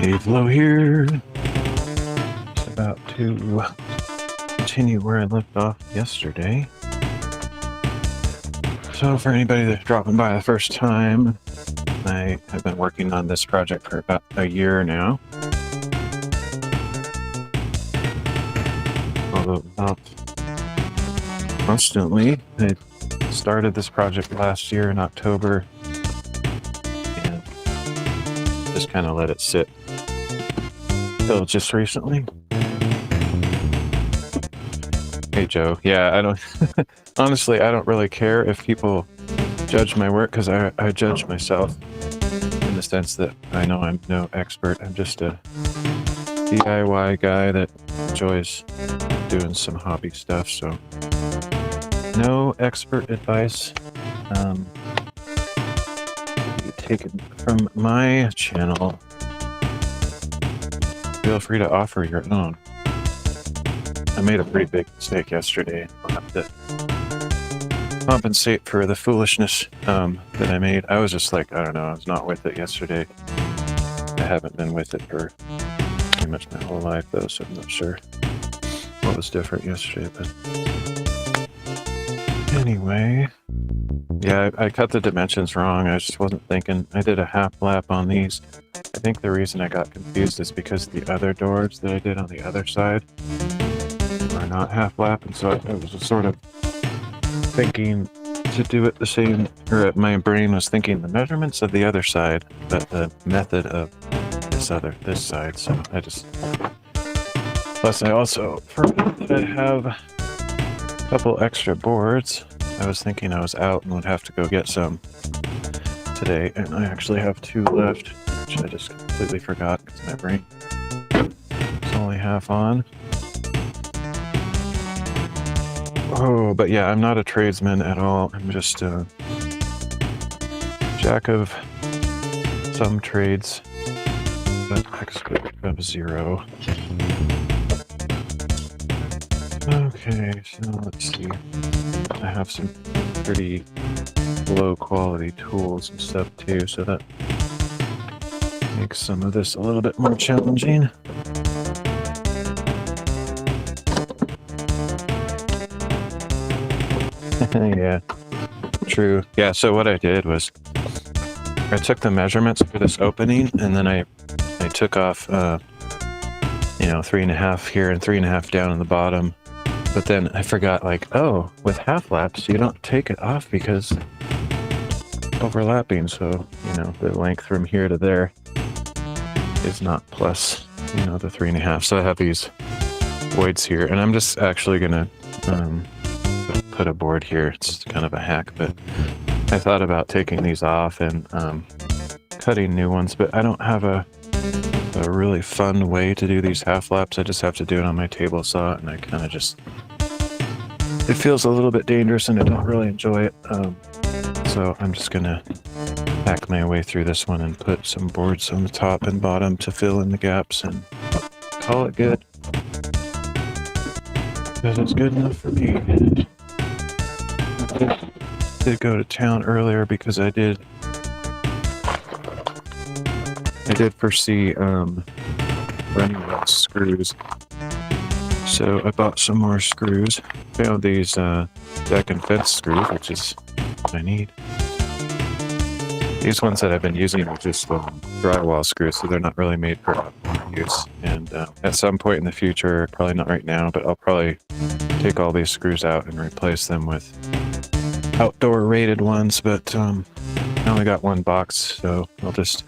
Dave Lowe here. Just about to continue where I left off yesterday. So for anybody that's dropping by the first time, I have been working on this project for about a year now. Although not constantly. I started this project last year in October and just kind of let it sit till just recently. Hey Joe, yeah, I don't honestly I don't really care if people judge my work, because I judge myself in the sense that I know I'm no expert. I'm just a DIY guy that enjoys doing some hobby stuff, so no expert advice taken from my channel. Feel free to offer your own. I made a pretty big mistake yesterday. I'll have to compensate for the foolishness that I made. I was just like, I don't know, I was not with it yesterday. I haven't been with it for pretty much my whole life though, so I'm not sure what was different yesterday, but anyway, yeah, I cut the dimensions wrong. I just wasn't thinking. I did a half lap on these. I think the reason I got confused is because the other doors that I did on the other side are not half lap, and so I was just sort of thinking to do it the same, or my brain was thinking the measurements of the other side, but the method of this side, so I just... Plus I also forgot that I have a couple extra boards. I was thinking I was out and would have to go get some today, and I actually have 2 left, which I just completely forgot because my brain is only half on. Oh, but yeah, I'm not a tradesman at all. I'm just a jack of some trades, but expert of zero. Okay, so let's see. I have some pretty low quality tools and stuff too, so that makes some of this a little bit more challenging. Yeah, true. Yeah, so what I did was I took the measurements for this opening, and then I took off, 3.5 here and 3.5 down on the bottom. But then I forgot, like, oh, with half laps, you don't take it off because overlapping. So, the length from here to there is not plus, the 3.5. So I have these voids here, and I'm just actually going to put a board here. It's kind of a hack, but I thought about taking these off and cutting new ones, but I don't have a really fun way to do these half laps. I just have to do it on my table saw, and I kind of just... It feels a little bit dangerous, and I don't really enjoy it. So I'm just gonna hack my way through this one and put some boards on the top and bottom to fill in the gaps and call it good. Because it's good enough for me. I did go to town earlier because I did foresee running out of screws. So I bought some more screws. Found these deck and fence screws, which is what I need. These ones that I've been using are just drywall screws, so they're not really made for outdoor use. And at some point in the future, probably not right now, but I'll probably take all these screws out and replace them with outdoor rated ones. But I only got 1 box, so I'll just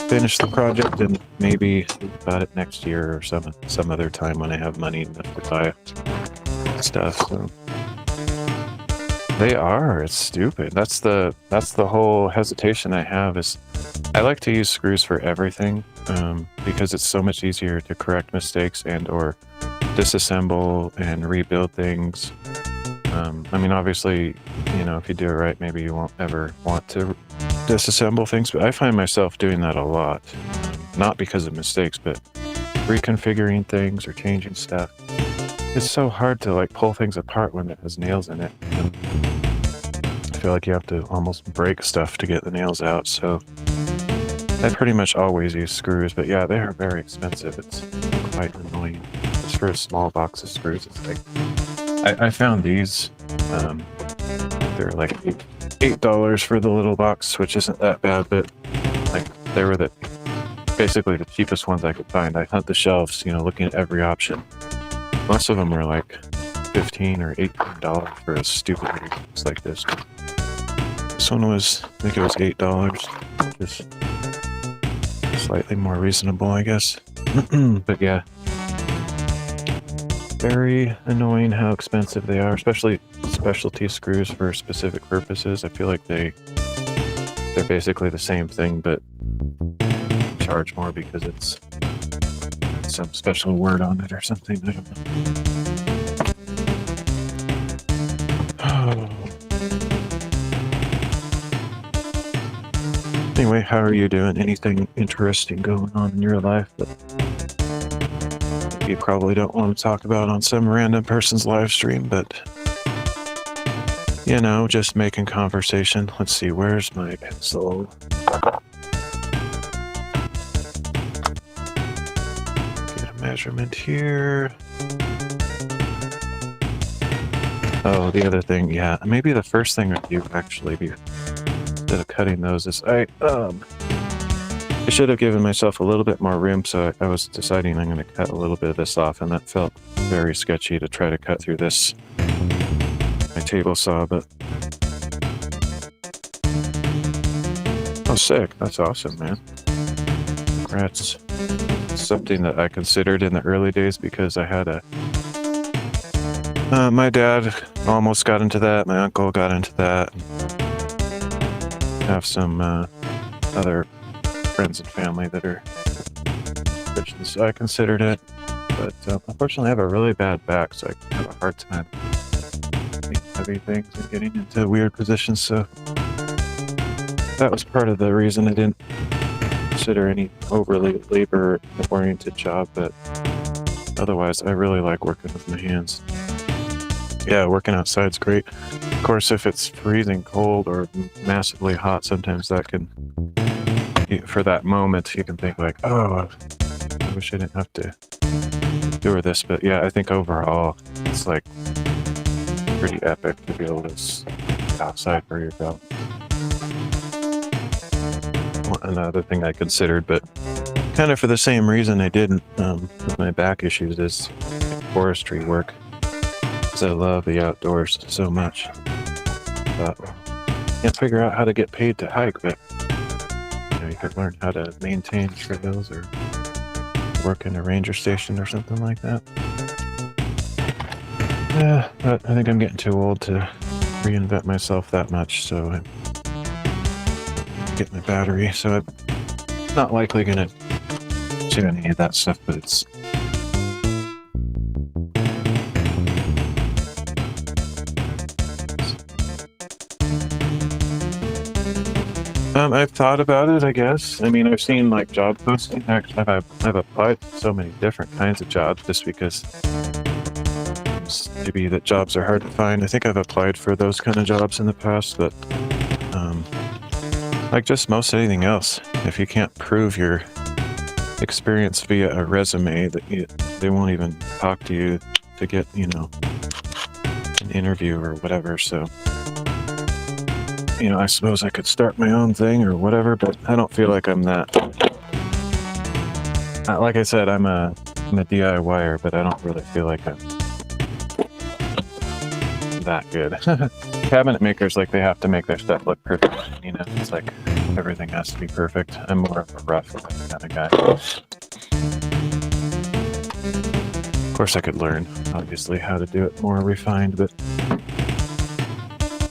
finish the project and maybe think about it next year or some other time when I have money enough to buy stuff. So it's stupid. That's the whole hesitation I have, is I like to use screws for everything, because it's so much easier to correct mistakes and or disassemble and rebuild things. I mean, obviously, if you do it right, maybe you won't ever want to disassemble things, but I find myself doing that a lot. Not because of mistakes, but reconfiguring things or changing stuff. It's so hard to like pull things apart when it has nails in it. I feel like you have to almost break stuff to get the nails out, so I pretty much always use screws, but yeah, they are very expensive. It's quite annoying. Just for a small box of screws, it's like I found these. They're like $8 for the little box, which isn't that bad, but like they were basically the cheapest ones I could find. I hunt the shelves, looking at every option. Most of them were like $15 or $18 for a stupid box like this. This one was, I think it was $8, just slightly more reasonable, I guess. But yeah, very annoying how expensive they are, especially specialty screws for specific purposes. I feel like they're basically the same thing, but charge more because it's some special word on it or something. I don't know. Anyway, how are you doing? Anything interesting going on in your life that you probably don't want to talk about on some random person's live stream, but just making conversation. Let's see, where's my pencil? Get a measurement here. Oh, the other thing, yeah, maybe the first thing I do actually instead of cutting those is I should have given myself a little bit more room, so I was deciding I'm going to cut a little bit of this off, and that felt very sketchy to try to cut through this my table saw, but oh, sick. That's awesome, man. Congrats. Something that I considered in the early days because I had my dad almost got into that, my uncle got into that. I have some other friends and family that are Christians, so I considered it, but unfortunately I have a really bad back, so I have a hard time heavy things and getting into weird positions, so that was part of the reason I didn't consider any overly labor-oriented job, but otherwise I really like working with my hands. Yeah, working outside's great. Of course, if it's freezing cold or massively hot, sometimes that can, for that moment, you can think like, oh, I wish I didn't have to do this, but yeah, I think overall, it's like pretty epic to be able to get outside for yourself. Another thing I considered, but kind of for the same reason I didn't with my back issues, is forestry work, because I love the outdoors so much. But can't figure out how to get paid to hike, but you could learn how to maintain trails or work in a ranger station or something like that. Yeah, but I think I'm getting too old to reinvent myself that much, so I get my battery, so I'm not likely gonna do any of that stuff, but it's I've thought about it, I guess. I mean, I've seen like job posting. Actually, I've applied to so many different kinds of jobs just because it seems to be that jobs are hard to find. I think I've applied for those kind of jobs in the past, but like just most anything else, if you can't prove your experience via a resume, they won't even talk to you to get, an interview or whatever. So, I suppose I could start my own thing or whatever, but I don't feel like I'm that. Like I said, I'm a DIYer, but I don't really feel like I'm that good. Cabinet makers, like, they have to make their stuff look perfect. It's like everything has to be perfect. I'm more of a rough kind of guy. Of course, I could learn, obviously, how to do it more refined, but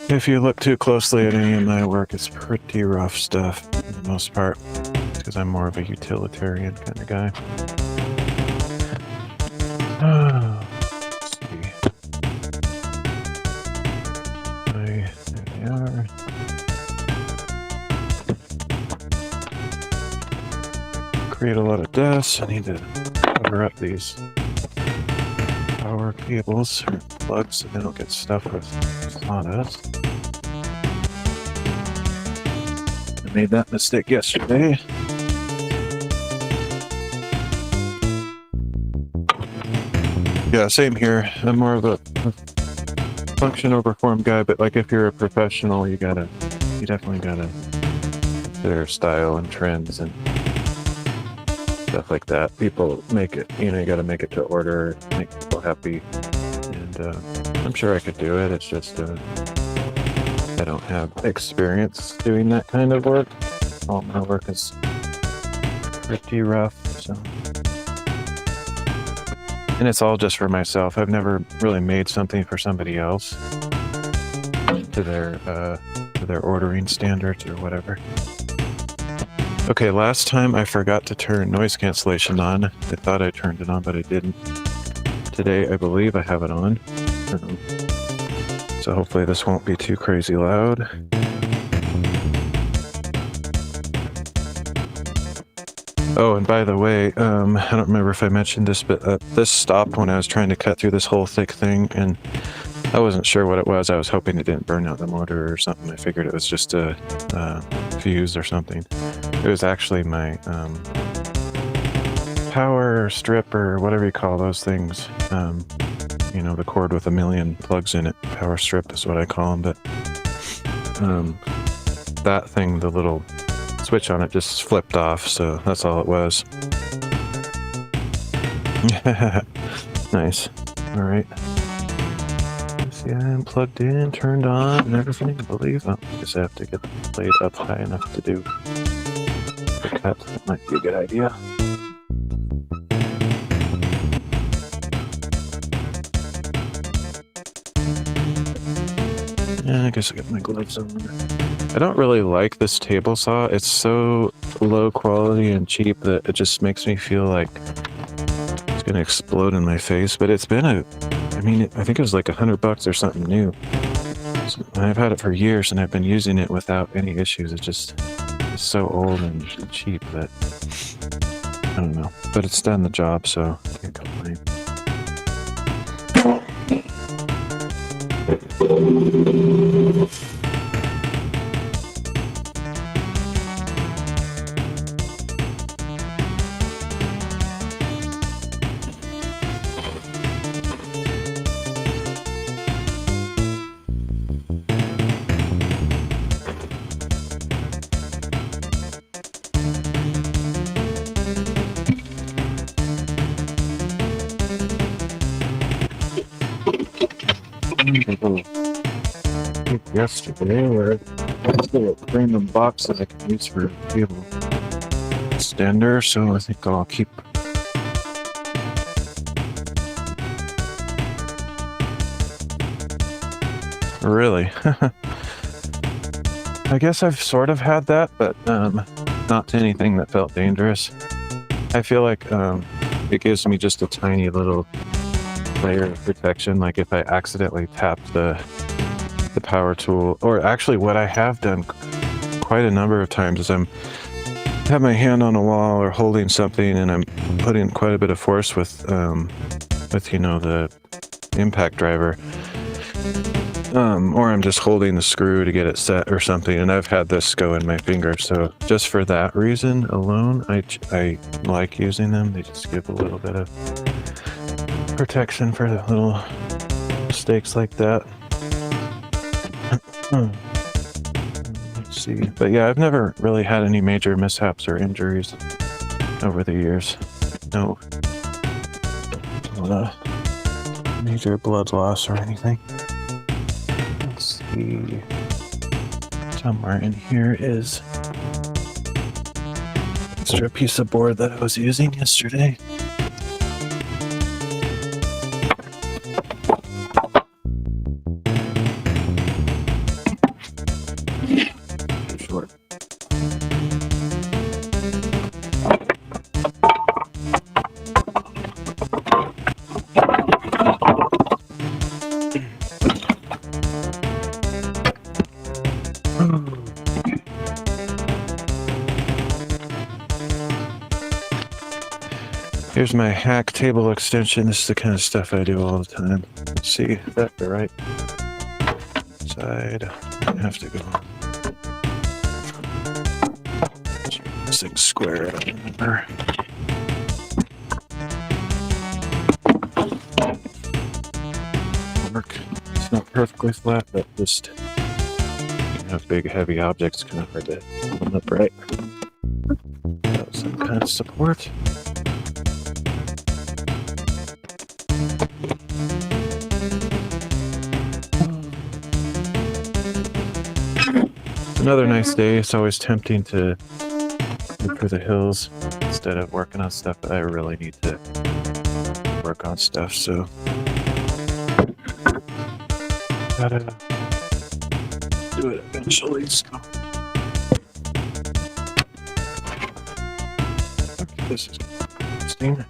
if you look too closely at any of my work, it's pretty rough stuff for the most part, because I'm more of a utilitarian kind of guy. Let's see. There they are. Create a lot of dust. I need to cover up these power cables or plugs so they don't get stuck with sawdust. I made that mistake yesterday. Yeah, same here. I'm more of a function over form guy, but like if you're a professional, you definitely gotta consider style and trends and stuff like that. People make it, you gotta make it to order, make people happy, and I'm sure I could do it. It's just I don't have experience doing that kind of work. All my work is pretty rough, so. And it's all just for myself. I've never really made something for somebody else to their ordering standards or whatever. Okay, last time I forgot to turn noise cancellation on. I thought I turned it on, but I didn't. Today, I believe I have it on. So hopefully this won't be too crazy loud. Oh, and by the way, I don't remember if I mentioned this, but this stopped when I was trying to cut through this whole thick thing, and I wasn't sure what it was. I was hoping it didn't burn out the motor or something. I figured it was just a fuse or something. It was actually my power strip or whatever you call those things. The cord with 1,000,000 plugs in it. Power strip is what I call them, but that thing, the little switch on it just flipped off, so that's all it was. Nice. All right. See, I'm plugged in, turned on, and everything, I believe. Oh, I just have to get the blade up high enough to do the cut. That might be a good idea. Yeah, I guess I got my gloves on. I don't really like this table saw. It's so low quality and cheap that it just makes me feel like it's gonna explode in my face. But it's been I think it was like $100 or something new. So I've had it for years and I've been using it without any issues. It's so old and cheap that I don't know. But it's done the job, so I can't complain. Yesterday, where this little random box that I can use for a table extender, so I think I'll keep. Really? I guess I've sort of had that, but not to anything that felt dangerous. I feel like it gives me just a tiny little layer of protection, like if I accidentally tap the power tool, or actually what I have done quite a number of times is have my hand on a wall or holding something and I'm putting quite a bit of force with the impact driver, or I'm just holding the screw to get it set or something, and I've had this go in my finger. So just for that reason alone, I like using them. They just give a little bit of protection for the little mistakes like that. Let's see. But yeah, I've never really had any major mishaps or injuries over the years. No major blood loss or anything. Let's see. Somewhere in here is an extra piece of board that I was using yesterday. Here's my hack table extension. This is the kind of stuff I do all the time. Let's see, is that the right side? I have to go. This thing's square, I don't remember. perfectly flat, but just big heavy objects kind of hard to hold them upright. Got some kind of support. Another nice day. It's always tempting to go through the hills instead of working on stuff that I really need to work on stuff, so gotta do it eventually. So okay, this is interesting.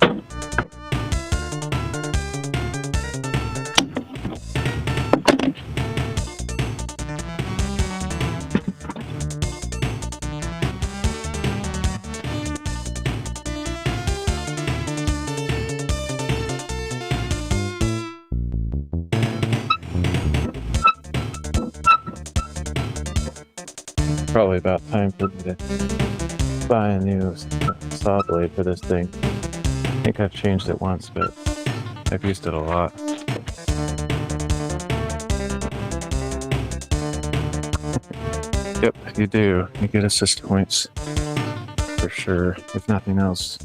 Probably about time for me to buy a new saw blade for this thing. I think I've changed it once, but I've used it a lot. Yep, you do. You get assist points for sure. If nothing else,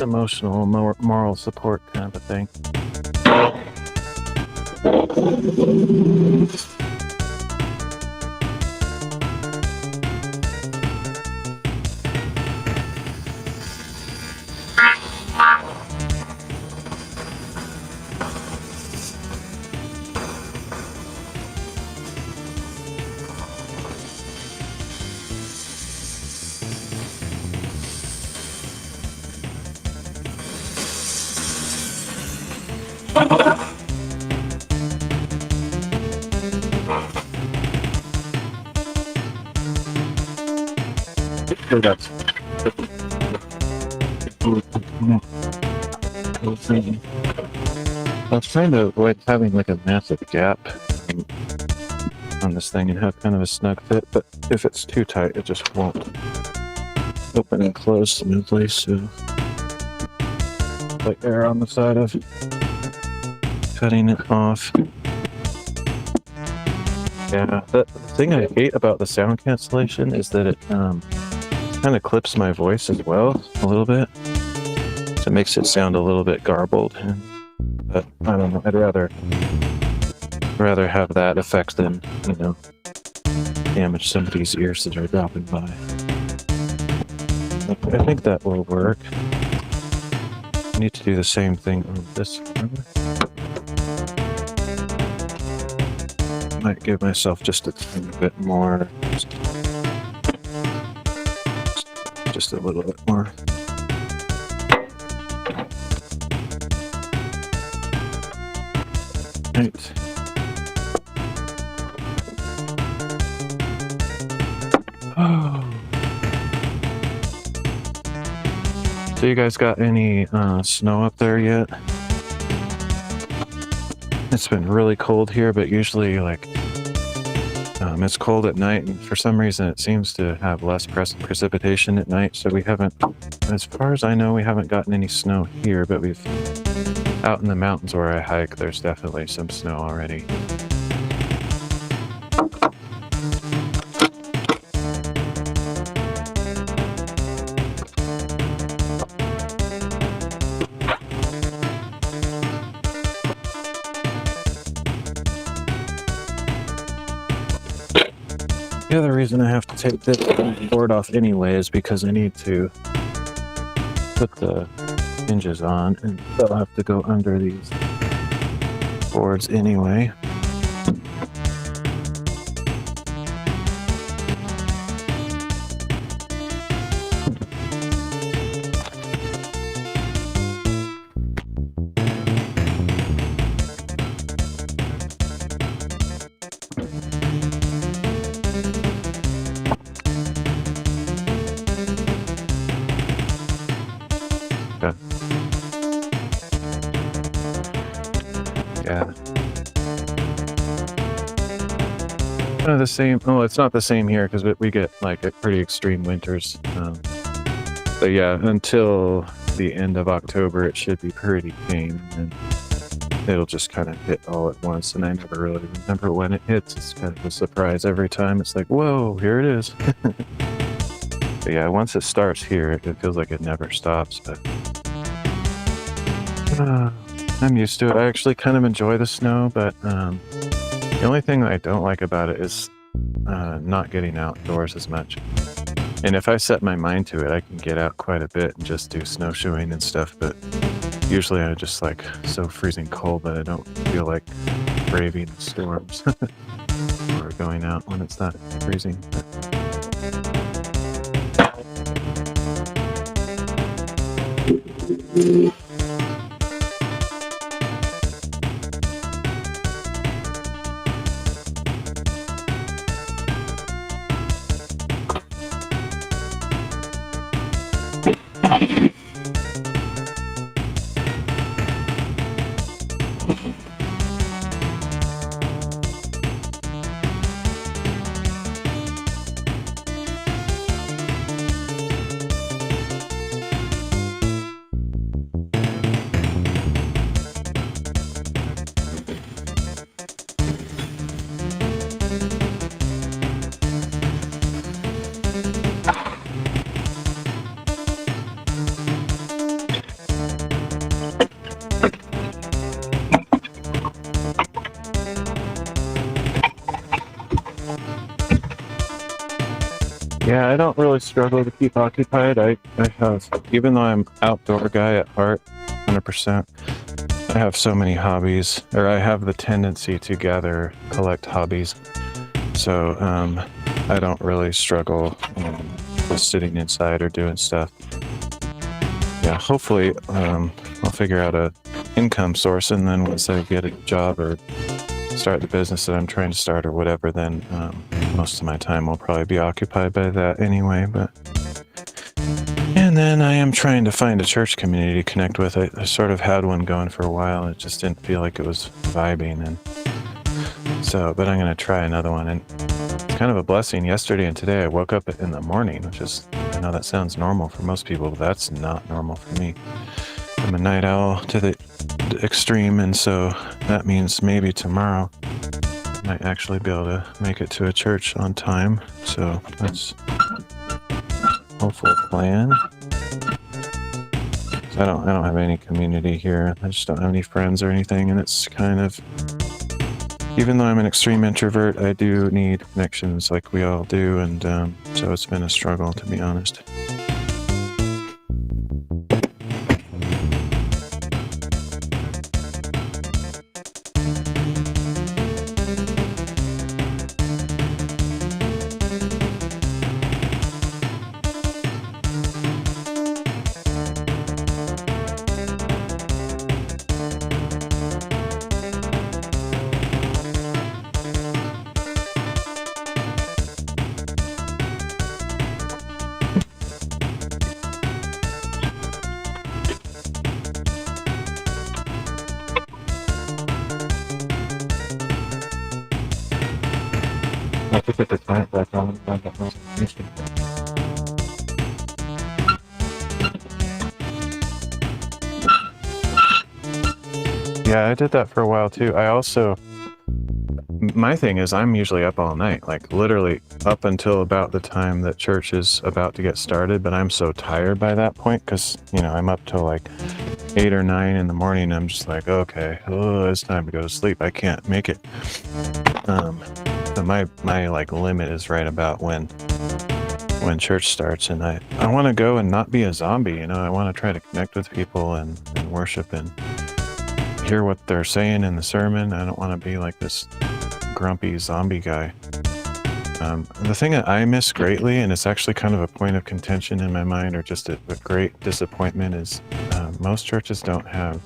emotional, moral support kind of a thing. I was trying to avoid having like a massive gap on this thing and have kind of a snug fit, but if it's too tight, it just won't open and close smoothly, so like air on the side of cutting it off. Yeah, the thing I hate about the sound cancellation is that it kind of clips my voice as well a little bit, so it makes it sound a little bit garbled. But I don't know. I'd rather have that effect than damage somebody's ears that are dropping by. I think that will work. I need to do the same thing on this one. Might give myself just a tiny bit more. Just a little bit more. Right. Oh. So you guys got any snow up there yet? It's been really cold here, but usually it's cold at night, and for some reason it seems to have less precipitation at night, so we haven't, as far as I know, we haven't gotten any snow here, but we've out in the mountains where I hike, there's definitely some snow already. The other reason I have to take this board off anyway is because I need to put the hinges on, and they'll have to go under these boards anyway. Yeah. The same. Oh, it's not the same here because we get like pretty extreme winters. But yeah, until the end of October, it should be pretty tame. And it'll just kind of hit all at once, and I never really remember when it hits. It's kind of a surprise every time. It's like, whoa, here it is. But yeah, once it starts here, it feels like it never stops. But I'm used to it. I actually kind of enjoy the snow, but the only thing that I don't like about it is not getting outdoors as much. And if I set my mind to it, I can get out quite a bit and just do snowshoeing and stuff, but usually I'm just like so freezing cold that I don't feel like braving the storms or going out when it's that freezing. Yeah, I don't really struggle to keep occupied. I have, even though I'm outdoor guy at heart, 100%, I have so many hobbies, or I have the tendency to collect hobbies. So I don't really struggle just sitting inside or doing stuff. Yeah, hopefully I'll figure out a income source, and then once I get a job or start the business that I'm trying to start or whatever, then most of my time will probably be occupied by that anyway. And then I am trying to find a church community to connect with. I sort of had one going for a while, and it just didn't feel like it was vibing, and so, but I'm going to try another one. And it's kind of a blessing. Yesterday and today I woke up in the morning, which is, I know that sounds normal for most people, but that's not normal for me. I'm a night owl to the extreme, and so that means maybe tomorrow I might actually be able to make it to a church on time. So that's a hopeful plan. I don't have any community here. I just don't have any friends or anything, and it's kind of, even though I'm an extreme introvert, I do need connections like we all do, and so it's been a struggle, to be honest. I have to put the plant back on and find that notification. Yeah, I did that for a while too. I also, my thing is I'm usually up all night, like literally up until about the time that church is about to get started, but I'm so tired by that point because, you know, I'm up till like 8 or 9 in the morning. I'm just like, okay, oh, it's time to go to sleep. I can't make it. So my like limit is right about when church starts, and I want to go and not be a zombie, you know. I want to try to connect with people and worship and hear what they're saying in the sermon. I don't want to be like this grumpy zombie guy. The thing that I miss greatly, and it's actually kind of a point of contention in my mind, or just a great disappointment, is most churches don't have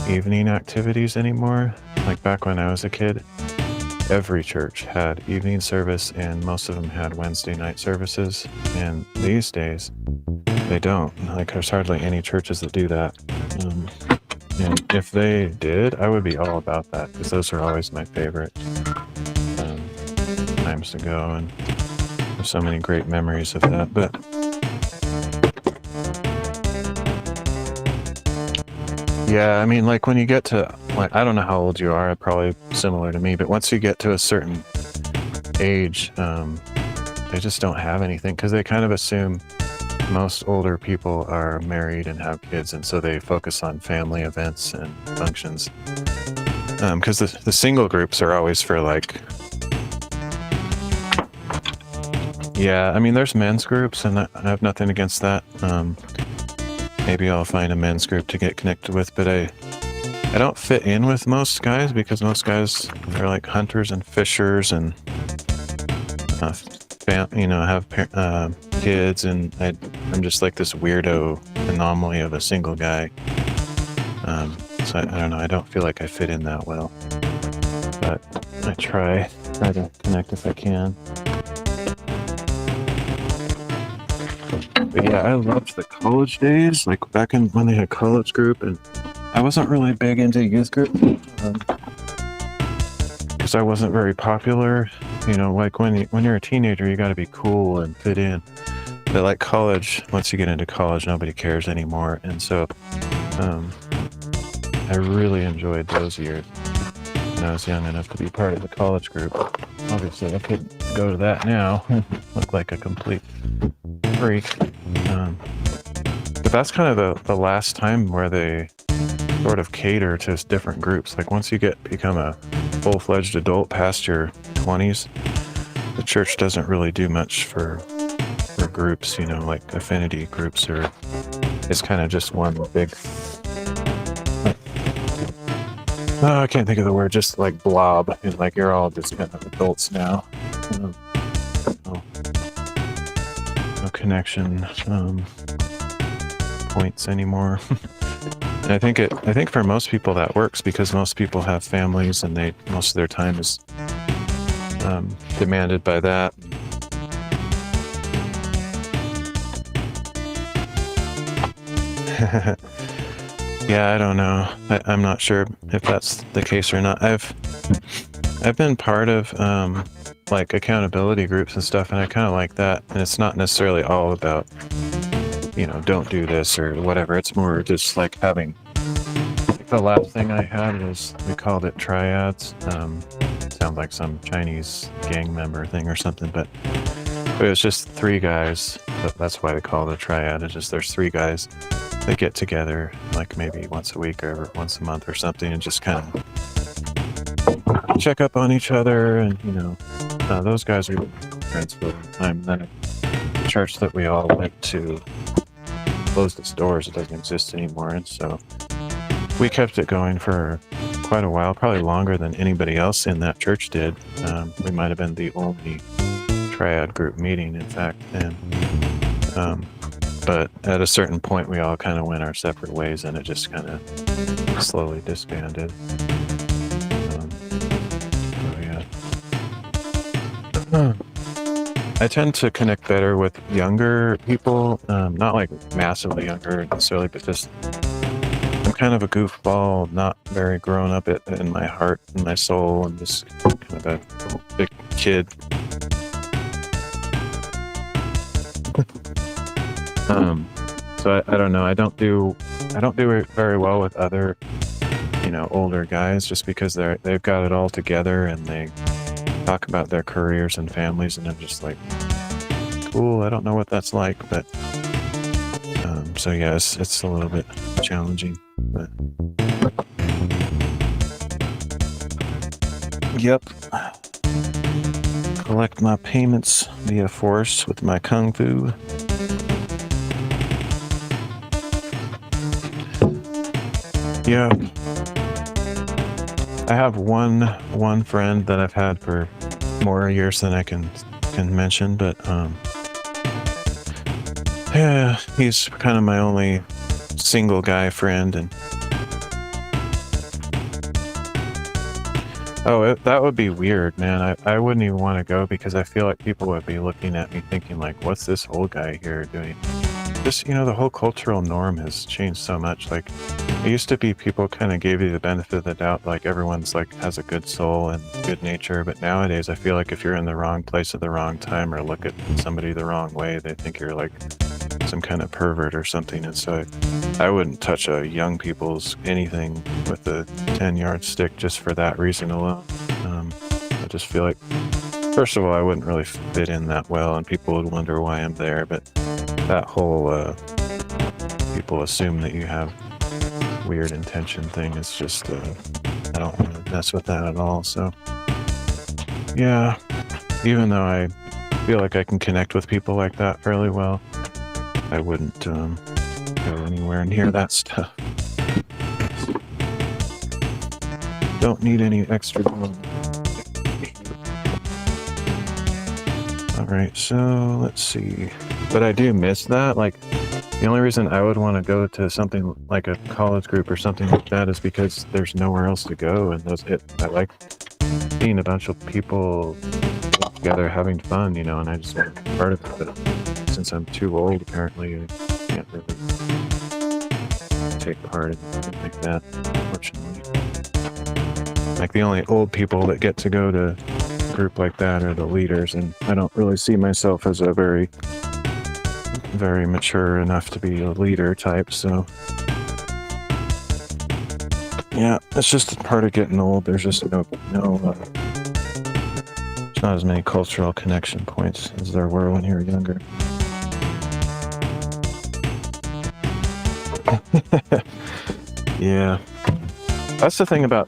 evening activities anymore. Like back when I was a kid, every church had evening service, and most of them had Wednesday night services. And these days, they don't. Like, there's hardly any churches that do that. And if they did, I would be all about that, because those are always my favorite times to go, and there's so many great memories of that. But yeah, I mean, like when you get to like, I don't know how old you are, probably similar to me, but once you get to a certain age, they just don't have anything because they kind of assume most older people are married and have kids, and so they focus on family events and functions. Because the single groups are always for like, yeah, I mean, there's men's groups, and I have nothing against that. Maybe I'll find a men's group to get connected with, but I don't fit in with most guys because most guys are like hunters and fishers and have kids, and I'm just like this weirdo anomaly of a single guy. So I don't know, I don't feel like I fit in that well, but I try to connect if I can. But yeah, I loved the college days, like back when they had college group, and I wasn't really big into youth group because I wasn't very popular. You know, like when you're a teenager, you got to be cool and fit in. But like college, once you get into college, nobody cares anymore, and so I really enjoyed those years when I was young enough to be part of the college group. Obviously, I couldn't go to that now. Look like a complete freak. But that's kind of the last time where they sort of cater to different groups. Like once you become a full-fledged adult past your 20s, the church doesn't really do much for groups, you know, like affinity groups, or it's kind of just one big, I can't think of the word, just like blob, and like you're all just kind of adults now. No connection points anymore. And I think for most people that works because most people have families and most of their time is demanded by that. Yeah, I don't know. I'm not sure if that's the case or not. I've been part of like accountability groups and stuff, and I kind of like that. And it's not necessarily all about, you know, don't do this or whatever. It's more just like having. The last thing I had was, we called it triads. Sounds like some Chinese gang member thing or something, but it was just 3 guys. That's why they call it a triad. It's just there's 3 guys that get together like maybe once a week or once a month or something, and just kind of check up on each other. And you know, those guys are friends for a long time. And then the church that we all went to closed its doors. It doesn't exist anymore, and so we kept it going for quite a while, probably longer than anybody else in that church did. We might have been the only triad group meeting, in fact, and but at a certain point we all kind of went our separate ways, and it just kind of slowly disbanded. I tend to connect better with younger people, not like massively younger necessarily, but just I'm kind of a goofball, not very grown up in my heart and my soul, and just kind of a big kid. So I don't know. I don't do it very well with other, you know, older guys, just because they've got it all together and they talk about their careers and families, and I'm just like, cool. I don't know what that's like, but so yeah, it's a little bit challenging, but yep. Collect my payments via force with my kung fu. Yeah, I have one friend that I've had for more years than I can mention, but yeah, he's kind of my only single guy friend, and that would be weird, man. I wouldn't even want to go because I feel like people would be looking at me thinking like, what's this old guy here doing? just, the whole cultural norm has changed so much. Like, it used to be people kind of gave you the benefit of the doubt, like everyone's like has a good soul and good nature. But nowadays, I feel like if you're in the wrong place at the wrong time or look at somebody the wrong way, they think you're like some kind of pervert or something. And so I wouldn't touch a young people's anything with a 10-yard stick just for that reason alone. I just feel like, first of all, I wouldn't really fit in that well, and people would wonder why I'm there. But that whole people assume that you have weird intention thing is just, I don't want to mess with that at all. So, yeah, even though I feel like I can connect with people like that fairly well, I wouldn't go anywhere near that stuff. Don't need any extra room. Alright, so let's see. But I do miss that. Like, the only reason I would want to go to something like a college group or something like that is because there's nowhere else to go, and I like seeing a bunch of people together having fun, and I just want to be part of it. But since I'm too old, apparently, I can't really take part in something like that, unfortunately. Like, the only old people that get to go to a group like that are the leaders, and I don't really see myself as a very mature enough to be a leader type. So yeah, it's just part of getting old. There's just there's not as many cultural connection points as there were when you were younger. Yeah, that's the thing about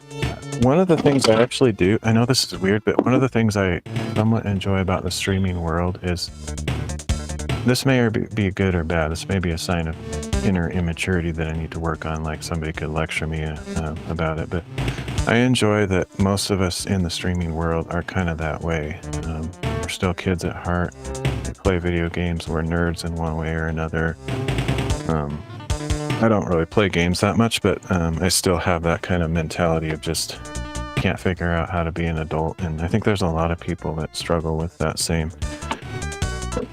one of the things I actually do. I know this is weird, but one of the things I somewhat enjoy about the streaming world is, this may be good or bad. This may be a sign of inner immaturity that I need to work on, like somebody could lecture me about it. But I enjoy that most of us in the streaming world are kind of that way. We're still kids at heart. We play video games. We're nerds in one way or another. I don't really play games that much, but I still have that kind of mentality of just can't figure out how to be an adult. And I think there's a lot of people that struggle with that same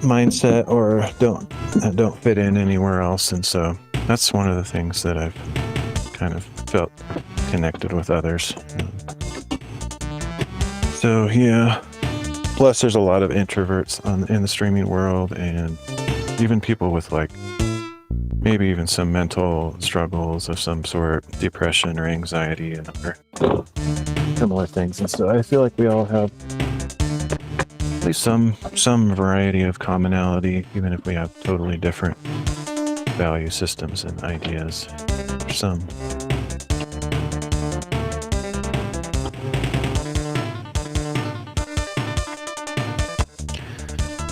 mindset or don't fit in anywhere else. And so that's one of the things that I've kind of felt connected with others. So yeah, plus there's a lot of introverts in the streaming world, and even people with like maybe even some mental struggles of some sort, depression or anxiety and other similar things. And so I feel like we all have at least some variety of commonality, even if we have totally different value systems and ideas. Some.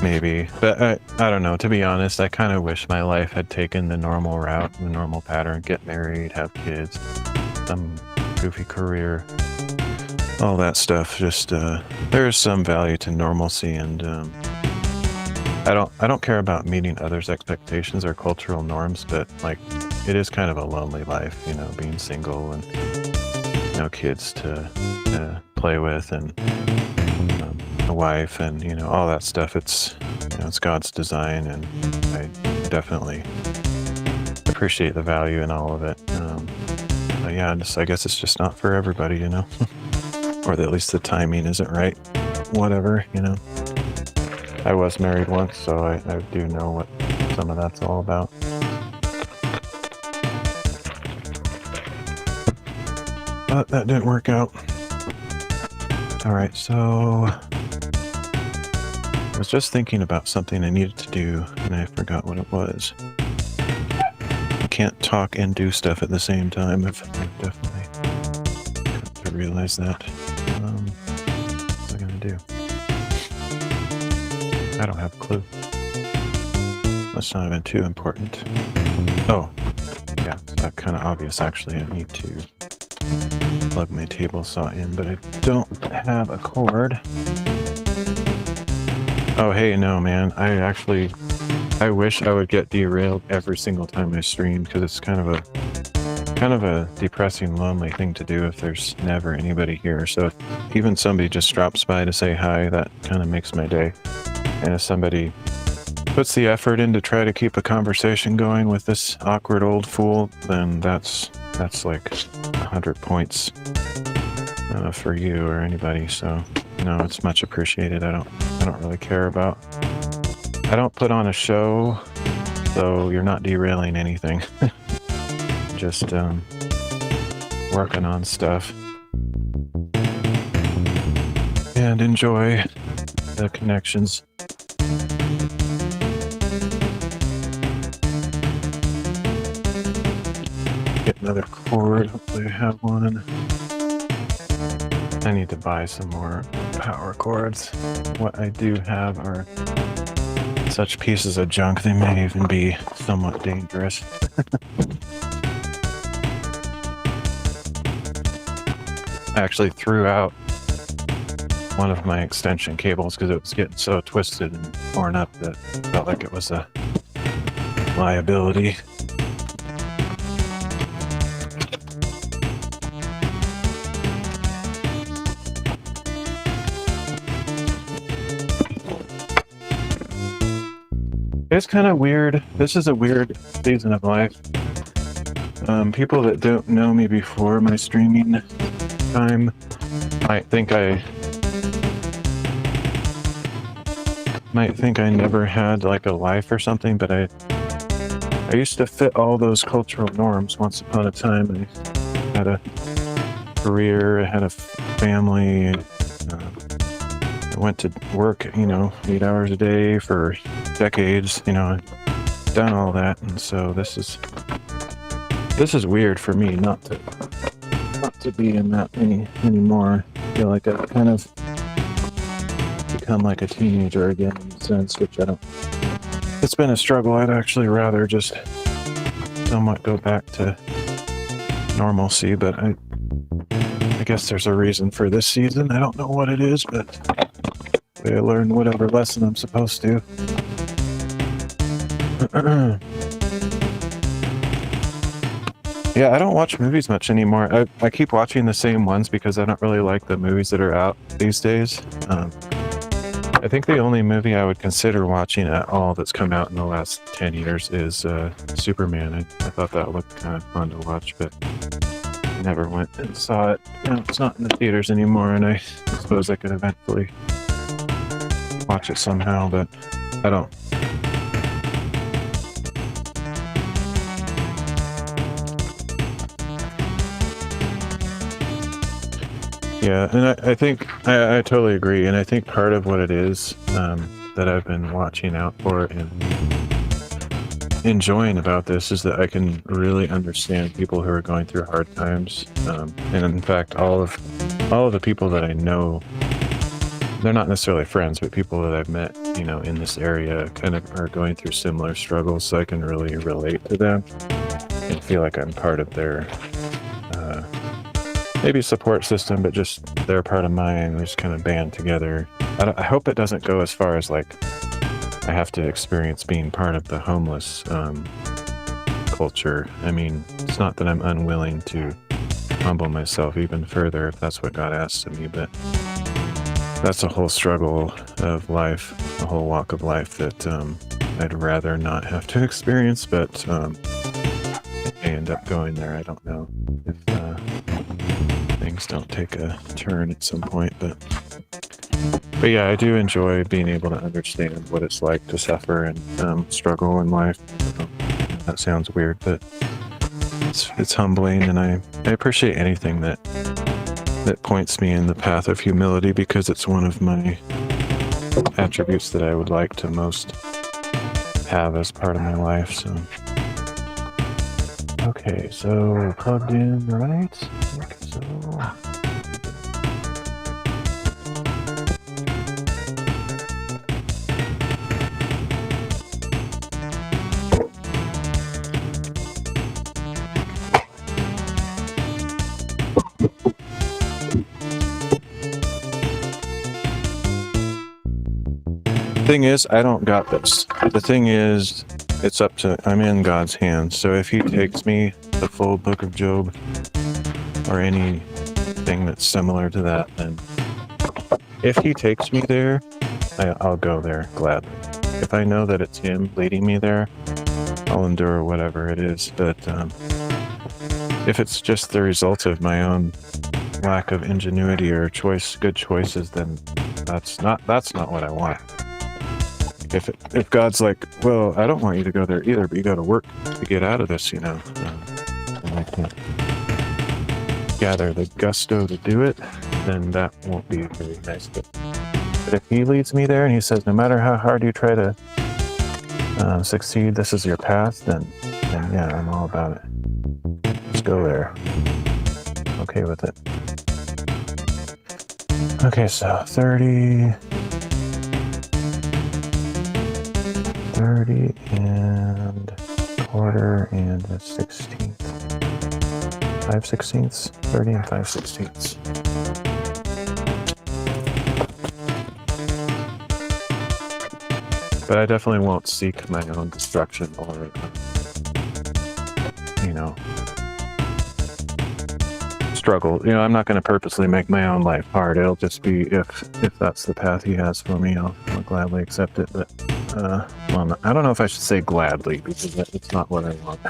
Maybe, but I don't know. To be honest, I kind of wish my life had taken the normal route, the normal pattern: get married, have kids, some goofy career, all that stuff. Just there is some value to normalcy, and I don't care about meeting others' expectations or cultural norms, but like it is kind of a lonely life, being single and no kids to play with, and a wife, and all that stuff. It's it's God's design, and I definitely appreciate the value in all of it. But yeah, I guess it's just not for everybody, or at least the timing isn't right. Whatever, I was married once, so I do know what some of that's all about. But that didn't work out. All right, so I was just thinking about something I needed to do, and I forgot what it was. I can't talk and do stuff at the same time. I've definitely come to realize that. What was I gonna do? I don't have a clue. Must not have been too important. Oh, yeah, that's kind of obvious actually. I need to plug my table saw in, but I don't have a cord. Oh, hey, no, man. I wish I would get derailed every single time I stream, because it's kind of a depressing, lonely thing to do if there's never anybody here. So if even somebody just drops by to say hi, that kind of makes my day. And if somebody puts the effort in to try to keep a conversation going with this awkward old fool, then that's like 100 points for you or anybody. So no, it's much appreciated. I don't really care about. I don't put on a show, so you're not derailing anything. Just working on stuff and enjoy the connections. Get another cord. Hopefully I have one. I need to buy some more power cords. What I do have are such pieces of junk, they may even be somewhat dangerous. I actually threw out one of my extension cables because it was getting so twisted and torn up that it felt like it was a liability. It's kind of weird. This is a weird season of life. People that don't know me before my streaming time might think I never had like a life or something, but I used to fit all those cultural norms once upon a time. I had a career, I had a family, I went to work, 8 hours a day for decades, I've done all that, and so this is weird for me not to be in that anymore. I feel like I've kind of become like a teenager again in a sense, which I don't. It's been a struggle. I'd actually rather just somewhat go back to normalcy, but I guess there's a reason for this season. I don't know what it is, but I learn whatever lesson I'm supposed to. Yeah, I don't watch movies much anymore. I keep watching the same ones because I don't really like the movies that are out these days. I think the only movie I would consider watching at all that's come out in the last 10 years is Superman. I thought that looked kind of fun to watch, but I never went and saw it. It's not in the theaters anymore, and I suppose I could eventually watch it somehow, but I don't. Yeah, and I think I totally agree, and I think part of what it is that I've been watching out for and enjoying about this is that I can really understand people who are going through hard times, and in fact, all of the people that I know, they're not necessarily friends, but people that I've met, in this area, kind of are going through similar struggles, so I can really relate to them and feel like I'm part of their. Maybe support system, but just they're part of mine. We just kind of band together. I hope it doesn't go as far as like I have to experience being part of the homeless culture. I mean, it's not that I'm unwilling to humble myself even further if that's what God asks of me, but that's a whole struggle of life, a whole walk of life that I'd rather not have to experience, but I may end up going there. I don't know if things don't take a turn at some point, but yeah, I do enjoy being able to understand what it's like to suffer and struggle in life. That sounds weird, but it's humbling, and I appreciate anything that points me in the path of humility, because it's one of my attributes that I would like to most have as part of my life. So okay, so plugged in, right? I think so. Thing is, I don't got this. The thing is, I'm in God's hands. So if he takes me the full book of Job or anything that's similar to that, then if he takes me there, I'll go there gladly. if I know that it's him leading me there, I'll endure whatever it is. But if it's just the result of my own lack of ingenuity or good choices, then that's not what I want. If God's like, well, I don't want you to go there either, but you got to work to get out of this, and I can't gather the gusto to do it, then that won't be very nice. But if he leads me there and he says, no matter how hard you try to succeed, this is your path, then yeah, I'm all about it. Let's go there. Okay with it. Okay, so 30 and quarter and a 16th. 5/16, 30 and 5/16. But I definitely won't seek my own destruction or, struggle. I'm not going to purposely make my own life hard. It'll just be if that's the path he has for me, I'll gladly accept it. But well, I don't know if I should say gladly, because it's not what I want.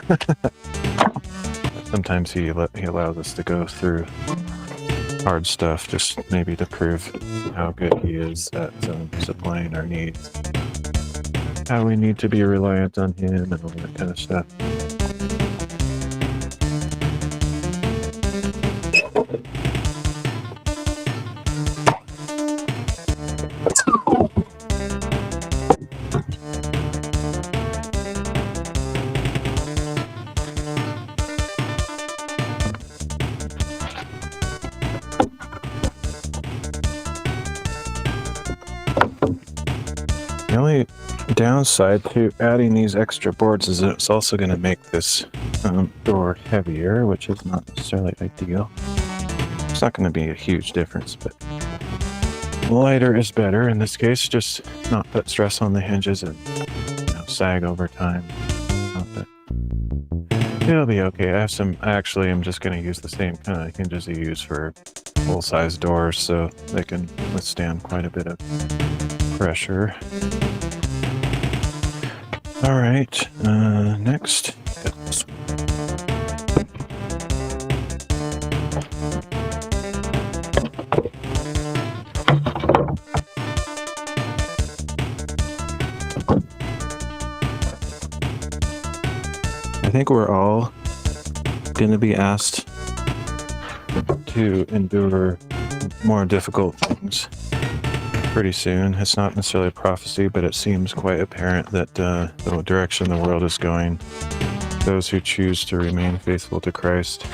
Sometimes he allows us to go through hard stuff, just maybe to prove how good he is at supplying our needs, how we need to be reliant on him, and all that kind of stuff. The only downside to adding these extra boards is that it's also going to make this door heavier, which is not necessarily ideal. It's not going to be a huge difference, but lighter is better in this case. Just not put stress on the hinges and sag over time. It'll be okay. I have some. Actually, I'm just going to use the same kind of hinges you use for full-size doors, so they can withstand quite a bit of pressure. All right, next. I think we're all going to be asked to endure more difficult things pretty soon. It's not necessarily a prophecy, but it seems quite apparent that the direction the world is going, those who choose to remain faithful to Christ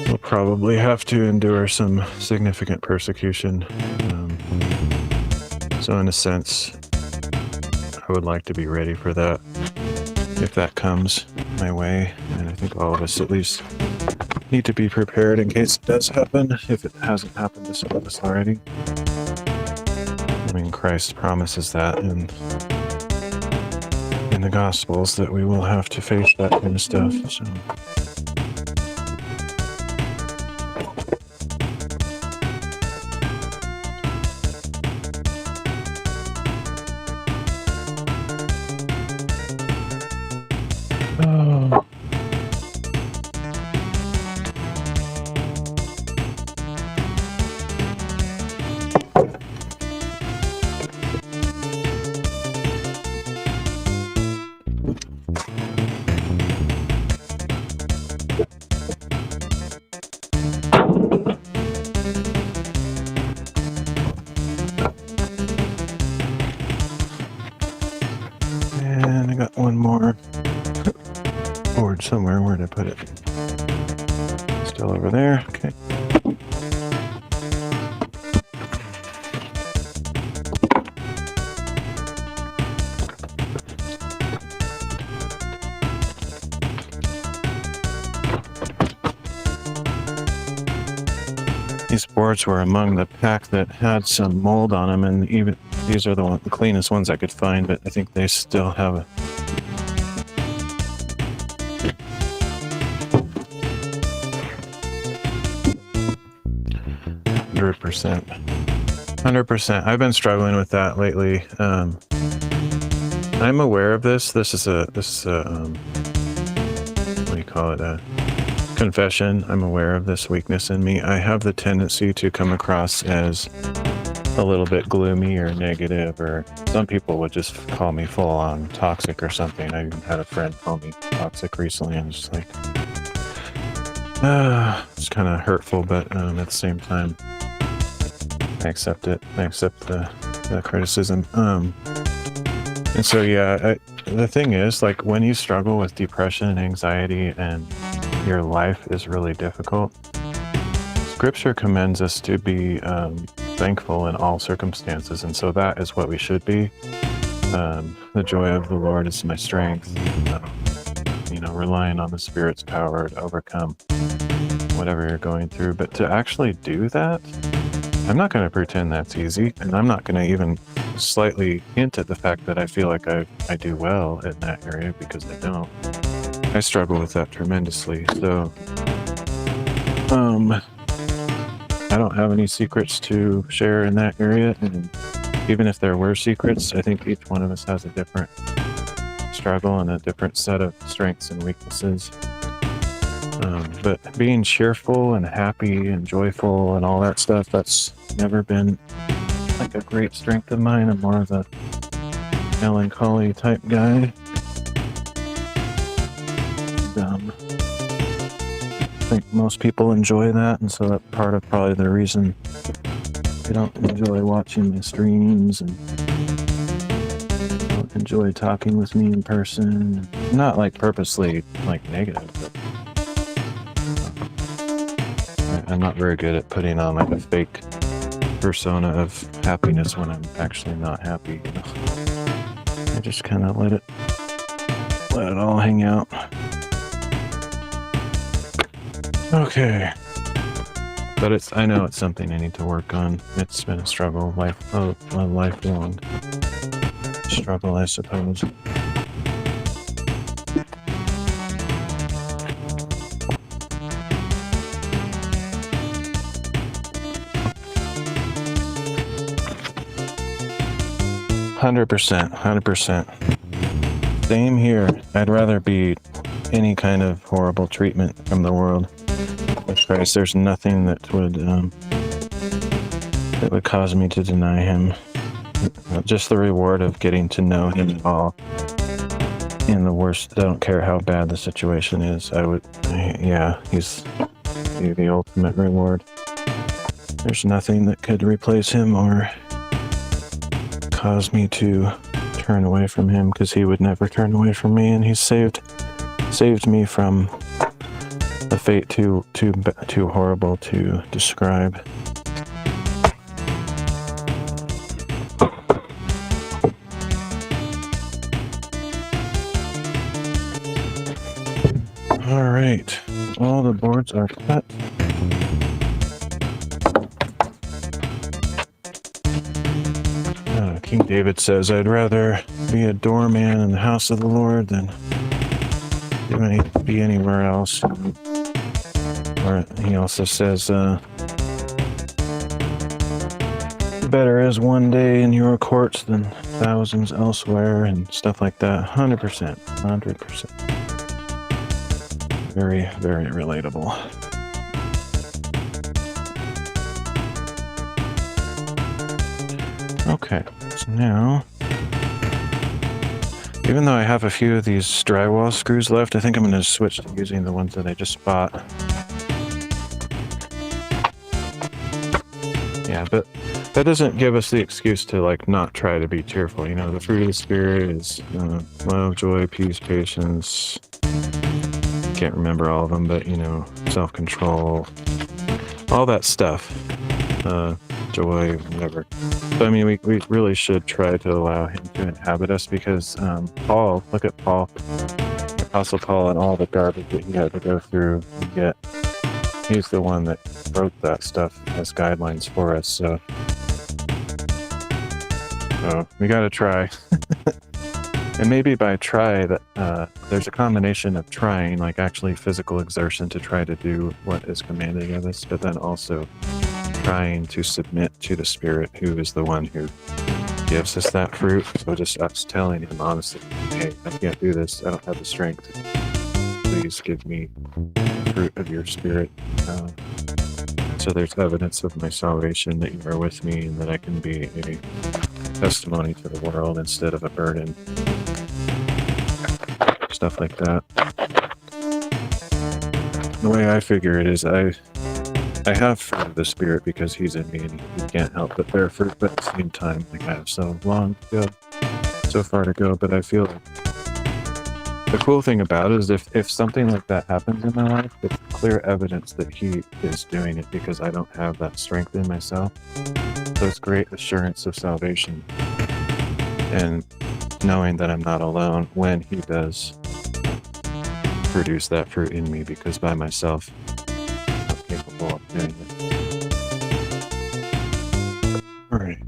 will probably have to endure some significant persecution. So in a sense, I would like to be ready for that if that comes my way, and I think all of us at least need to be prepared in case it does happen, if it hasn't happened to some of us already. I mean, Christ promises that in the Gospels, that we will have to face that kind of stuff. So. Oh. And I got one more board somewhere. Where'd I put it? Still over there. Okay. These boards were among the pack that had some mold on them, and even these are the cleanest ones I could find, but I think they still have a 100%. I've been struggling with that lately. I'm aware of this. This is a what do you call it? A confession. I'm aware of this weakness in me. I have the tendency to come across as a little bit gloomy or negative, or some people would just call me full on toxic or something. I even had a friend call me toxic recently, and it's like, it's kind of hurtful, but at the same time, I accept it. I accept the criticism. And so, yeah, the thing is, like, when you struggle with depression and anxiety and your life is really difficult, Scripture commends us to be thankful in all circumstances, and so that is what we should be. The joy of the Lord is my strength. Relying on the Spirit's power to overcome whatever you're going through. But to actually do that, I'm not going to pretend that's easy, and I'm not going to even slightly hint at the fact that I feel like I do well in that area, because I don't. I struggle with that tremendously. So, I don't have any secrets to share in that area, and even if there were secrets, I think each one of us has a different struggle and a different set of strengths and weaknesses. But being cheerful and happy and joyful and all that stuff, that's never been like a great strength of mine. I'm more of a melancholy type guy. And, I think most people enjoy that, and so that's part of probably the reason they don't enjoy watching my streams and don't enjoy talking with me in person. Not like purposely like negative, but I'm not very good at putting on like a fake persona of happiness when I'm actually not happy. I just kind of let it all hang out. Okay, but I know it's something I need to work on. It's been a struggle, a lifelong struggle, I suppose. $100%, 100%. Same here. I'd rather be any kind of horrible treatment from the world. With Christ, there's nothing that would cause me to deny him. Just the reward of getting to know him at all. In the worst, I don't care how bad the situation is. He's the ultimate reward. There's nothing that could replace him or cause me to turn away from him, because he would never turn away from me, and he's saved me from a fate too horrible to describe. All right, all the boards are cut. King David says, "I'd rather be a doorman in the house of the Lord than be anywhere else." Or he also says, "Better is one day in your courts than thousands elsewhere," and stuff like that. 100%. Very, very relatable. Okay, so now, even though I have a few of these drywall screws left, I think I'm going to switch to using the ones that I just bought. Yeah, but that doesn't give us the excuse to like not try to be cheerful. The fruit of the Spirit is love, joy, peace, patience. Can't remember all of them, but self-control, all that stuff. Joy, whatever. So I mean, we really should try to allow him to inhabit us, because Paul, look at Paul, Apostle Paul, and all the garbage that he had to go through and get. He's the one that wrote that stuff as guidelines for us. So we got to try. And maybe by try, that there's a combination of trying, like actually physical exertion to try to do what is commanded of us, but then also trying to submit to the Spirit, who is the one who gives us that fruit. So just us telling him honestly, hey, I can't do this. I don't have the strength. Please give me the fruit of your spirit. So there's evidence of my salvation that you are with me and that I can be a testimony to the world instead of a burden. Stuff like that. The way I figure it is I have fruit of the spirit because he's in me and he can't help but bear fruit, but at the same time, like I have so far to go, but I feel like the cool thing about it is if something like that happens in my life, it's clear evidence that he is doing it because I don't have that strength in myself. So it's great assurance of salvation and knowing that I'm not alone when he does produce that fruit in me, because by myself, I'm not capable of doing it. All right.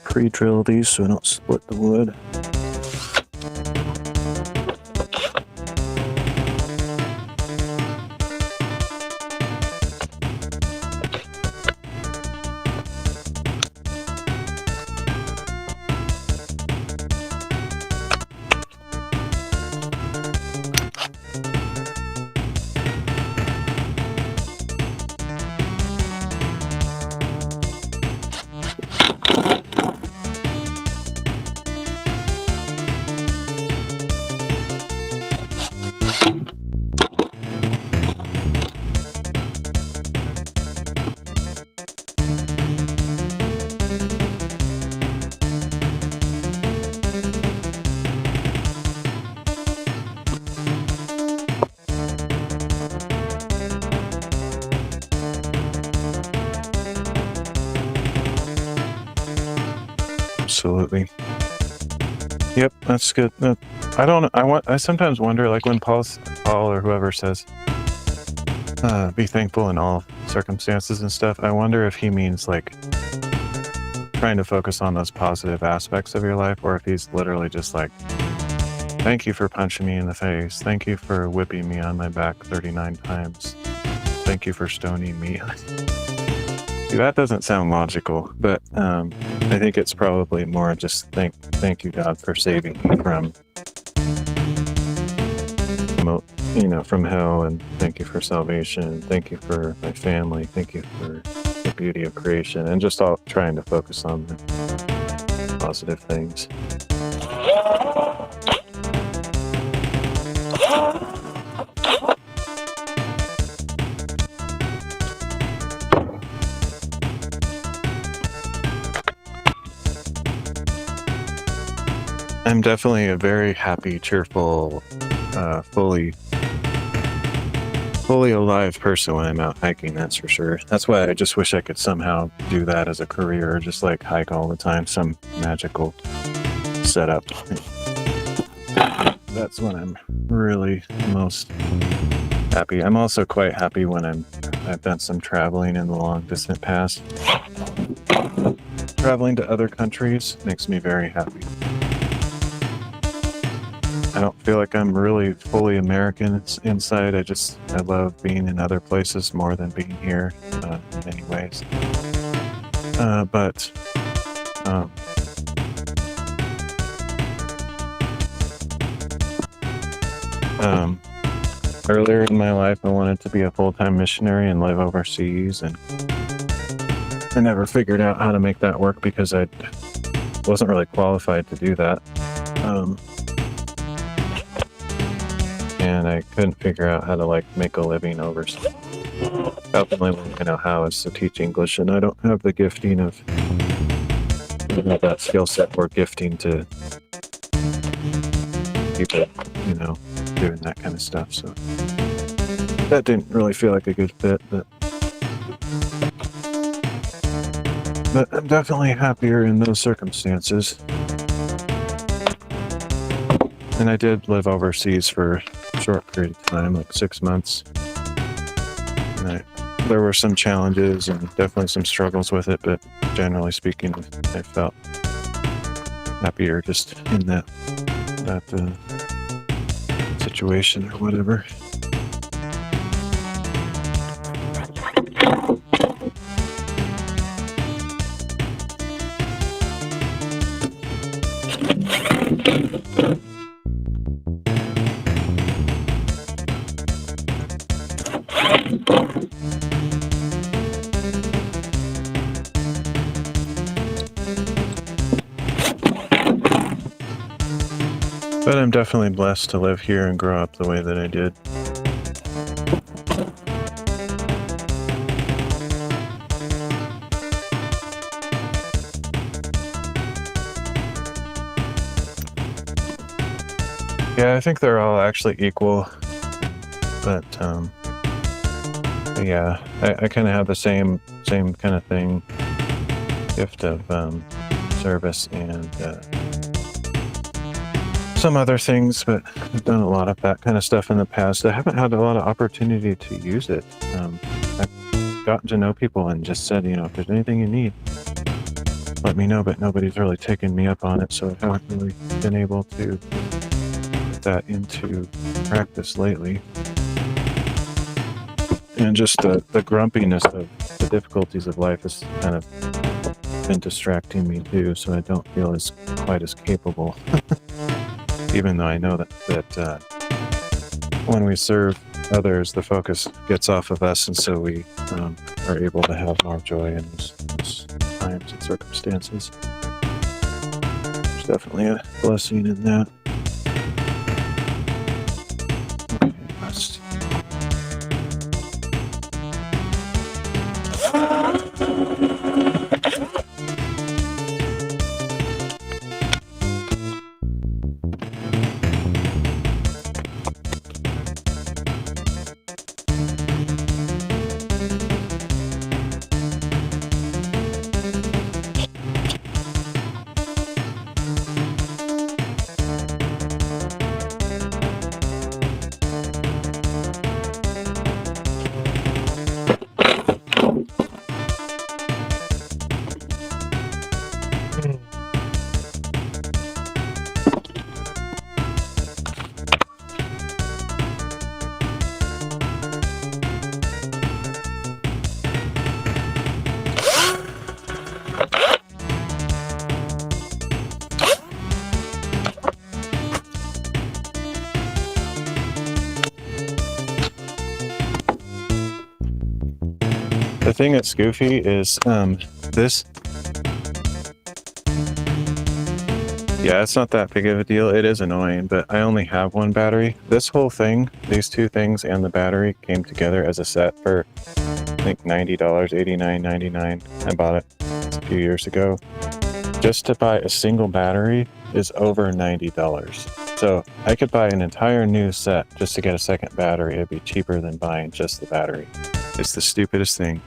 Pre-drill these so I don't split the wood. Absolutely. Yep, that's good. I sometimes wonder, like when Paul or whoever says, be thankful in all circumstances and stuff, I wonder if he means like trying to focus on those positive aspects of your life, or if he's literally just like, thank you for punching me in the face. Thank you for whipping me on my back 39 times. Thank you for stoning me. See, that doesn't sound logical, but I think it's probably more just thank you, God, for saving me from hell, and thank you for salvation. Thank you for my family. Thank you for the beauty of creation, and just all trying to focus on the positive things. I'm definitely a very happy, cheerful, fully alive person when I'm out hiking, that's for sure. That's why I just wish I could somehow do that as a career, or just like hike all the time, some magical setup. That's when I'm really most happy. I'm also quite happy when I've done some traveling in the long distant past. Traveling to other countries makes me very happy. I don't feel like I'm really fully American inside. I love being in other places more than being here in many ways. But earlier in my life, I wanted to be a full-time missionary and live overseas, and I never figured out how to make that work because I wasn't really qualified to do that. And I couldn't figure out how to like make a living overseas. About the only way I know how is to teach English, and I don't have the gifting of that skill set or gifting to people, doing that kind of stuff. So that didn't really feel like a good fit, but I'm definitely happier in those circumstances. And I did live overseas for a short period of time, like 6 months. And there were some challenges and definitely some struggles with it, but generally speaking, I felt happier just in that situation or whatever. But I'm definitely blessed to live here and grow up the way that I did. Yeah, I think they're all actually equal, but yeah, I kind of have the same kind of thing, gift of service and some other things, but I've done a lot of that kind of stuff in the past. I haven't had a lot of opportunity to use it. I've gotten to know people and just said, you know, if there's anything you need, let me know, but nobody's really taken me up on it, so I haven't really been able to put that into practice lately. And just the grumpiness of the difficulties of life has kind of been distracting me too, so I don't feel quite as capable. Even though I know that when we serve others, the focus gets off of us, and so we are able to have more joy in those times and circumstances. There's definitely a blessing in that. Okay, let's... The thing that's goofy is this. Yeah, it's not that big of a deal. It is annoying, but I only have one battery. This whole thing, these two things and the battery came together as a set for, I think, $90, $89.99. I bought it a few years ago. Just to buy a single battery is over $90. So I could buy an entire new set just to get a second battery. It'd be cheaper than buying just the battery. It's the stupidest thing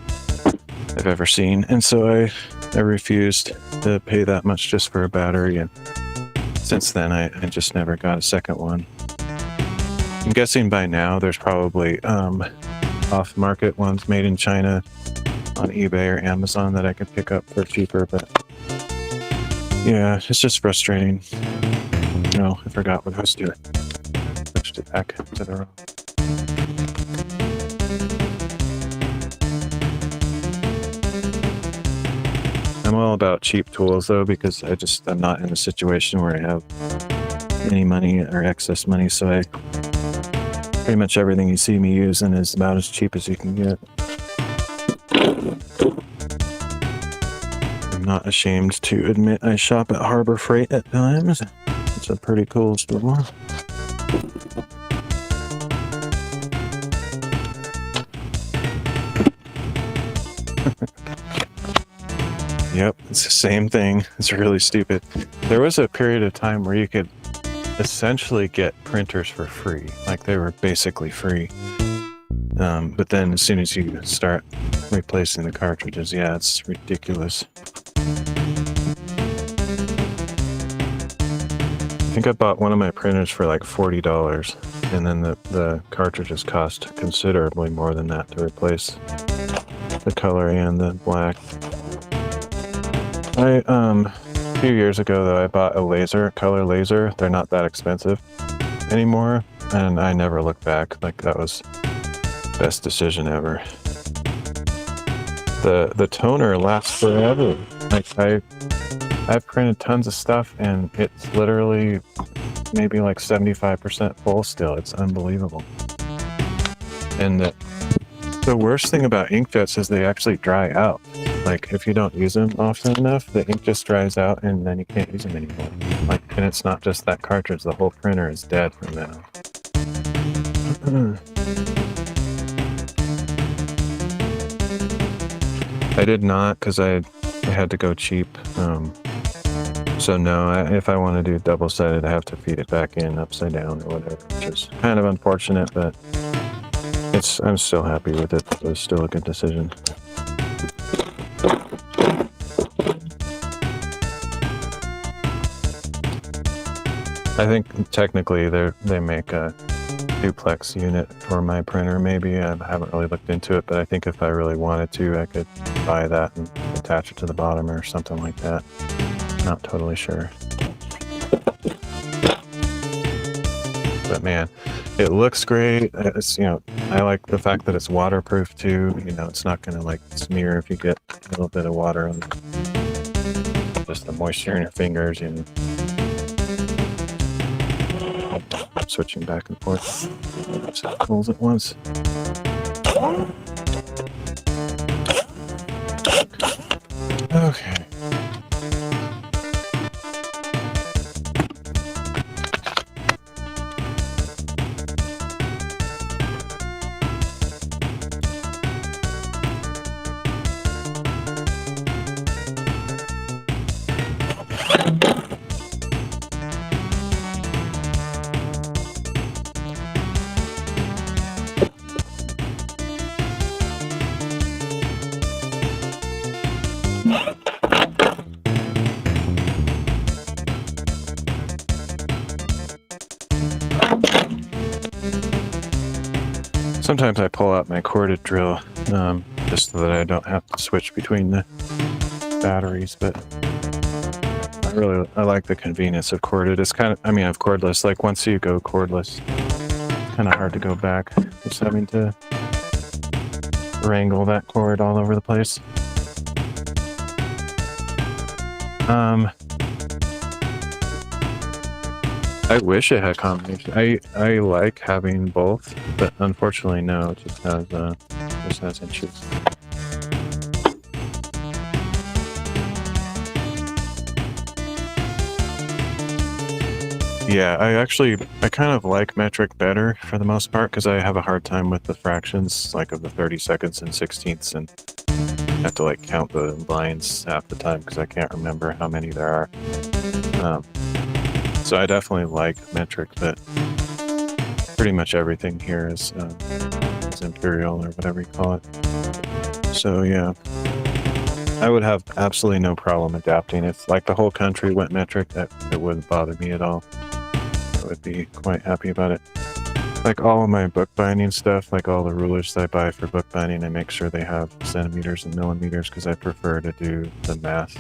I've ever seen. And so I refused to pay that much just for a battery. And since then, I just never got a second one. I'm guessing by now there's probably off-market ones made in China on eBay or Amazon that I could pick up for cheaper. But yeah, it's just frustrating. No, I forgot what I was doing. Switched it back to the wrong. I'm all about cheap tools though, because I'm not in a situation where I have any money or excess money, so pretty much everything you see me using is about as cheap as you can get. I'm not ashamed to admit I shop at Harbor Freight at times. It's a pretty cool store. Yep, it's the same thing. It's really stupid. There was a period of time where you could essentially get printers for free. Like, they were basically free. But then as soon as you start replacing the cartridges, yeah, it's ridiculous. I think I bought one of my printers for like $40, and then the cartridges cost considerably more than that to replace the color and the black. few years ago, though, I bought a color laser. They're not that expensive anymore, and I never looked back. Like, that was the best decision ever. The toner lasts forever. Like, I've printed tons of stuff, and it's literally maybe like 75% full still. It's unbelievable. And the worst thing about inkjets is they actually dry out. Like, if you don't use them often enough, the ink just dries out and then you can't use them anymore. Like, and it's not just that cartridge, the whole printer is dead from now. I did not, because I had to go cheap. So no, if I want to do double-sided, I have to feed it back in upside down or whatever, which is kind of unfortunate, but I'm still happy with it. It was still a good decision. I think technically they make a duplex unit for my printer, maybe. I haven't really looked into it, but I think if I really wanted to, I could buy that and attach it to the bottom or something like that. Not totally sure. But man, it looks great. It's, you know, I like the fact that it's waterproof too. You know, it's not gonna like smear if you get a little bit of water on just the moisture in your fingers. You know. I'm switching back and forth. Pulls at once. Okay. Sometimes I pull out my corded drill just so that I don't have to switch between the batteries, but I like the convenience of corded. It's kind of, I mean, of cordless. Like, once you go cordless, it's kind of hard to go back. Just having to wrangle that cord all over the place. I wish it had combination. I like having both, but unfortunately no, it just has inches. Yeah, I kind of like metric better for the most part, because I have a hard time with the fractions, like of the 32nds and 16ths, and I have to like count the lines half the time because I can't remember how many there are. So I definitely like metric, but pretty much everything here is imperial or whatever you call it. So yeah, I would have absolutely no problem adapting. If like the whole country went metric, it wouldn't bother me at all. I would be quite happy about it. Like all of my bookbinding stuff, like all the rulers that I buy for bookbinding, I make sure they have centimeters and millimeters because I prefer to do the math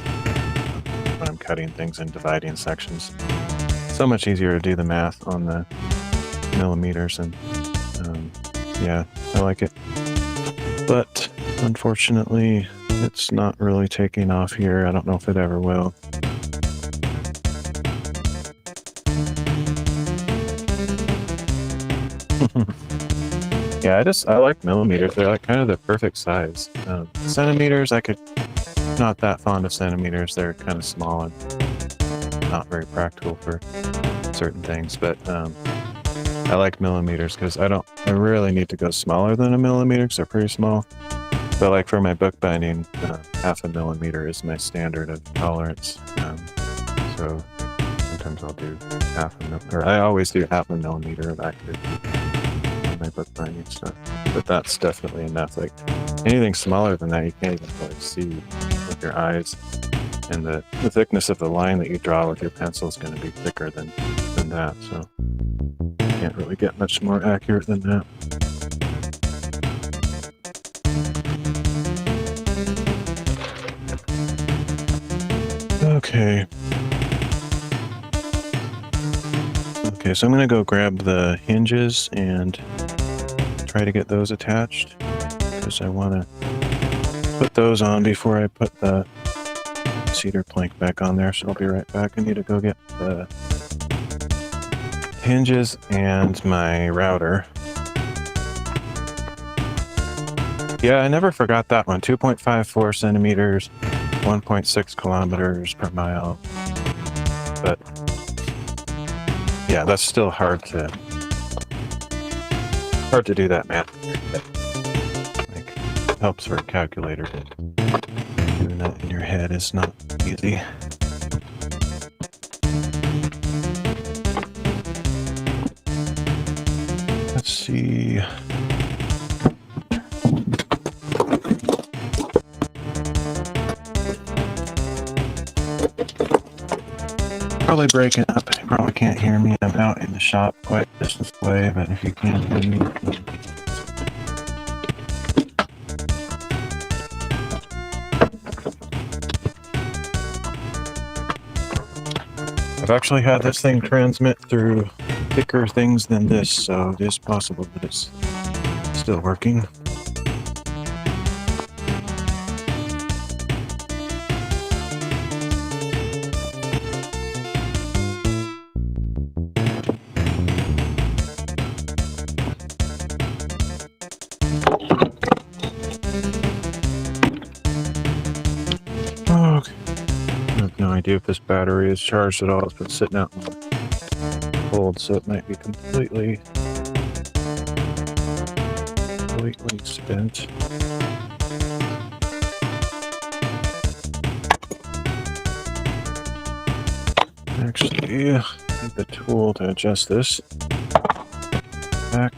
when I'm cutting things and dividing sections. So much easier to do the math on the millimeters, and yeah, I like it. But unfortunately, it's not really taking off here. I don't know if it ever will. Yeah, I like millimeters. They're like kind of the perfect size. Centimeters, not that fond of centimeters. They're kind of small and not very practical for certain things, but I like millimeters because I really need to go smaller than a millimeter because they're pretty small. But like for my bookbinding, half a millimeter is my standard of tolerance. So sometimes I'll do or I always do half a millimeter of active in my bookbinding stuff. But that's definitely enough. Like anything smaller than that, you can't even really see with your eyes. And the thickness of the line that you draw with your pencil is going to be thicker than that, so you can't really get much more accurate than that. Okay. Okay. Okay, so I'm gonna go grab the hinges and try to get those attached because I want to put those on before I put the cedar plank back on there. So I'll be right back. I need to go get the hinges and my router. Yeah, I never forgot that one. 2.54 centimeters, 1.6 kilometers per mile. But yeah, that's still hard to do that math. Like, helps for a calculator. Doing that in your head is not easy. Let's see. Probably breaking up. You probably can't hear me. I'm out in the shop quite a distance away, but if you can't hear me. I've actually had this thing transmit through thicker things than this, so it is possible that it's still working. Idea if this battery is charged at all. It's been sitting out in the cold, so it might be completely spent. Actually, I need the tool to adjust this back.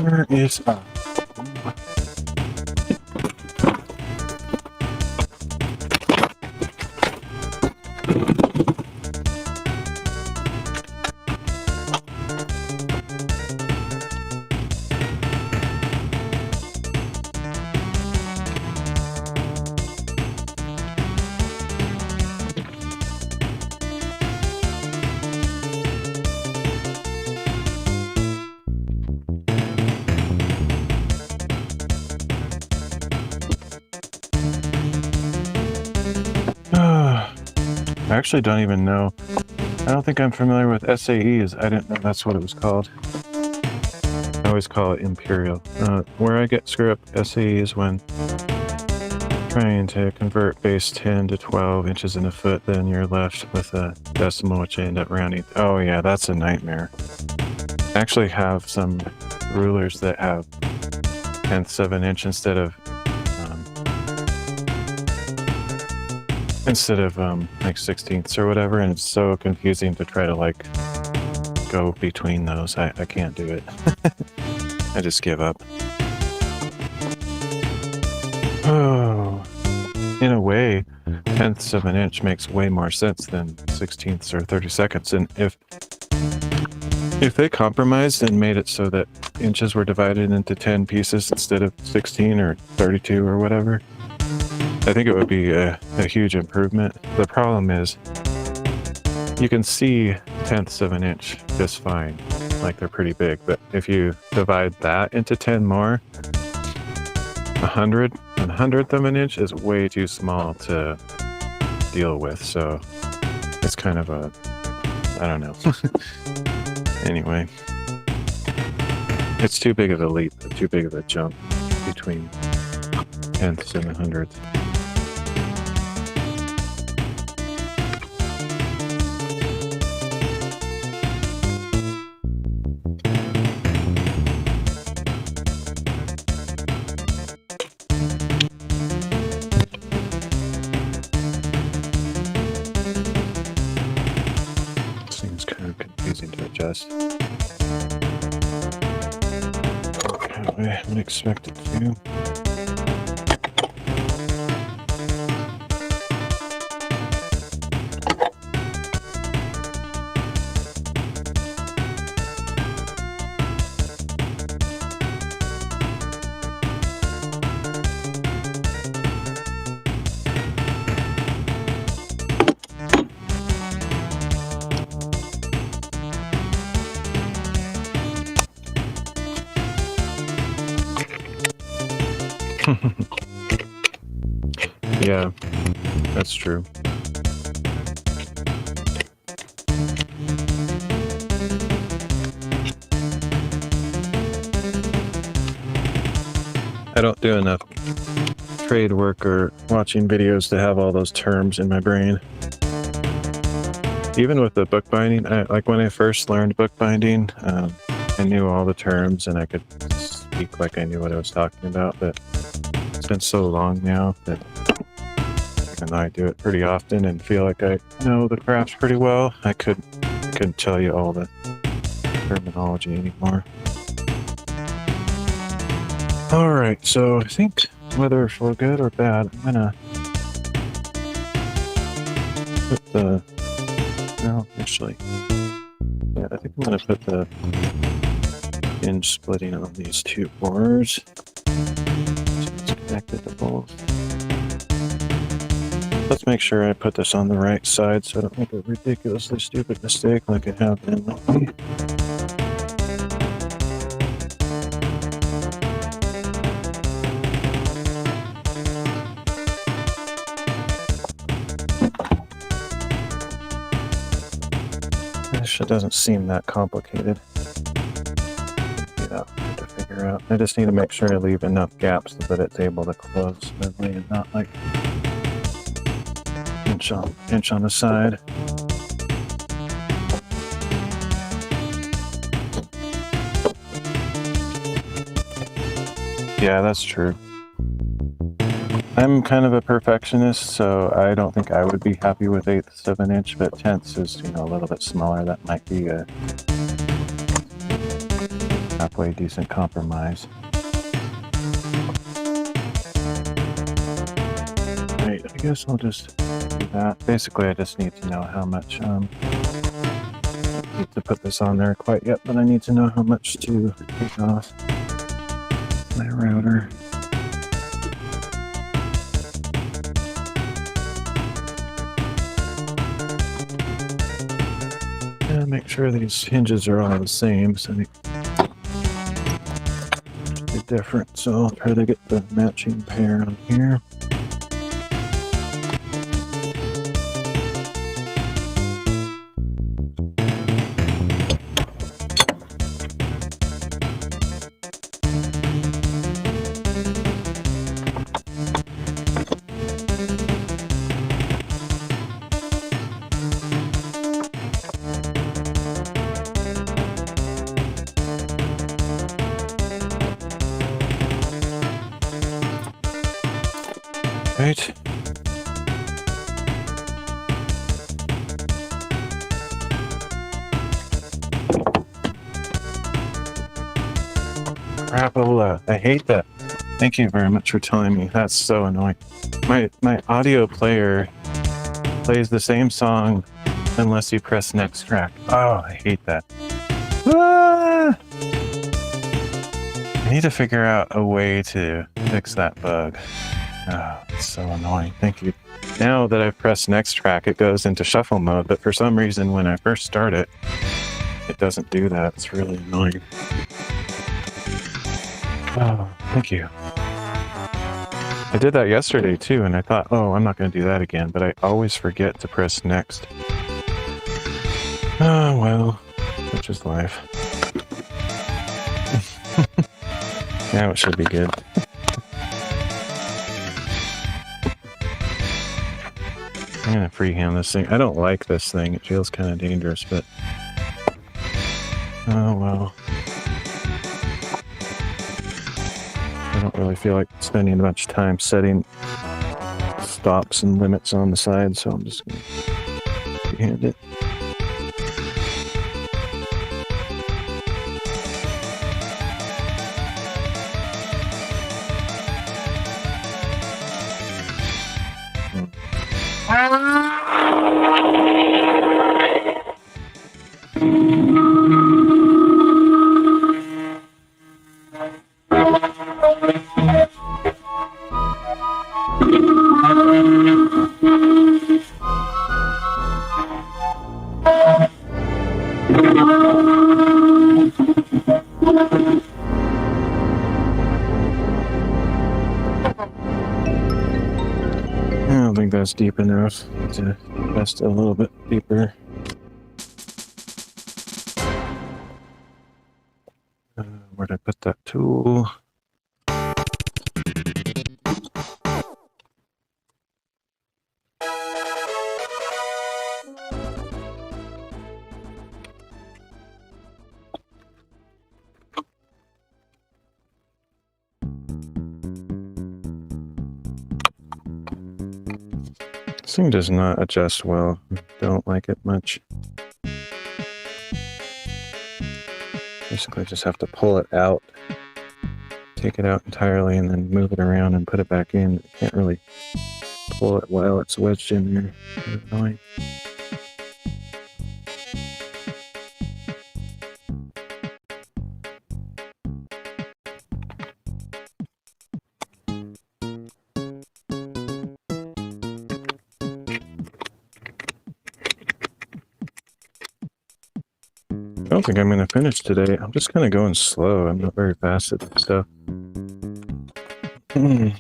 Where is I actually don't even know. I don't think I'm familiar with SAEs. I didn't know that's what it was called. I always call it Imperial. Where I get screw up SAE is when trying to convert base 10 to 12 inches in a foot, then you're left with a decimal which I end up rounding. Oh yeah, that's a nightmare. I actually have some rulers that have 1/10 of an inch instead of like 16ths or whatever, and it's so confusing to try to like go between those. I can't do it. I just give up. Oh, in a way, 1/10 of an inch makes way more sense than 16ths or 32nds. And if they compromised and made it so that inches were divided into 10 pieces instead of 16 or 32 or whatever, I think it would be a huge improvement. The problem is you can see 1/10 of an inch just fine, like they're pretty big, but if you divide that into 10 more, 1/100th of an inch is way too small to deal with, so it's kind of a, I don't know. Anyway, it's too big of a leap, too big of a jump between 1/10 and 100th. dust. I would expect it to. Yeah, that's true. I don't do enough trade work or watching videos to have all those terms in my brain. Even with the bookbinding, like when I first learned bookbinding, I knew all the terms and I could speak like I knew what I was talking about, but it's been so long now that even though I do it pretty often and feel like I know the craft pretty well, I couldn't tell you all the terminology anymore. Alright, so I think whether for good or bad, I'm gonna put the... No, actually, yeah, I think I'm gonna put the hinge splitting on these two boards. So it's connected to both. Let's make sure I put this on the right side so I don't make a ridiculously stupid mistake like I have been lately. It doesn't seem that complicated. Hard to figure out. I just need to make sure I leave enough gaps so that it's able to close smoothly and not like inch on the side. Yeah, that's true. I'm kind of a perfectionist, so I don't think I would be happy with 1/8 of an inch, but 1/10 is, a little bit smaller. That might be a halfway decent compromise. Right, I guess I'll just do that. Basically, I just need to know how much, I need to put this on there quite yet, but I need to know how much to take off my router. Make sure these hinges are all the same, so they should be different. So I'll try to get the matching pair on here. Right. Crapola. I hate that. Thank you very much for telling me. That's so annoying. My audio player plays the same song unless you press next track. Oh, I hate that. Ah! I need to figure out a way to fix that bug. Oh, it's so annoying. Thank you. Now that I've pressed next track, it goes into shuffle mode, but for some reason when I first start it, it doesn't do that. It's really annoying. Oh, thank you. I did that yesterday too, and I thought, oh, I'm not going to do that again, but I always forget to press next. Oh, well, such is life. Now it should be good. I'm gonna freehand this thing. I don't like this thing. It feels kind of dangerous, but oh well. I don't really feel like spending much time setting stops and limits on the side, so I'm just gonna freehand it. I don't think that's deep enough to test a little bit deeper. Where'd I put that tool? This thing does not adjust well. Don't like it much. Basically just have to pull it out, take it out entirely, and then move it around and put it back in. You can't really pull it while it's wedged in there. It's annoying. I don't think I'm going to finish today. I'm just kind of going slow. I'm not very fast at this stuff. I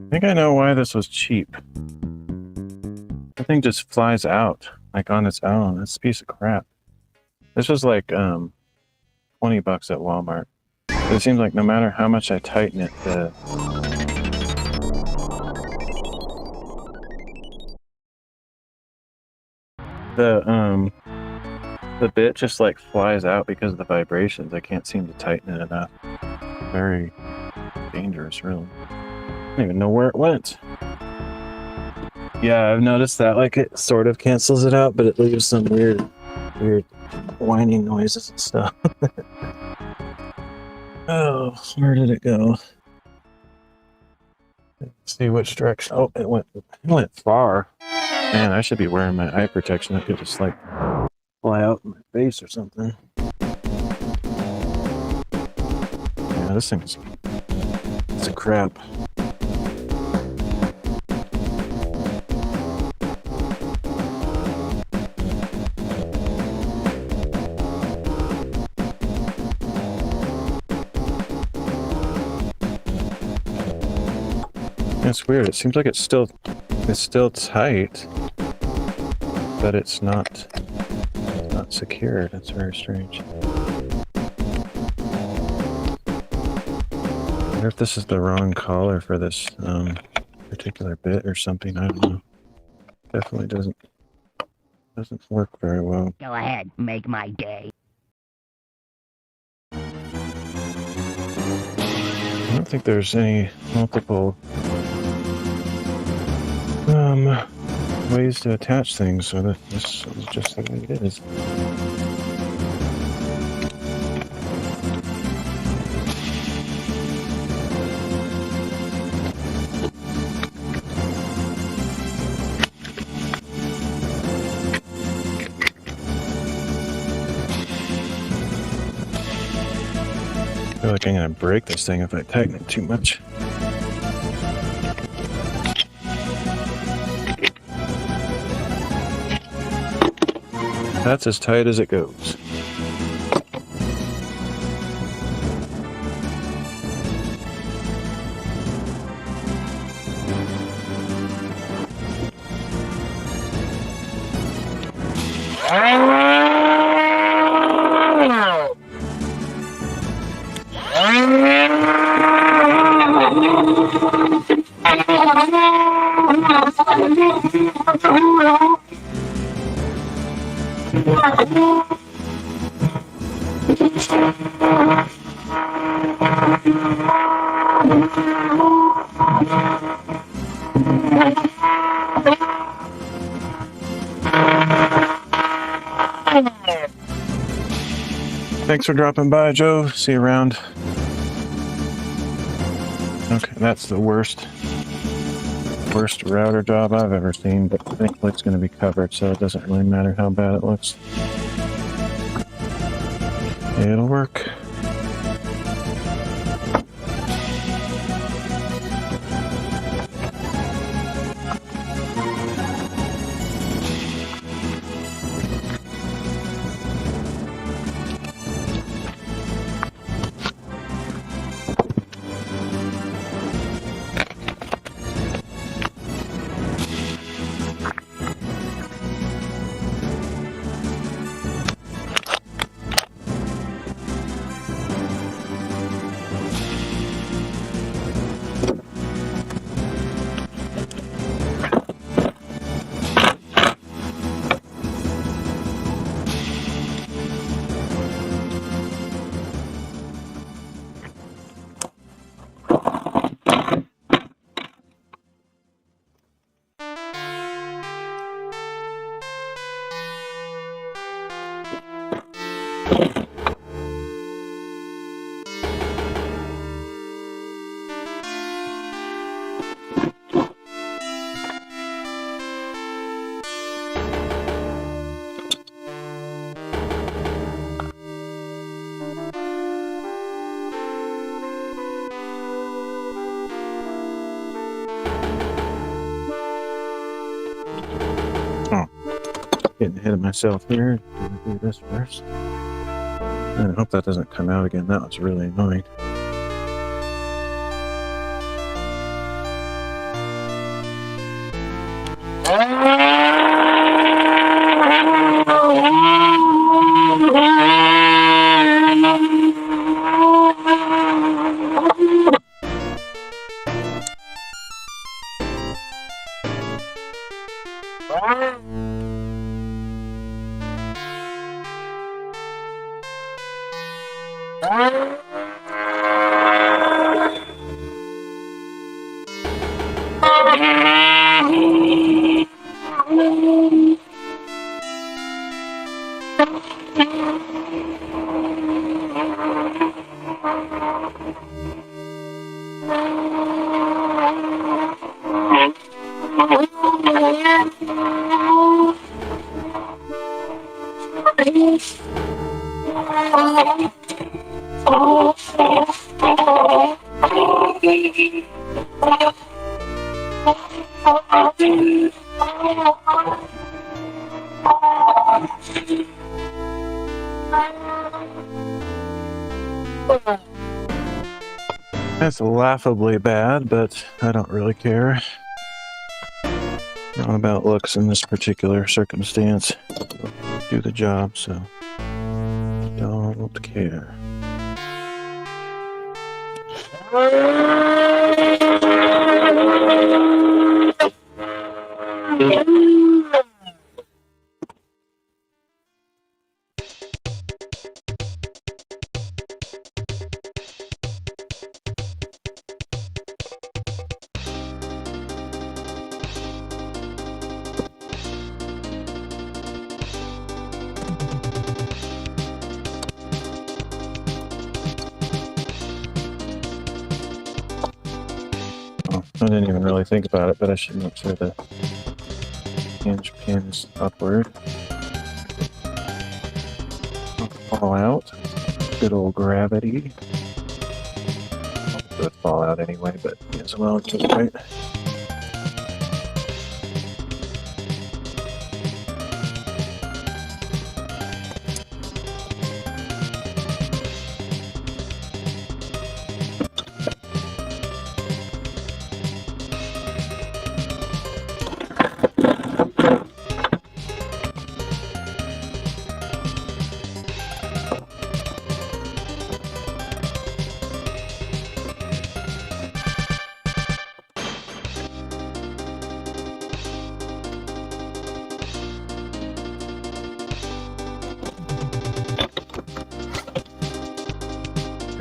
think I know why this was cheap. The thing just flies out, like on its own. It's a piece of crap. This was like $20 at Walmart. But it seems like no matter how much I tighten it, the bit just like flies out because of the vibrations. I can't seem to tighten it enough. Very dangerous, really. I don't even know where it went. Yeah, I've noticed that. Like, it sort of cancels it out, but it leaves some weird whining noises and stuff. Oh, where did it go? Let's see which direction. Oh, it went far. Man, I should be wearing my eye protection. It could just like fly out in my face or something. Yeah, this thing's it's a crap. It's weird. It seems like it's still tight, but it's not secured. That's very strange. I wonder if this is the wrong collar for this particular bit or something. I don't know. Definitely doesn't work very well. Go ahead, make my day. I don't think there's any multiple ways to attach things, so that this is just the way it is. I feel like I'm gonna break this thing if I tighten it too much. That's as tight as it goes. Thanks for dropping by, Joe. See you around. Okay, that's the worst router job I've ever seen, but thankfully it's going to be covered, so it doesn't really matter how bad it looks. It'll work. Getting ahead of myself here. Gonna do this first. I hope that doesn't come out again. That was really annoying. That's laughably bad, but I don't really care. Not about looks in this particular circumstance. Do the job, so don't care. I didn't even really think about it, but I should make sure the hinge pin is upward. Don't fall out. Good old gravity. It would fall out anyway, but as well as just right.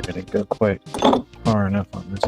I didn't go quite far enough on this.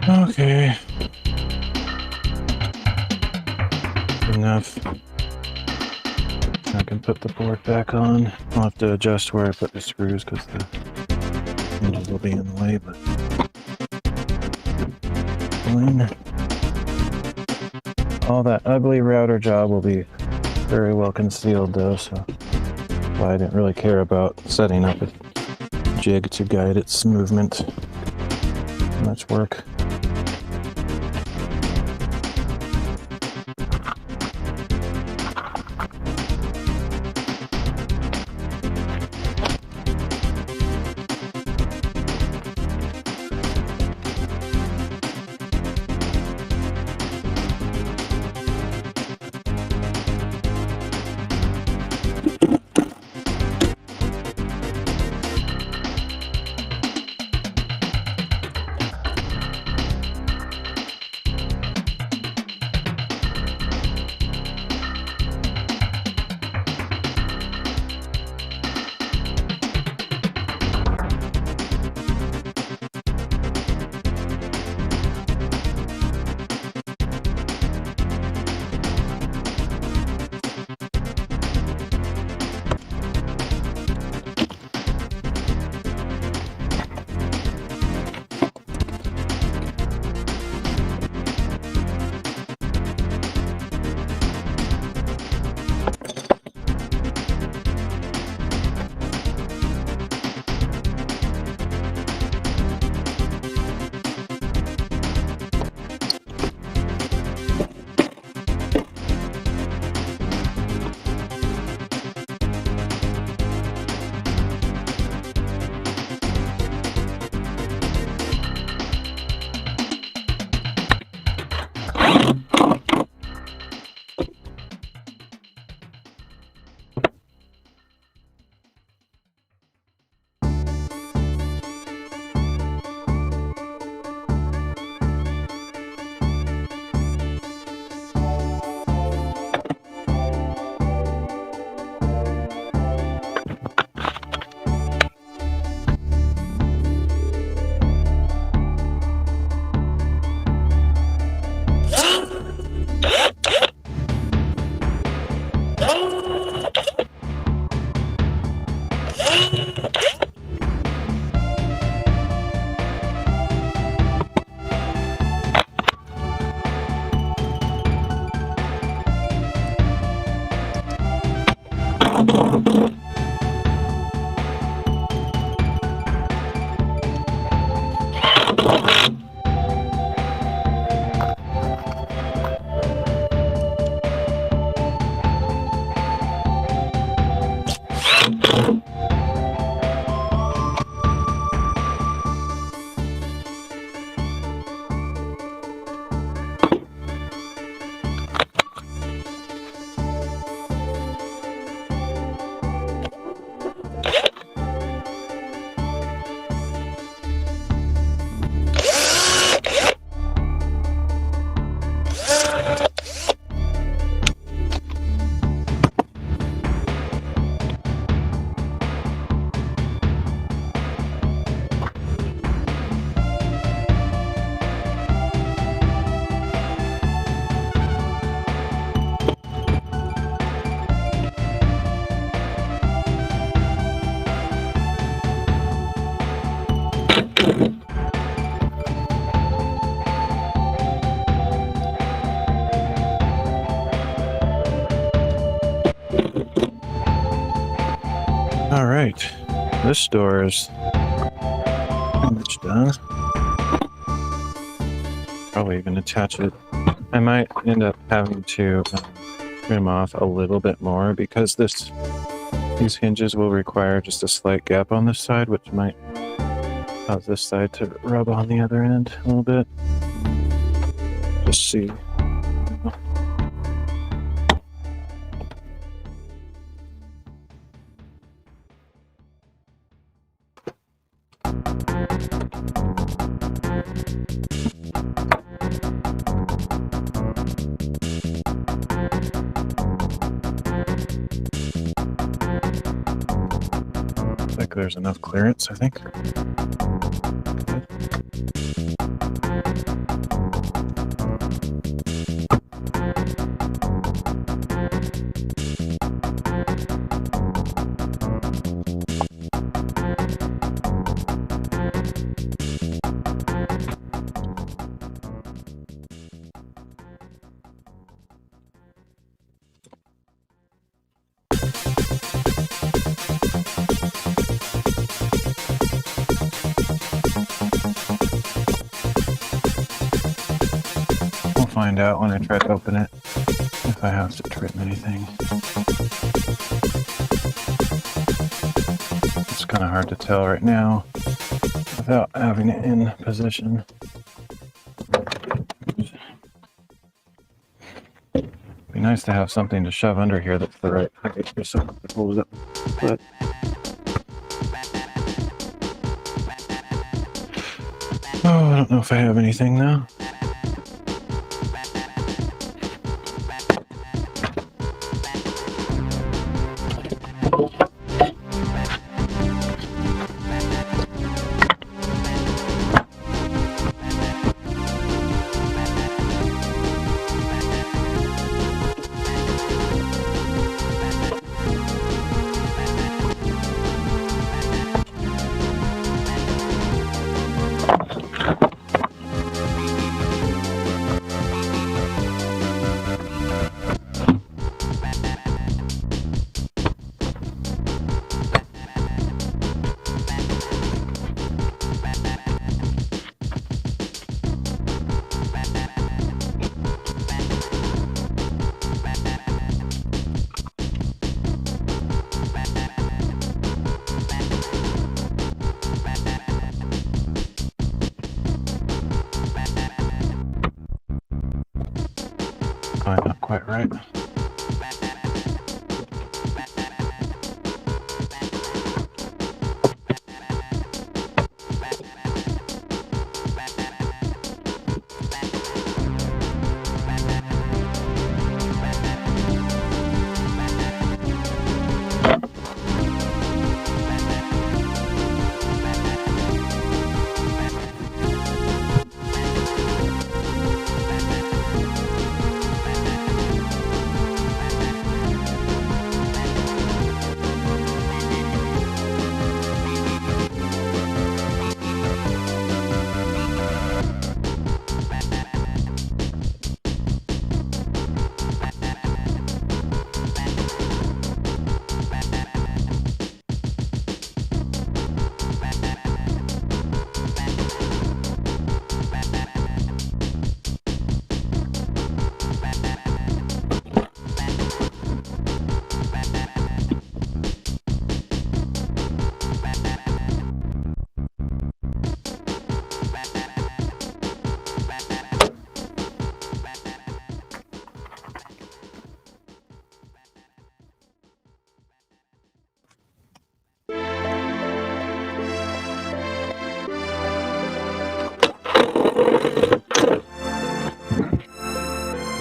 Okay. Enough. I can put the board back on. I'll have to adjust where I put the screws because the hinges will be in the way, but fine. All that ugly router job will be very well concealed though, so why I didn't really care about setting up a jig to guide its movement. Much work. All right, this door is pretty much done. Probably even attach it. I might end up having to trim off a little bit more because these hinges will require just a slight gap on this side, which might cause this side to rub on the other end a little bit. Just see. Like there's enough clearance, I think. Find out when I try to open it if I have to trim anything. It's kind of hard to tell right now without having it in position. Be nice to have something to shove under here that's the right height or something to hold it up. But I don't know if I have anything now. Probably not quite right.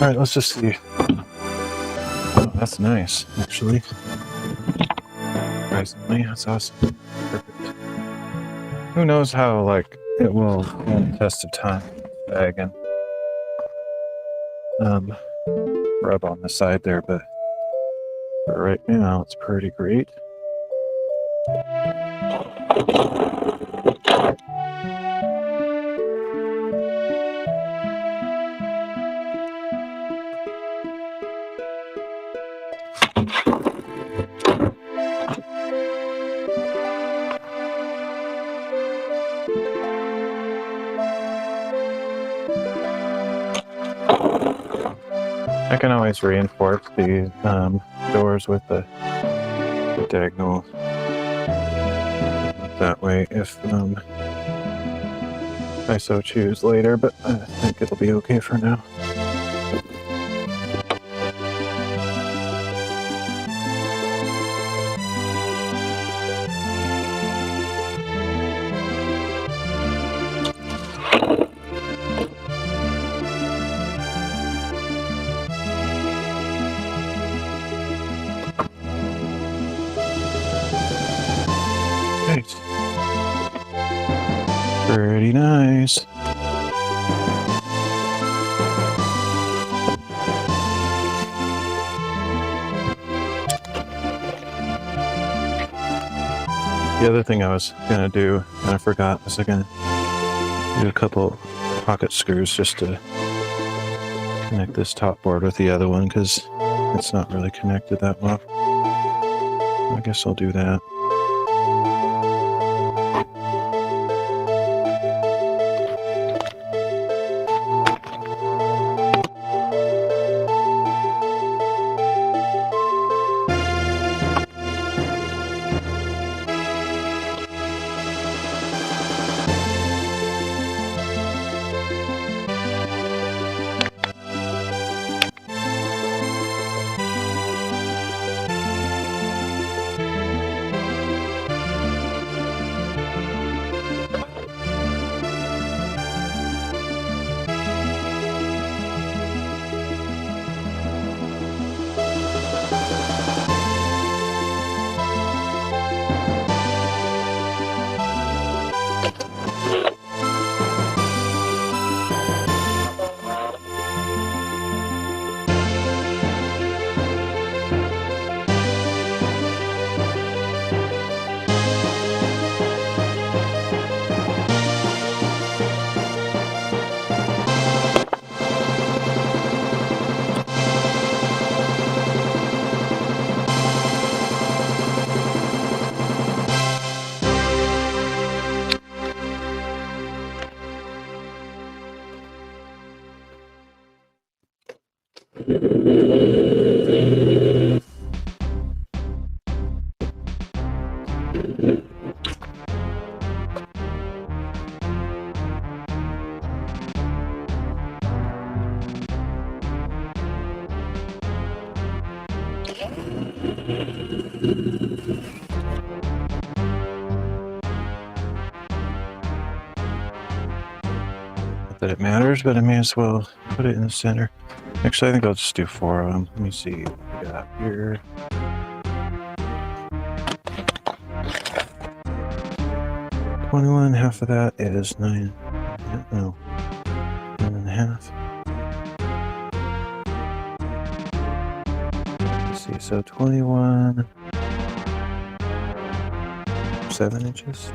All right, let's just see. Oh, that's nice, actually. Surprisingly, that's awesome. Perfect. Who knows how, like, it will stand the test of time. Bag and rub on the side there, but for right now, it's pretty great. I can always reinforce the doors with the diagonal. That way, if I so choose later, but I think it'll be okay for now. Nice. Pretty nice. The other thing I was gonna do, and I forgot, was I gonna do a couple pocket screws just to connect this top board with the other one, because it's not really connected that well. I guess I'll do that. Not that it matters, but I may as well put it in the center. Actually, I think I'll just do 4 of them. Let me see what we got here. $21, half of that is 9. No, 9.5. Let's see, so 21, 7 inches.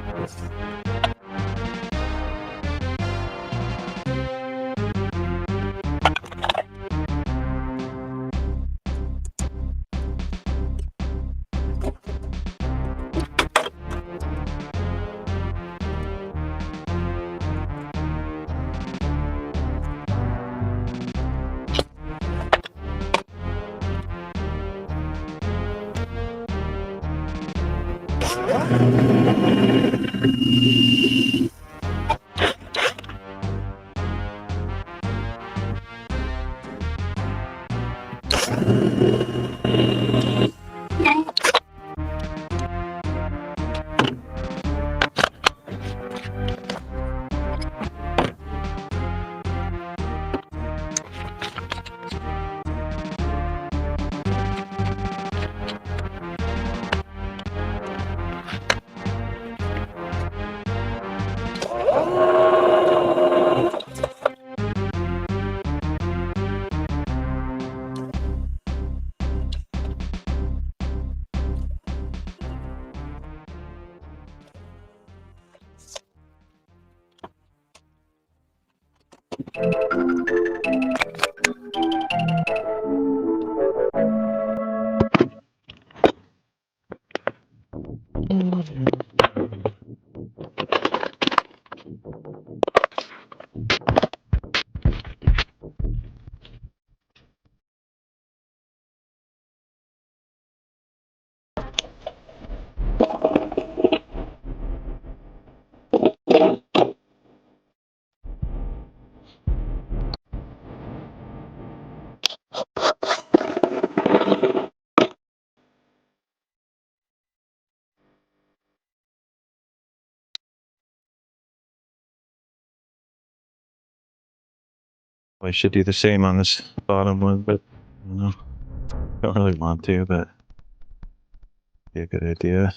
I should do the same on this bottom one, but I don't know. Don't really want to, but be a good idea.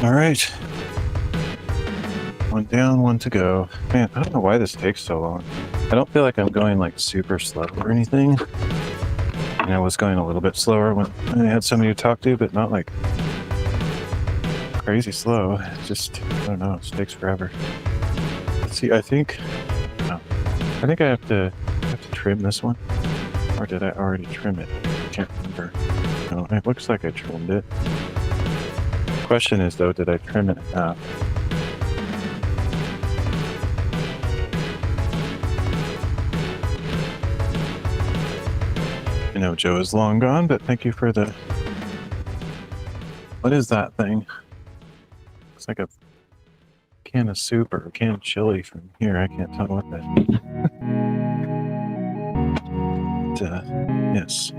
All right. One down, one to go. Man, I don't know why this takes so long. I don't feel like I'm going like super slow or anything. And I was going a little bit slower when I had somebody to talk to, but not like crazy slow. It just, I don't know, it just takes forever. Let's see, I think I have to trim this one. Or did I already trim it? I can't remember. No, it looks like I trimmed it. The question is though, did I trim it enough? I know Joe is long gone, but thank you for the... What is that thing? Looks like a can of soup or a can of chili from here. I can't tell what that is. Yes.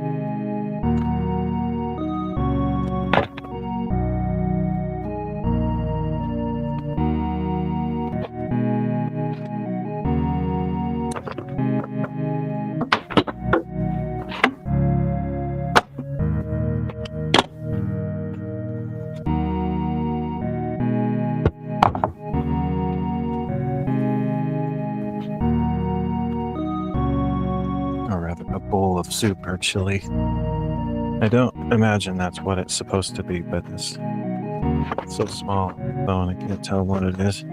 Bowl of soup or chili. I don't imagine that's what it's supposed to be, but it's so small phone I can't tell what it is.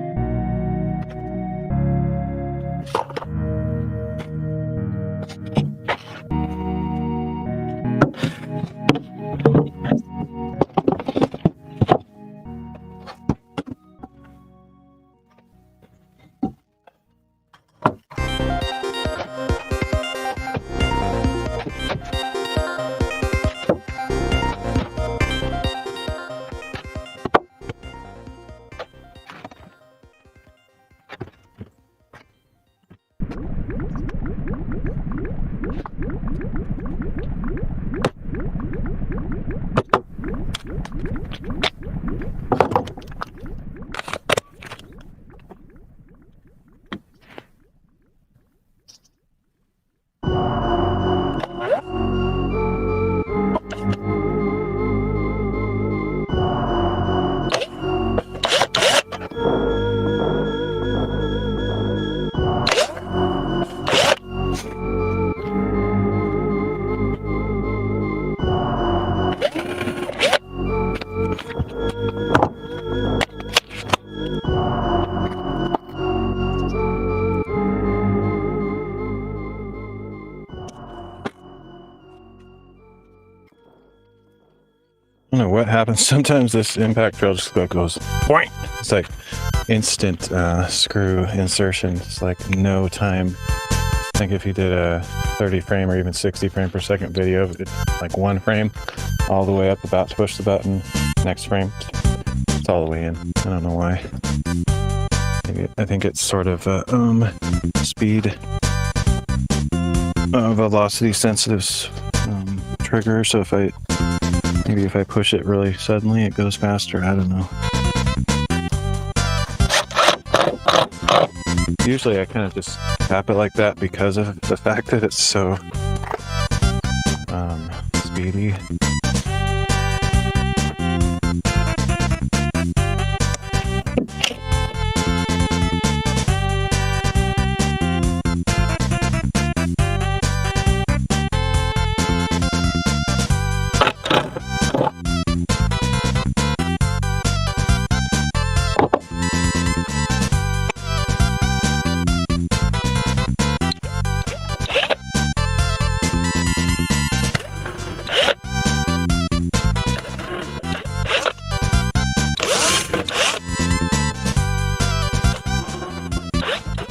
I don't know what happens. Sometimes this impact drill just goes boing. It's like instant screw insertion. It's like no time. I think if you did a 30 frame or even 60 frame per second video, it's like one frame all the way up, about to push the button. Next frame, it's all the way in. I don't know why. Maybe I think it's sort of speed, velocity sensitive trigger. So if I maybe if I push it really suddenly, it goes faster. I don't know. Usually I kind of just tap it like that because of the fact that it's so speedy.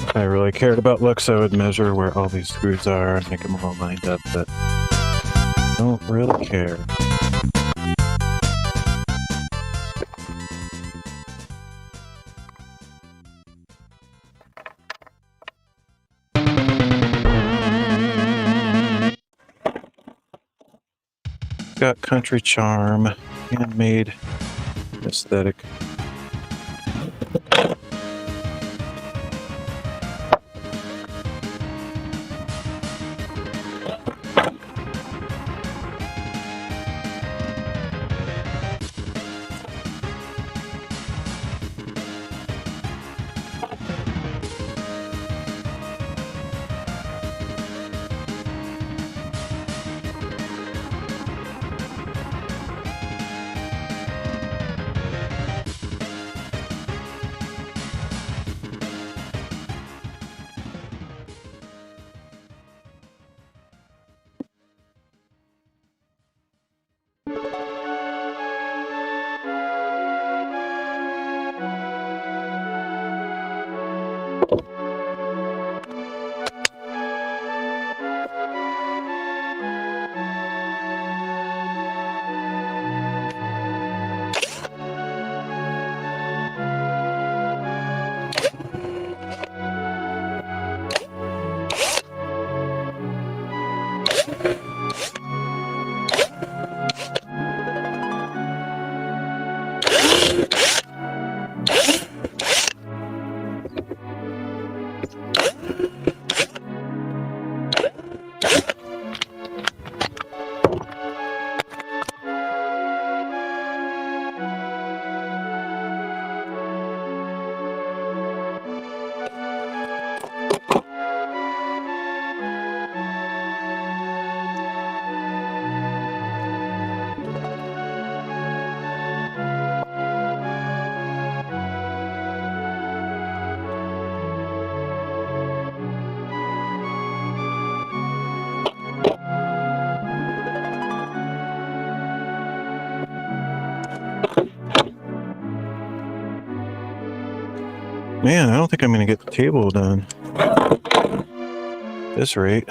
If I really cared about looks, I would measure where all these screws are and make them all lined up, but I don't really care. Got country charm, handmade aesthetic. Man, I don't think I'm going to get the table done at this rate.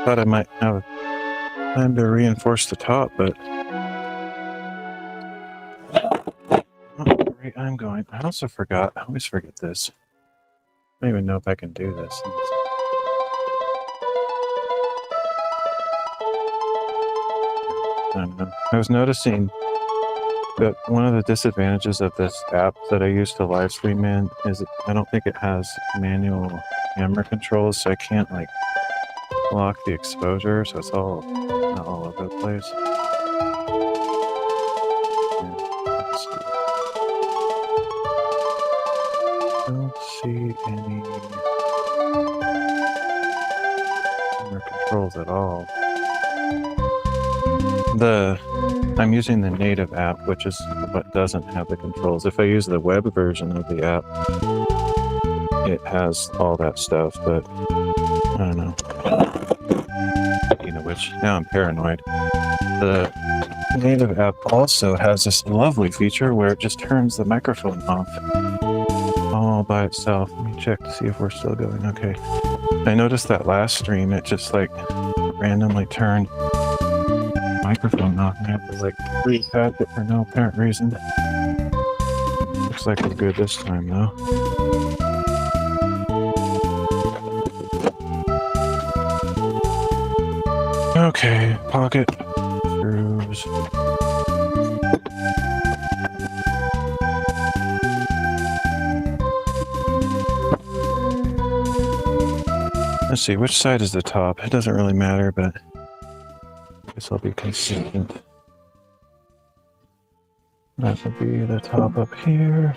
Thought I might have time to reinforce the top, but not the rate I'm going. I also forgot. I always forget this. I don't even know if I can do this. I don't know. I was noticing But one of the disadvantages of this app that I use to live stream in is I don't think it has manual camera controls, so I can't like lock the exposure, so it's all not all over the place. Yeah, let's see. Don't see any camera controls at all. I'm using the native app, which is what doesn't have the controls. If I use the web version of the app, it has all that stuff, but I don't know. Speaking of which, now I'm paranoid. The native app also has this lovely feature where it just turns the microphone off all by itself. Let me check to see if we're still going. Okay. I noticed that last stream, it just like randomly turned microphone off, and I have to like reset it for no apparent reason. Looks like we're good this time though. Okay, pocket screws. Let's see, which side is the top? It doesn't really matter, but I guess I'll be consistent. That would be the top up here.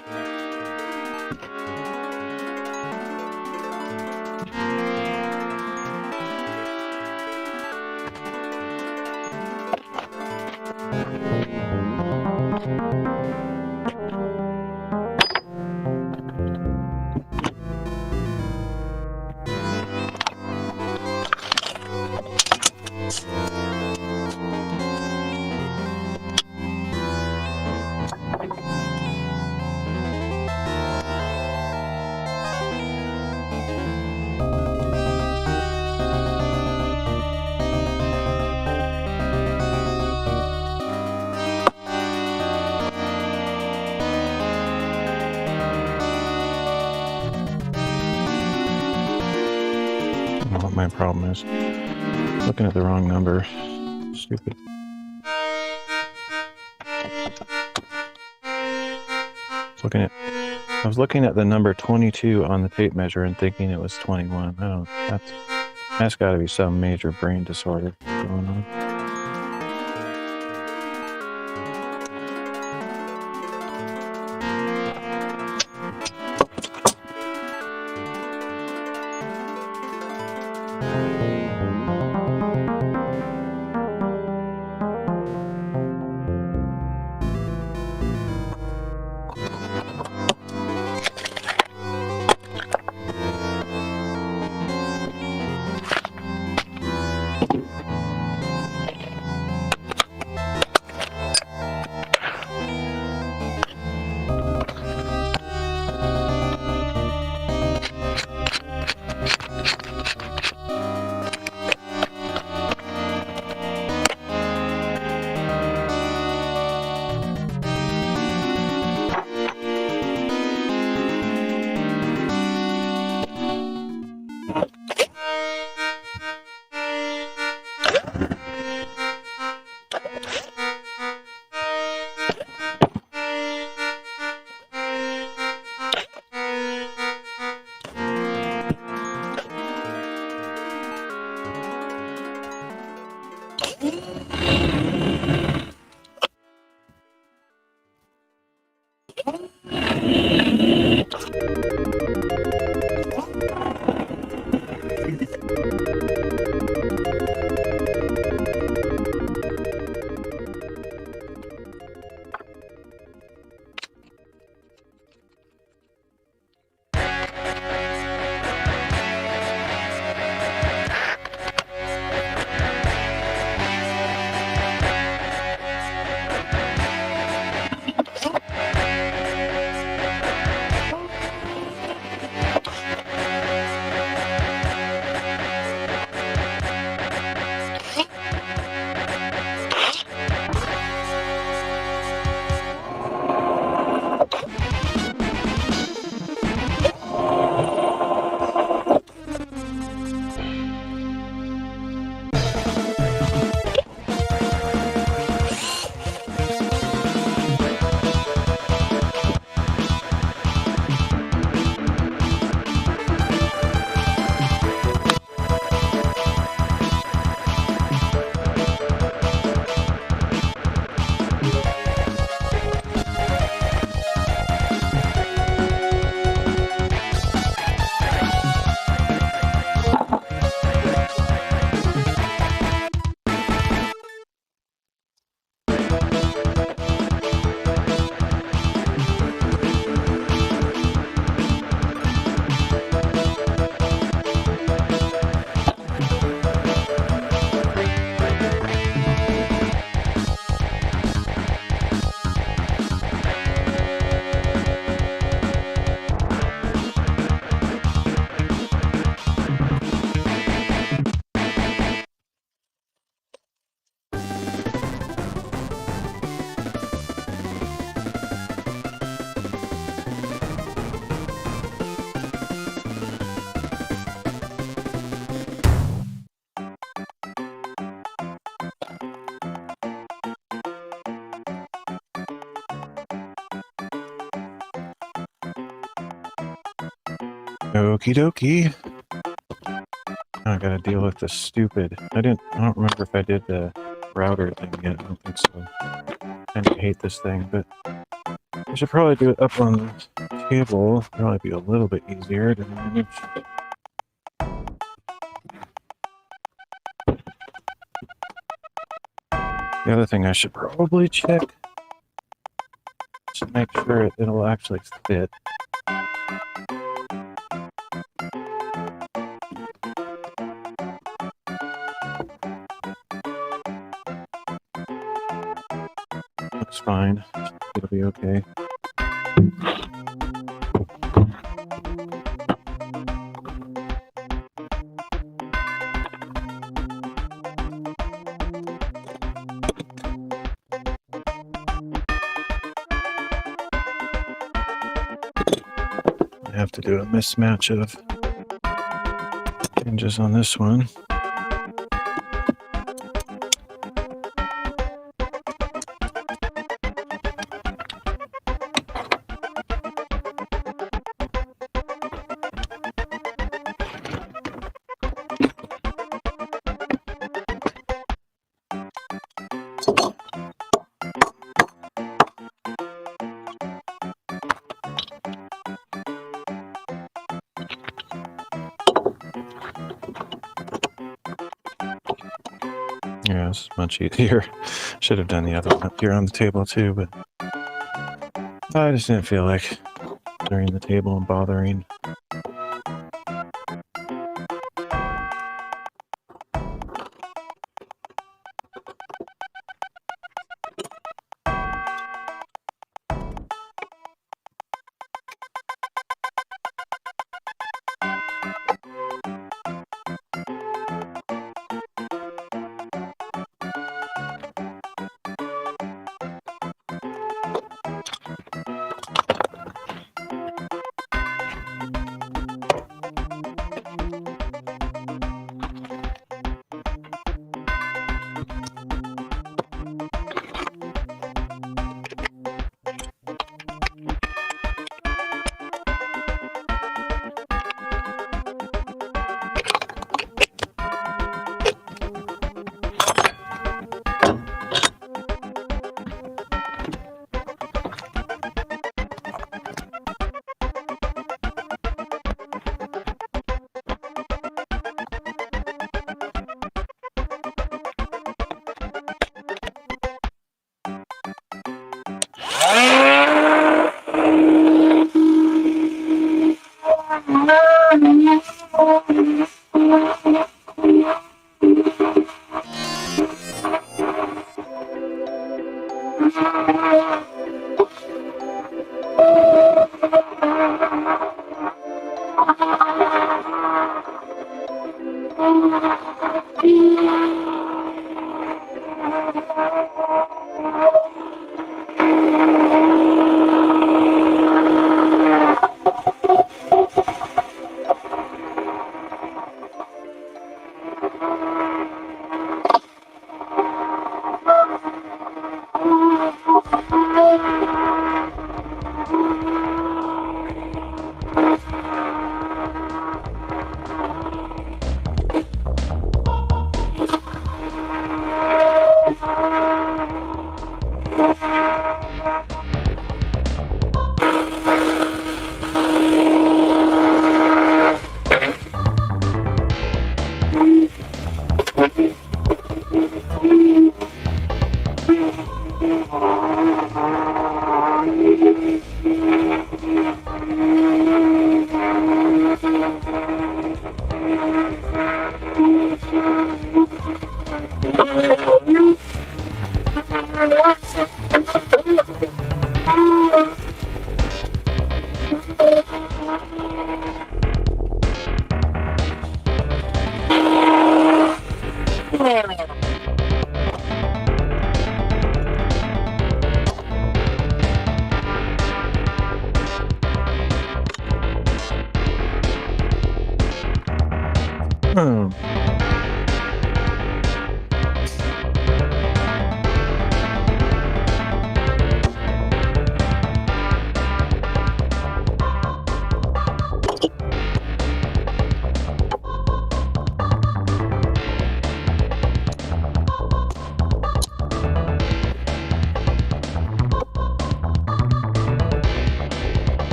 My problem is looking at the wrong number. Stupid. I was looking at the number 22 on the tape measure and thinking it was 21. That's got to be some major brain disorder going on. Okie dokie. Now I gotta deal with this stupid. I don't remember if I did the router thing yet. I don't think so. I hate this thing, but I should probably do it up on the table. Probably be a little bit easier to manage. The other thing I should probably check to make sure it'll actually fit. Looks fine. It'll be okay. I have to do a mismatch of hinges on this one. Yeah, it's much easier. Should have done the other one up here on the table too, but I just didn't feel like clearing the table and bothering.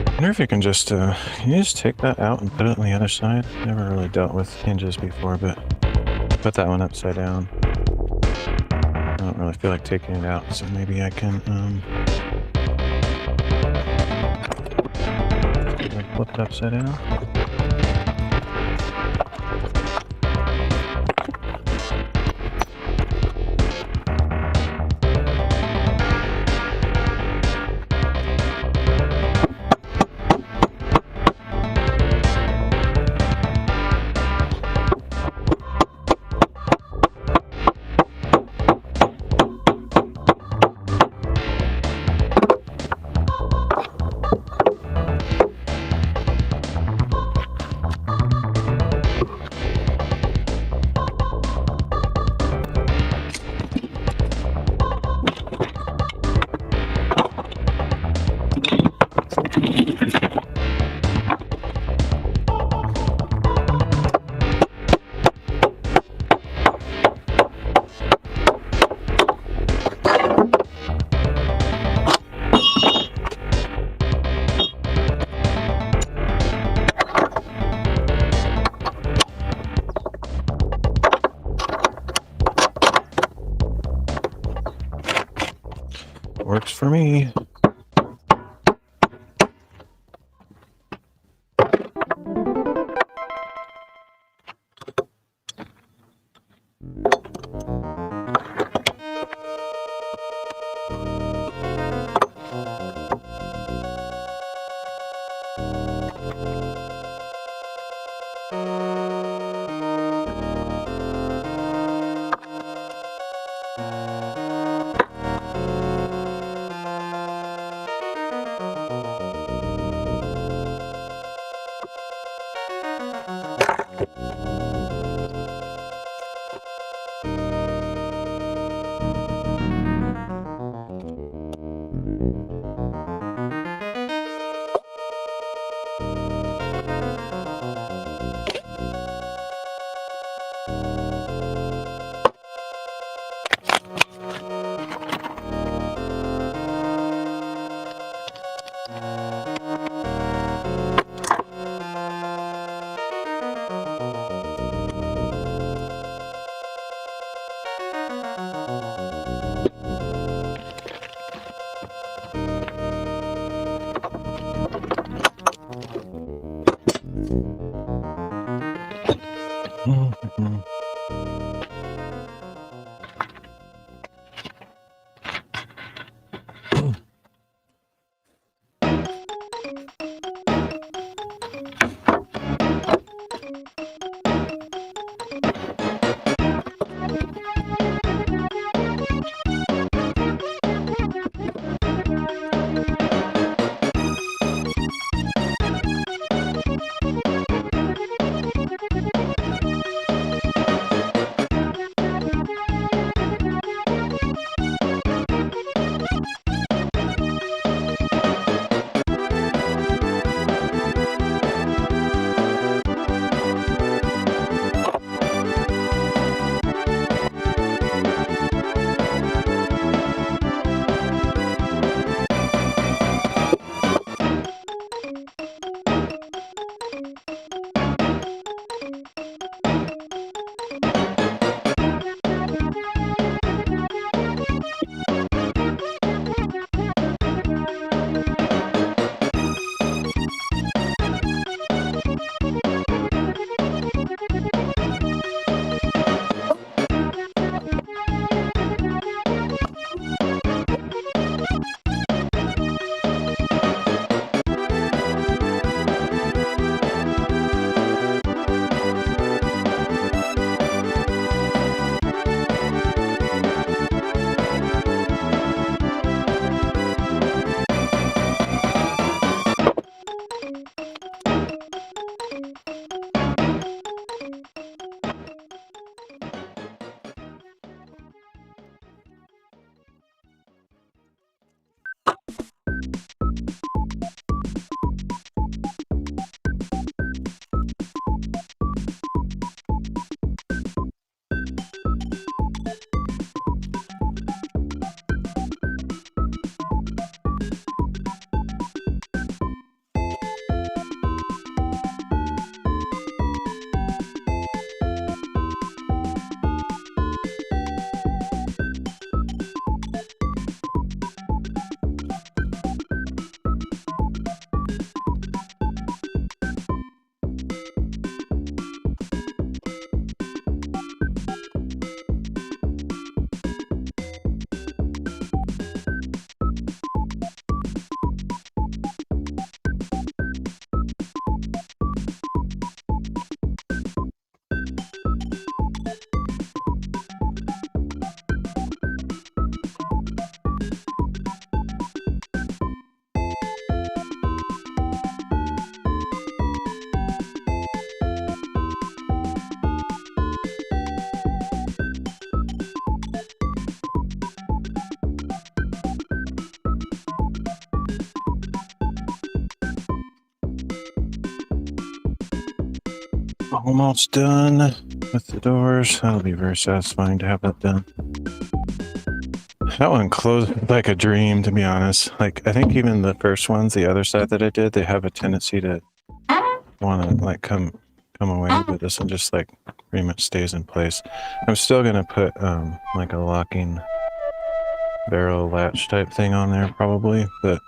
I wonder if you can just take that out and put it on the other side? Never really dealt with hinges before, but put that one upside down. I don't really feel like taking it out, so maybe I can flip it upside down. Works for me. Almost done with the doors. That'll be very satisfying to have that done. That one closed like a dream, to be honest. Like, I think even the first ones, the other side that I did, they have a tendency to want to like come away, but this one just like pretty much stays in place. I'm still gonna put like a locking barrel latch type thing on there probably, but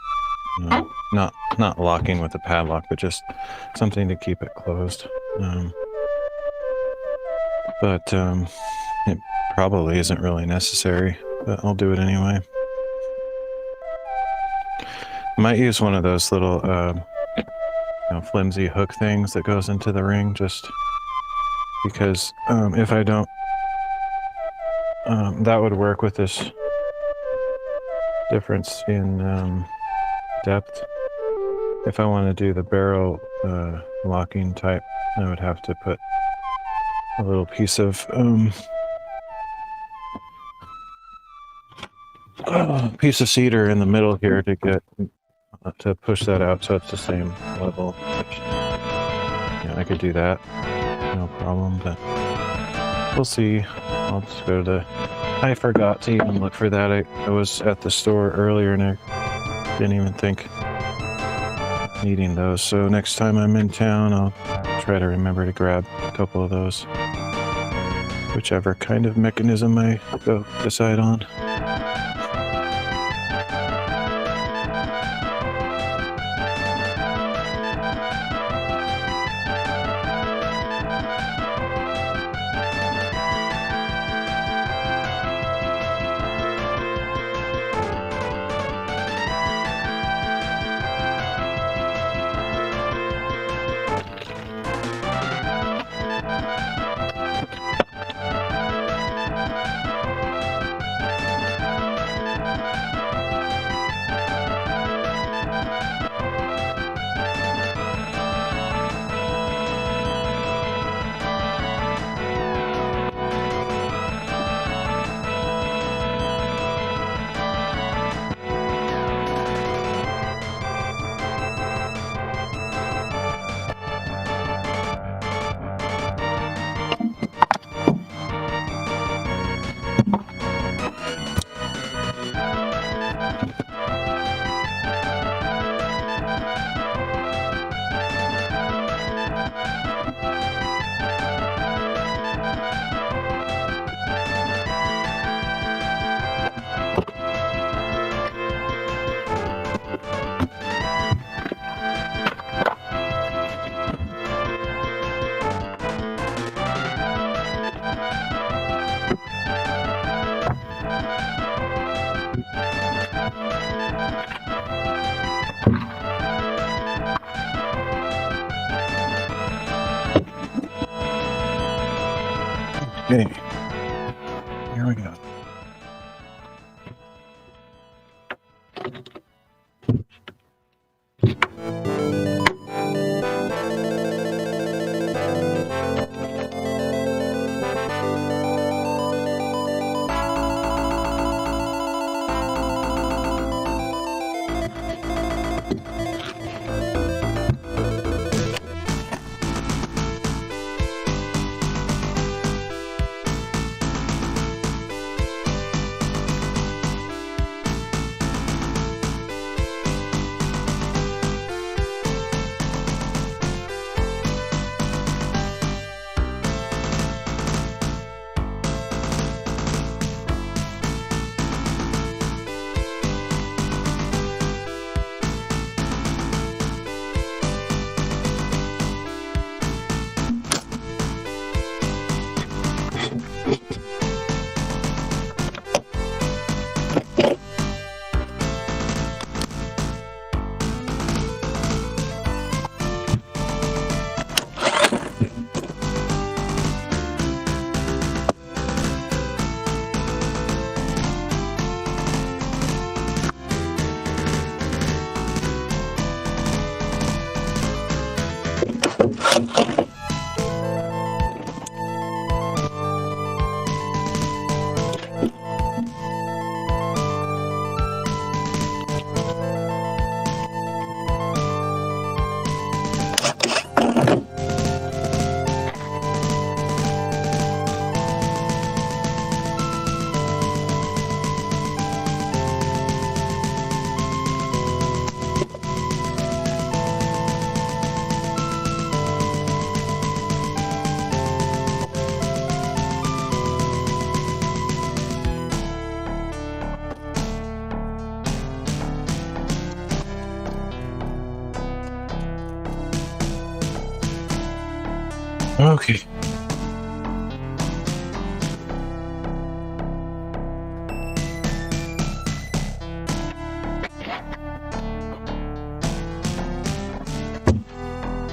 not locking with a padlock, but just something to keep it closed. But it probably isn't really necessary, but I'll do it anyway. I might use one of those little flimsy hook things that goes into the ring, just because if I don't, that would work with this difference in depth. If I want to do the barrel locking type, I would have to put a little piece of cedar in the middle here to get to push that out so it's the same level. Which, yeah, I could do that, no problem. But we'll see. I'll just go to. I forgot to even look for that. I was at the store earlier and I didn't even think needing those. So next time I'm in town, I'll try to remember to grab a couple of those. Whichever kind of mechanism I decide on. Okay, here we go. Okay.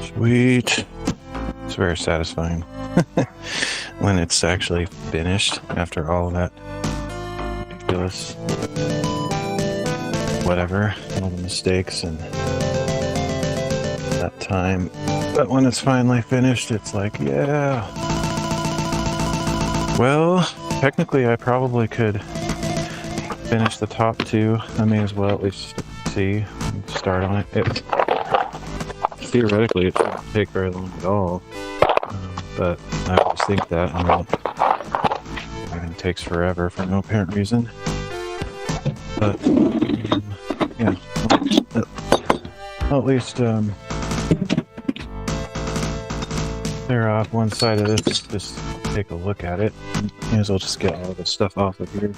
Sweet. It's very satisfying when it's actually finished after all of that ridiculous whatever, all the mistakes and that time. But when it's finally finished, it's like, yeah. Well, technically I probably could finish the top two. I may as well at least see and start on it. Theoretically, it shouldn't take very long at all. But I always think that, and it takes forever for no apparent reason. But, yeah. I'll at least clear off one side of this, just take a look at it. May as well just get all this stuff off of here.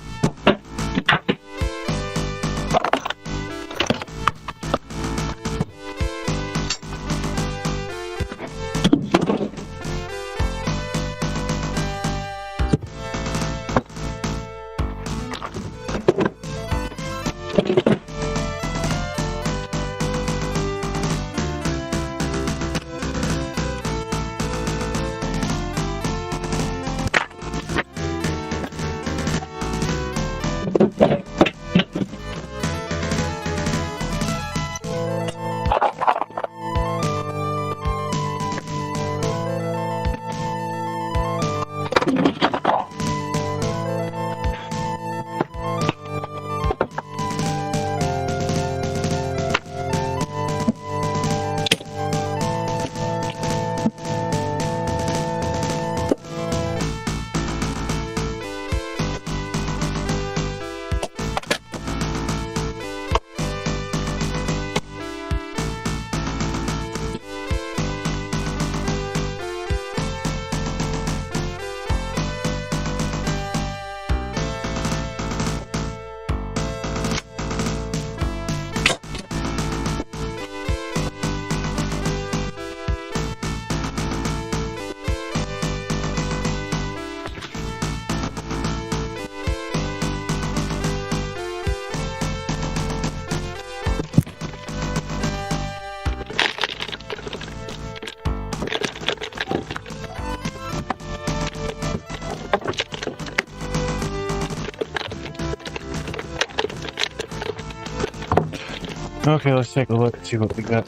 Okay, let's take a look and see what we got.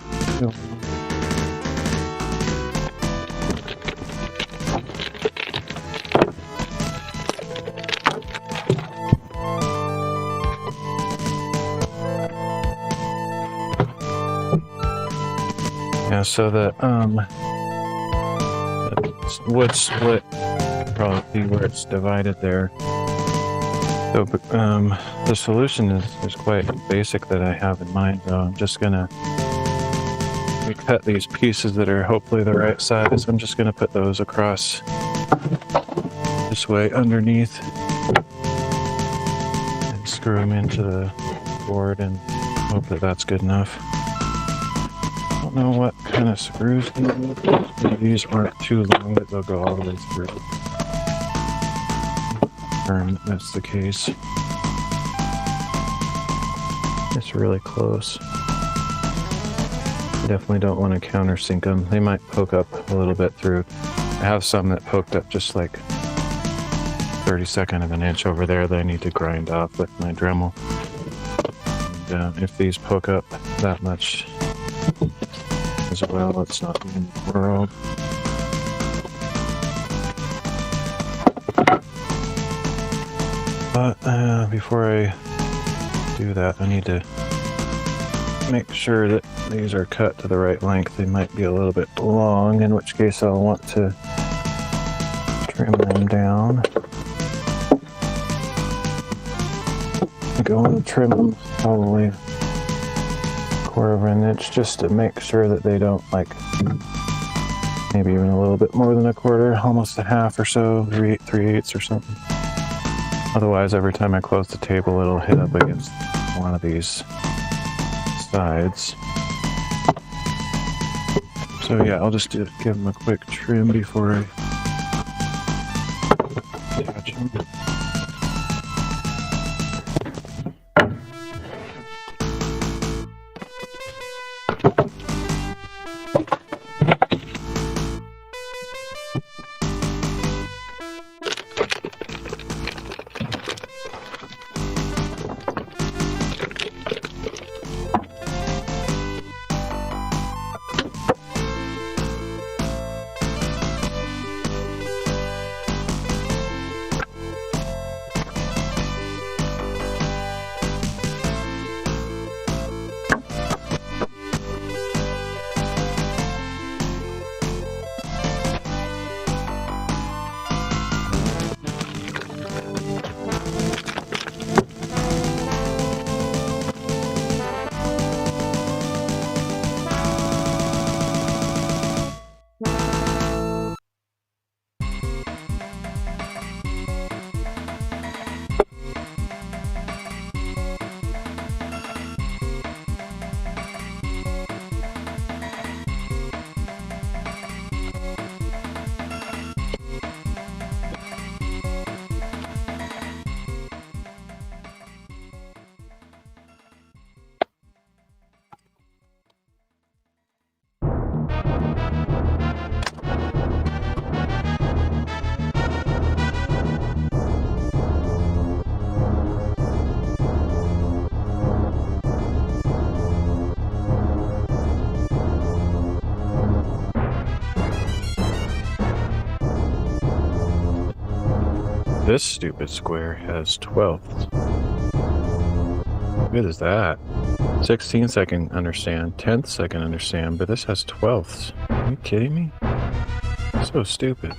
Yeah, so the wood split, you can probably see where it's divided there. So the solution is quite basic that I have in mind, though. I'm just gonna cut these pieces that are hopefully the right size. I'm just gonna put those across this way underneath and screw them into the board and hope that that's good enough. I don't know what kind of screws these aren't too long that they'll go all the way through. That's the case. It's really close. Definitely don't want to countersink them. They might poke up a little bit through. I have some that poked up just like 32nd of an inch over there that I need to grind off with my Dremel. And, if these poke up that much as well, it's not the end of the world. But before I do that, I need to make sure that these are cut to the right length. They might be a little bit long, in which case I'll want to trim them down. I'm going to trim them probably 1/4 of an inch just to make sure that they don't, like, maybe even a little bit more than 1/4, almost a half or so, 3/8 or something. Otherwise, every time I close the table, it'll hit up against one of these sides. So yeah, I'll just give them a quick trim before I attach them. This stupid square has 12ths. How good is that? 16ths I can understand, 10ths I can understand, but this has 12ths. Are you kidding me? So stupid.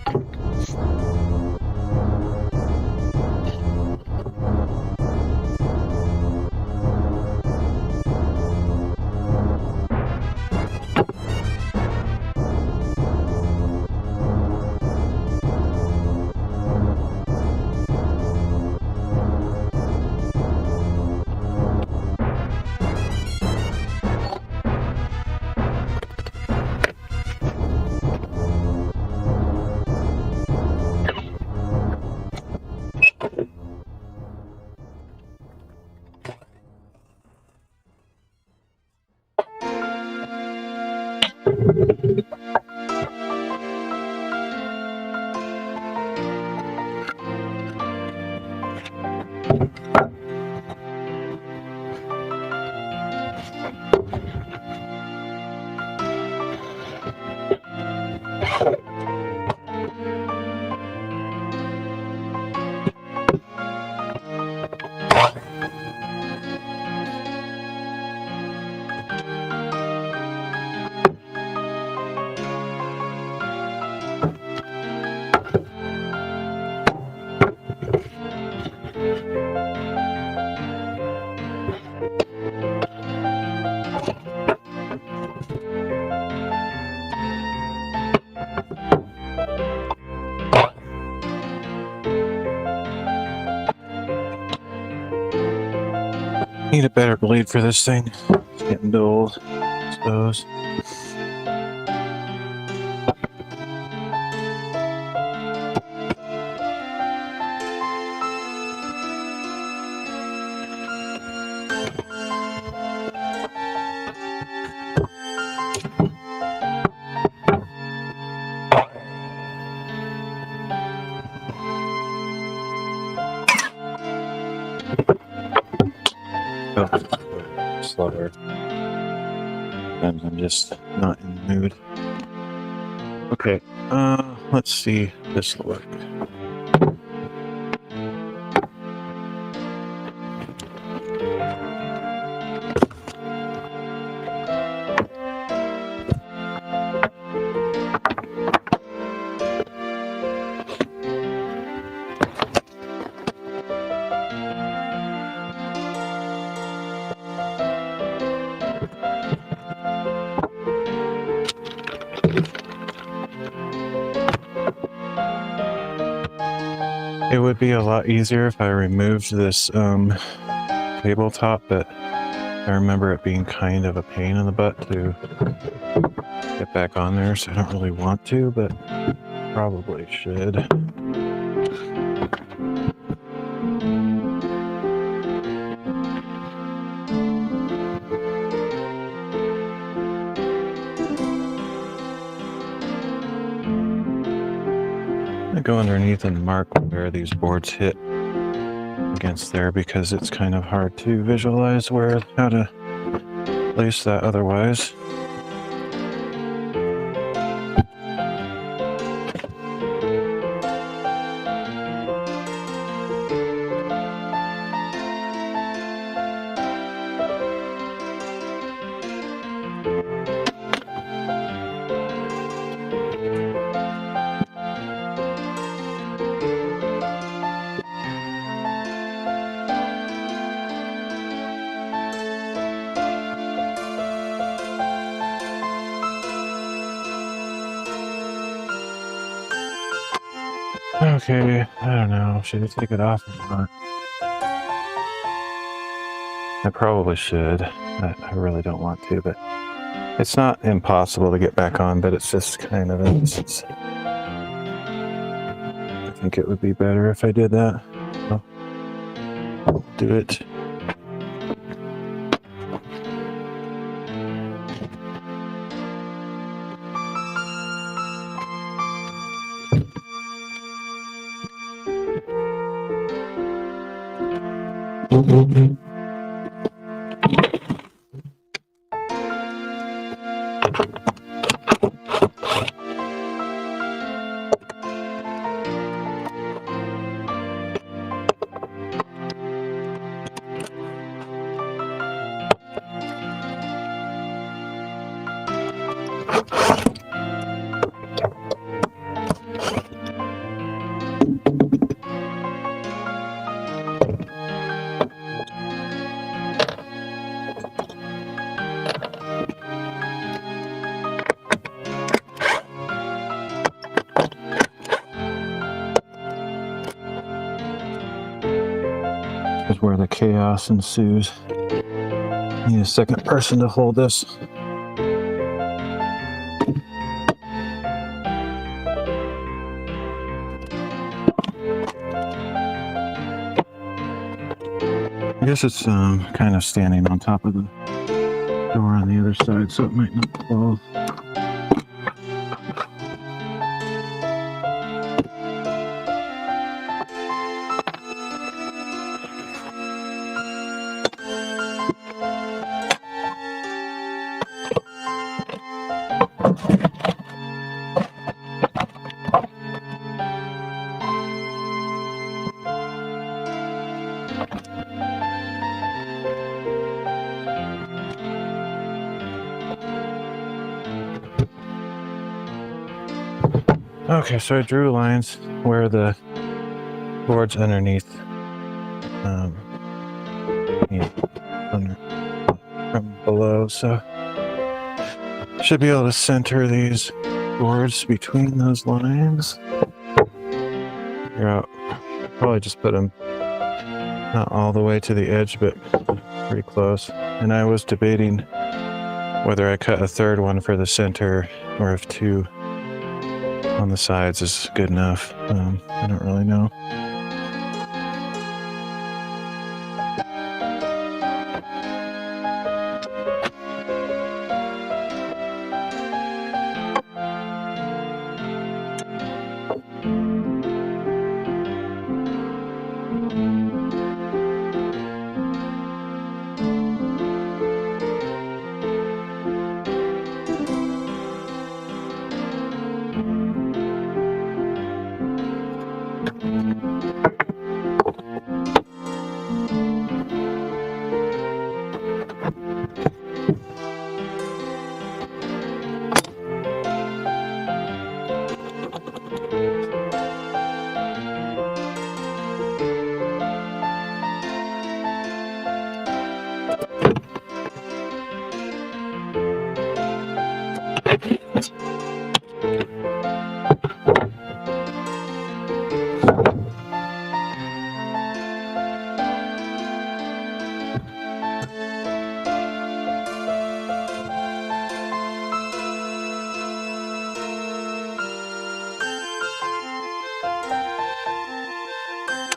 Need a better blade for this thing. It's getting dull, I suppose. Oh, slower. Sometimes I'm just not in the mood. Okay, let's see this look. It would be a lot easier if I removed this tabletop, but I remember it being kind of a pain in the butt to get back on there, so I don't really want to, but probably should. I go underneath and mark where these boards hit against there because it's kind of hard to visualize how to place that otherwise. Okay, I don't know. Should I take it off or not? I probably should. I really don't want to, but it's not impossible to get back on, but it's just kind of I think it would be better if I did that. So, I'll do it. Is where the chaos ensues. Need a second person to hold this. I guess it's kind of standing on top of the door on the other side, so it might not fall. Okay, so I drew lines where the boards underneath, from below, so should be able to center these boards between those lines. Figure out, probably just put them not all the way to the edge, but pretty close. And I was debating whether I cut a third one for the center or if two on the sides is good enough. I don't really know.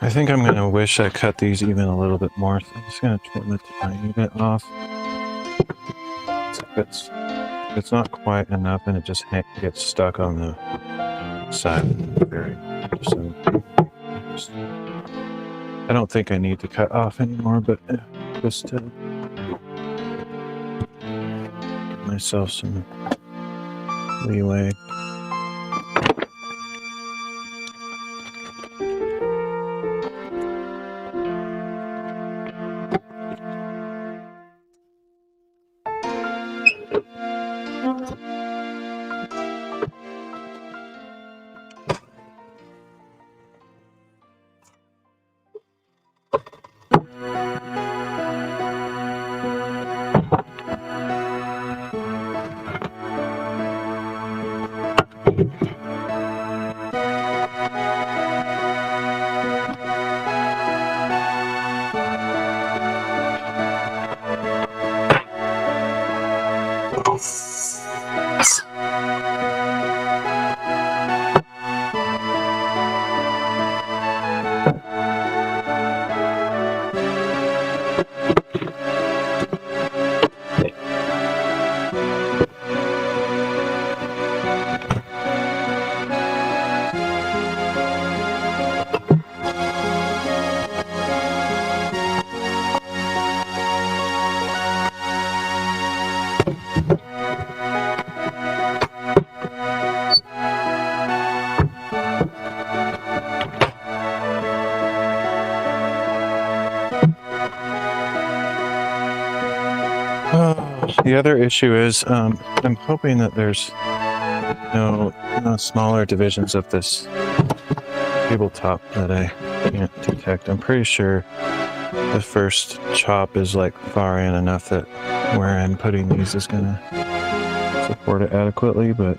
I think I'm gonna wish I cut these even a little bit more. So I'm just gonna trim a tiny bit off. If it's not quite enough and it just gets stuck on the side. I don't think I need to cut off anymore, but just to give myself some leeway. The other issue is I'm hoping that there's no smaller divisions of this tabletop that I can't detect. I'm pretty sure the first chop is like far in enough that where I'm putting these is gonna support it adequately, but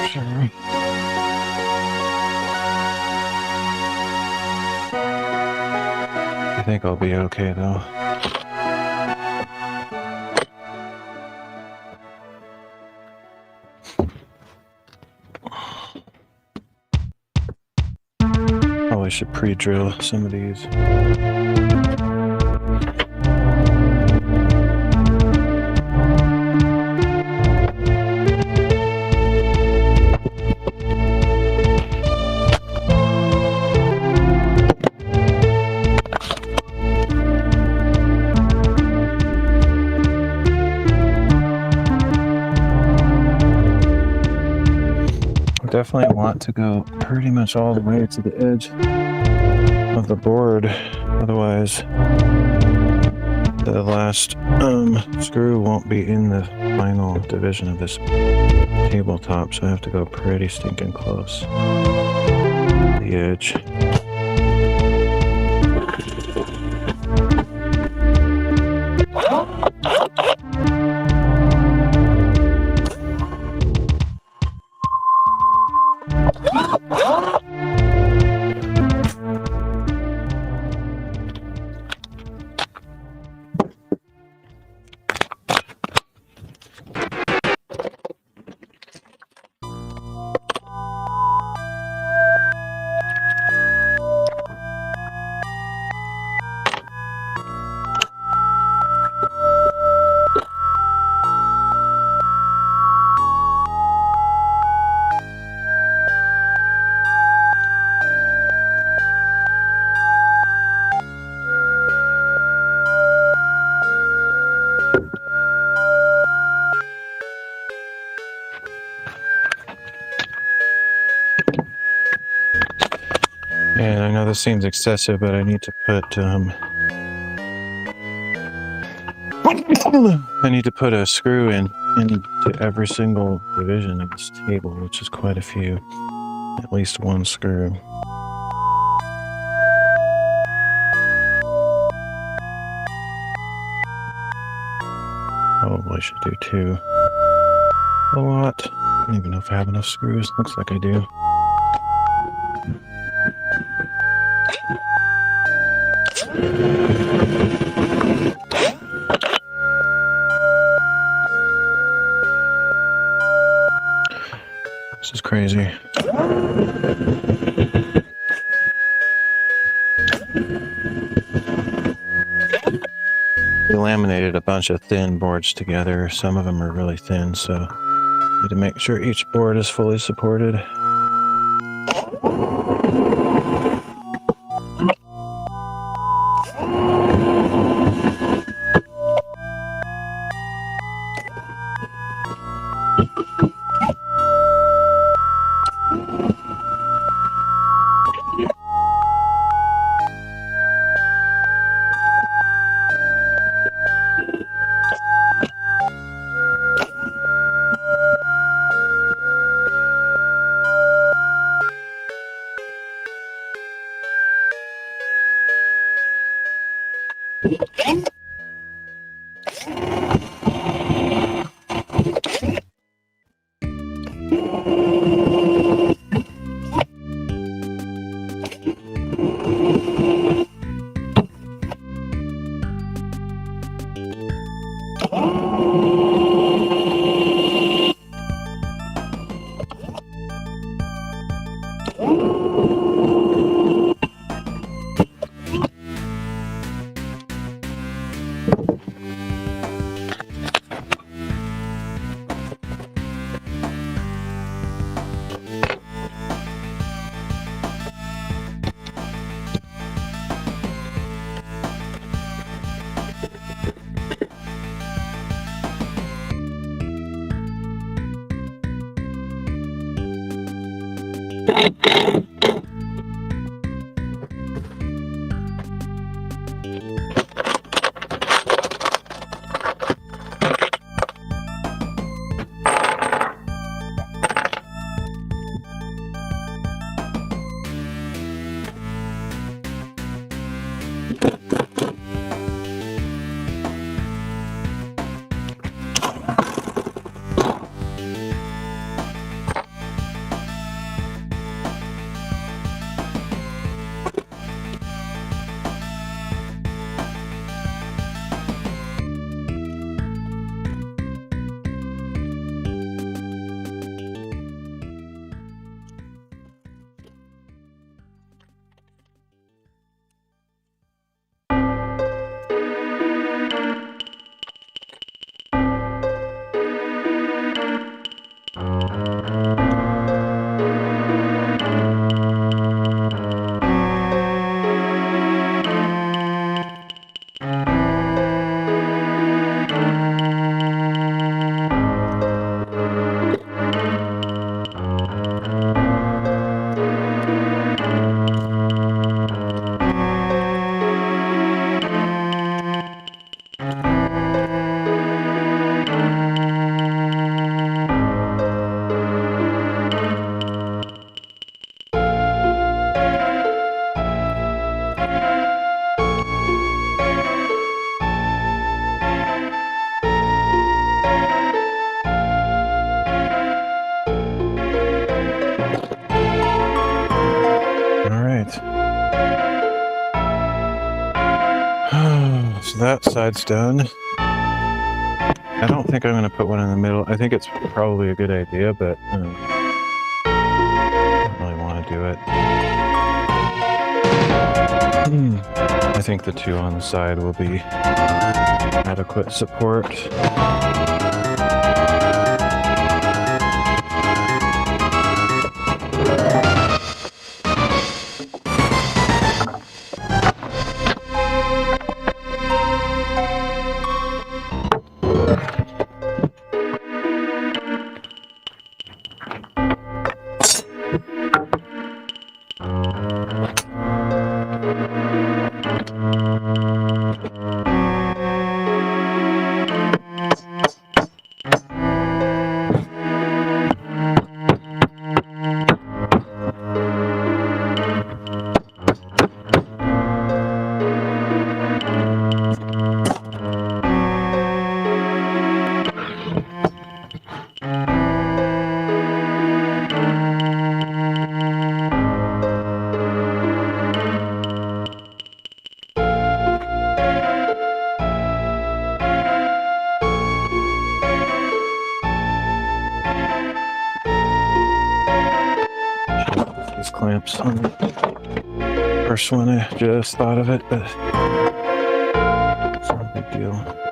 sure. I think I'll be okay though. Probably should pre-drill some of these. Definitely want to go pretty much all the way to the edge of the board, otherwise the last screw won't be in the final division of this tabletop, so I have to go pretty stinking close to the edge. And I know this seems excessive, but I need to put a screw into every single division of this table, which is quite a few. At least one screw. Probably should do two. A lot. I don't even know if I have enough screws. Looks like I do. This is crazy. laminated a bunch of thin boards together. Some of them are really thin, so need to make sure each board is fully supported. So that side's done. I don't think I'm going to put one in the middle. I think it's probably a good idea, but I don't really want to do it. I think the two on the side will be adequate support. Clamps on the first one. I just thought of it, but it's no big deal. deal.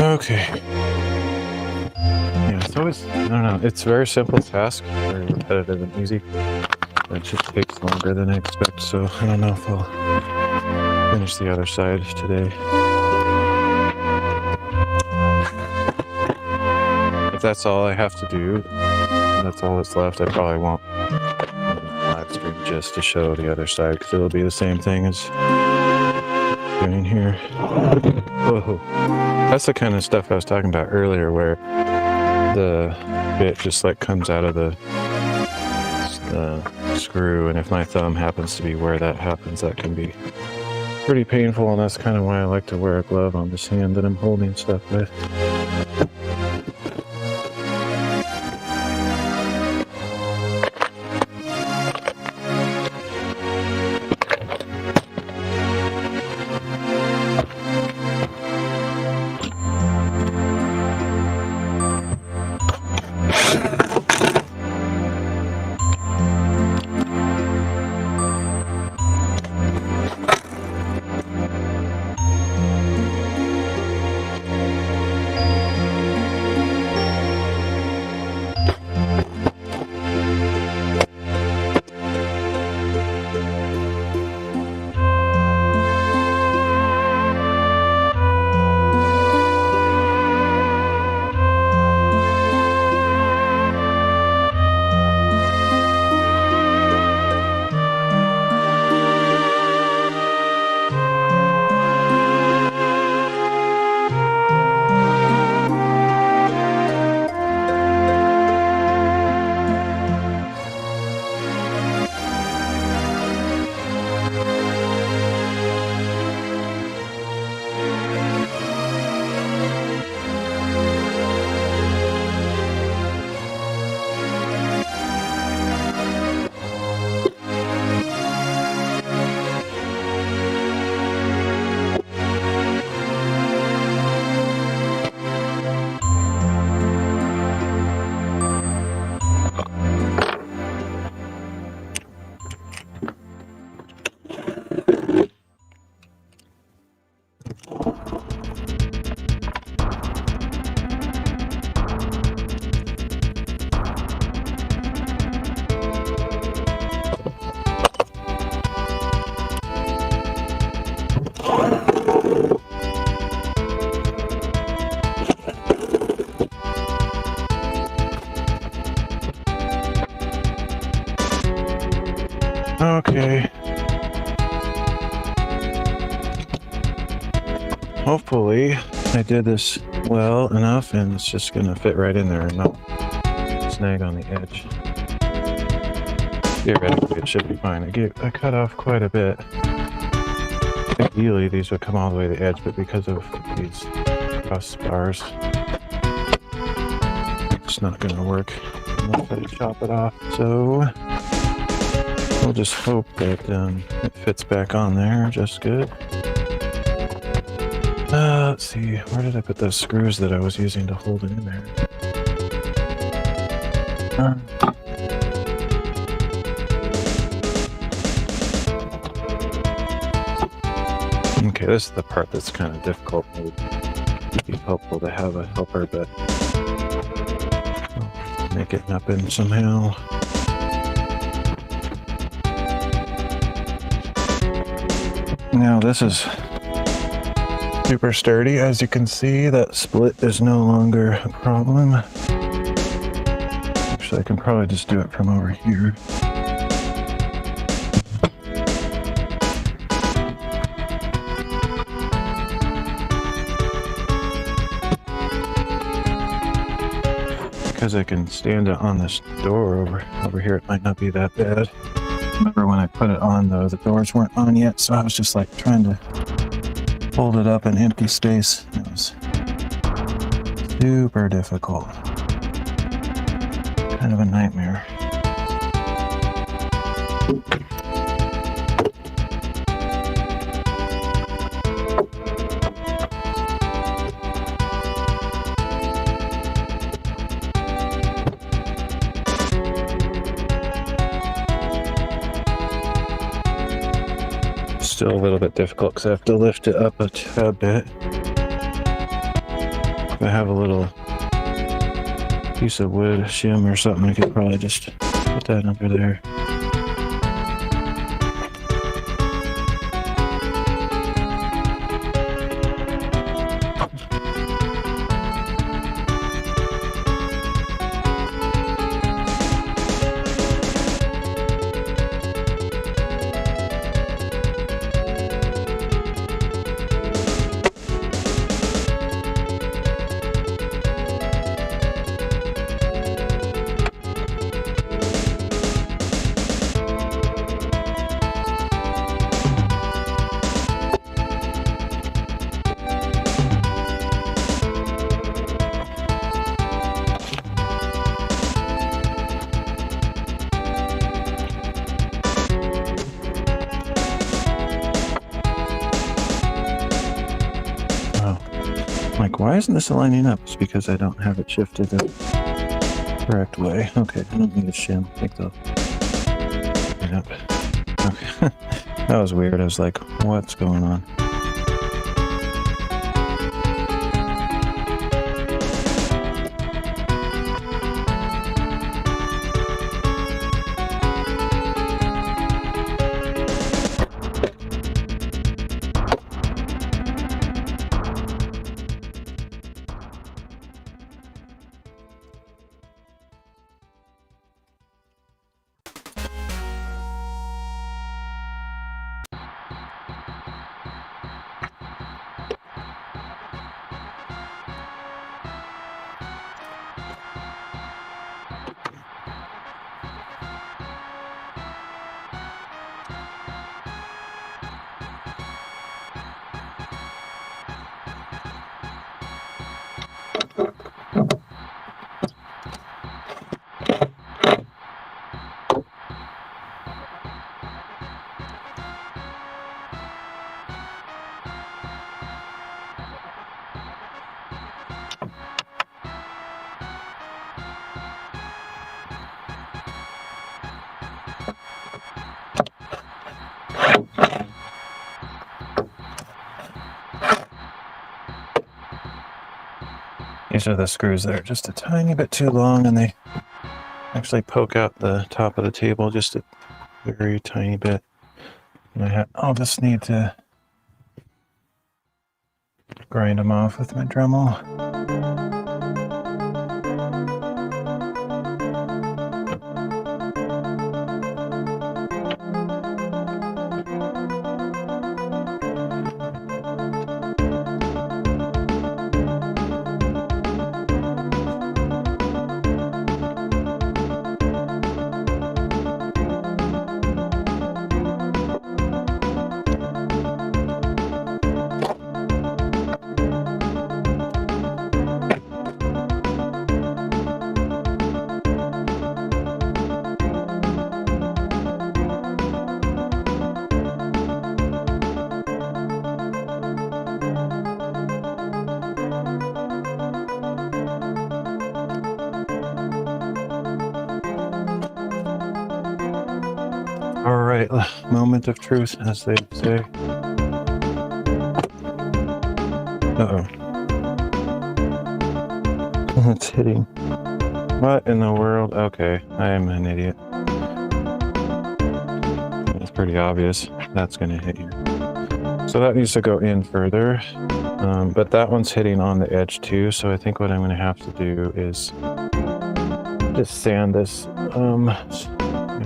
Okay. Yeah, it's always, I don't know, it's a very simple task, very repetitive and easy. It just takes longer than I expect, so I don't know if I'll finish the other side today. If that's all I have to do, and that's all that's left, I probably won't live stream just to show the other side, because it'll be the same thing as doing here. Whoa. That's the kind of stuff I was talking about earlier, where the bit just like comes out of the screw, and if my thumb happens to be where that happens, that can be pretty painful, and that's kind of why I like to wear a glove on this hand that I'm holding stuff with. okay. Hopefully I did this well enough and it's just gonna fit right in there and not snag on the edge. Theoretically it should be fine. I cut off quite a bit. Ideally these would come all the way to the edge, but because of these cross bars, it's not gonna work unless I chop it off. So we'll just hope that it fits back on there just good. Let's see, where did I put those screws that I was using to hold it in there? Okay, this is the part that's kind of difficult. It would be helpful to have a helper, but I'll make it happen somehow. Now this is super sturdy. As you can see, that split is no longer a problem. Actually, I can probably just do it from over here. Because I can stand it on this door over here, it might not be that bad. Remember when I put it on though, the doors weren't on yet, so I was just like trying to hold it up in empty space. It was super difficult. Kind of a nightmare. Still a little bit difficult because I have to lift it up a tad bit. If I have a little piece of wood, shim or something, I could probably just put that under there. Like, why isn't this aligning up? It's because I don't have it shifted the correct way. Okay, I don't need a shim. I think they'll line up. Okay. That was weird. I was like, what's going on? These are the screws that are just a tiny bit too long, and they actually poke out the top of the table just a very tiny bit. And I'll just need to grind them off with my Dremel. All right, moment of truth, as they say. Uh-oh. It's hitting. What in the world? Okay, I am an idiot. It's pretty obvious that's going to hit here. So that needs to go in further. But that one's hitting on the edge too, so I think what I'm going to have to do is just sand this,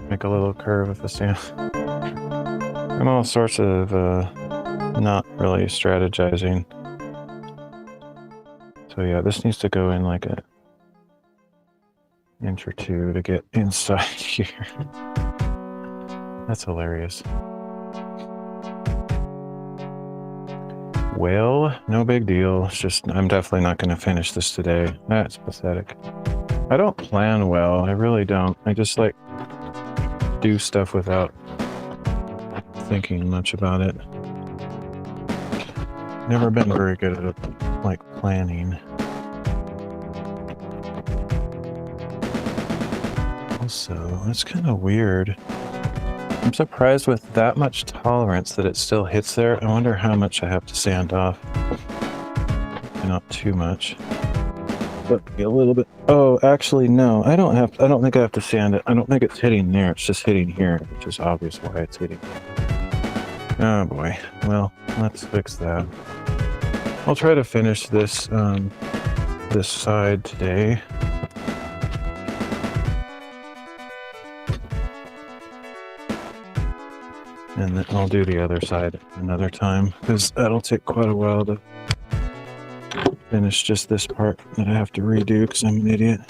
make a little curve with the sand. I'm all sorts of not really strategizing. So yeah, this needs to go in like an inch or two to get inside here. That's hilarious. Well, no big deal. It's just, I'm definitely not going to finish this today. That's pathetic. I don't plan well. I really don't. I just like do stuff without thinking much about it. Never been very good at like planning. Also, it's kind of weird. I'm surprised with that much tolerance that it still hits there. I wonder how much I have to sand off. Not too much. But a little bit. Oh, actually, no. I don't think I have to sand it. I don't think it's hitting there. It's just hitting here, which is obvious why it's hitting. Oh boy. Well, let's fix that. I'll try to finish this this side today. And then I'll do the other side another time, because that'll take quite a while to finish just this part that I have to redo because I'm an idiot.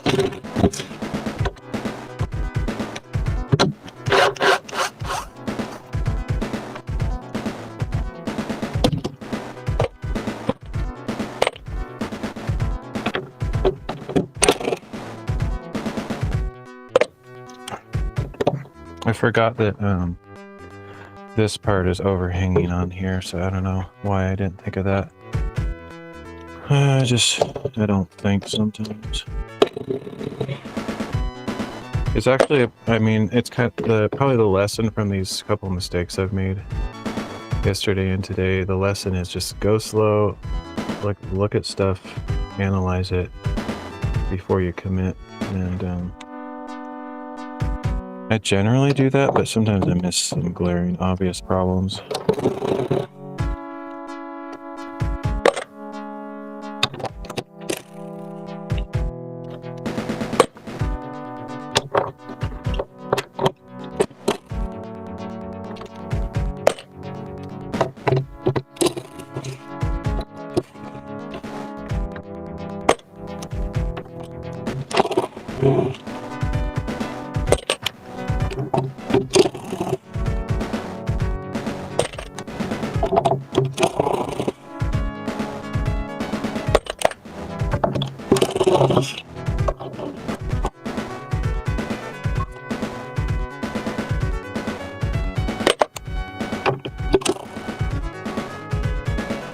I forgot that this part is overhanging on here, so I don't know why I didn't think of that. I don't think sometimes. It's actually, I mean, it's kind of probably the lesson from these couple mistakes I've made yesterday and today. The lesson is just go slow, look at stuff, analyze it before you commit. And I generally do that, but sometimes I miss some glaring, obvious problems.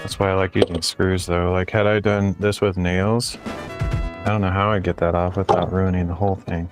That's why I like using screws though. Like had I done this with nails, I don't know how I'd get that off without ruining the whole thing.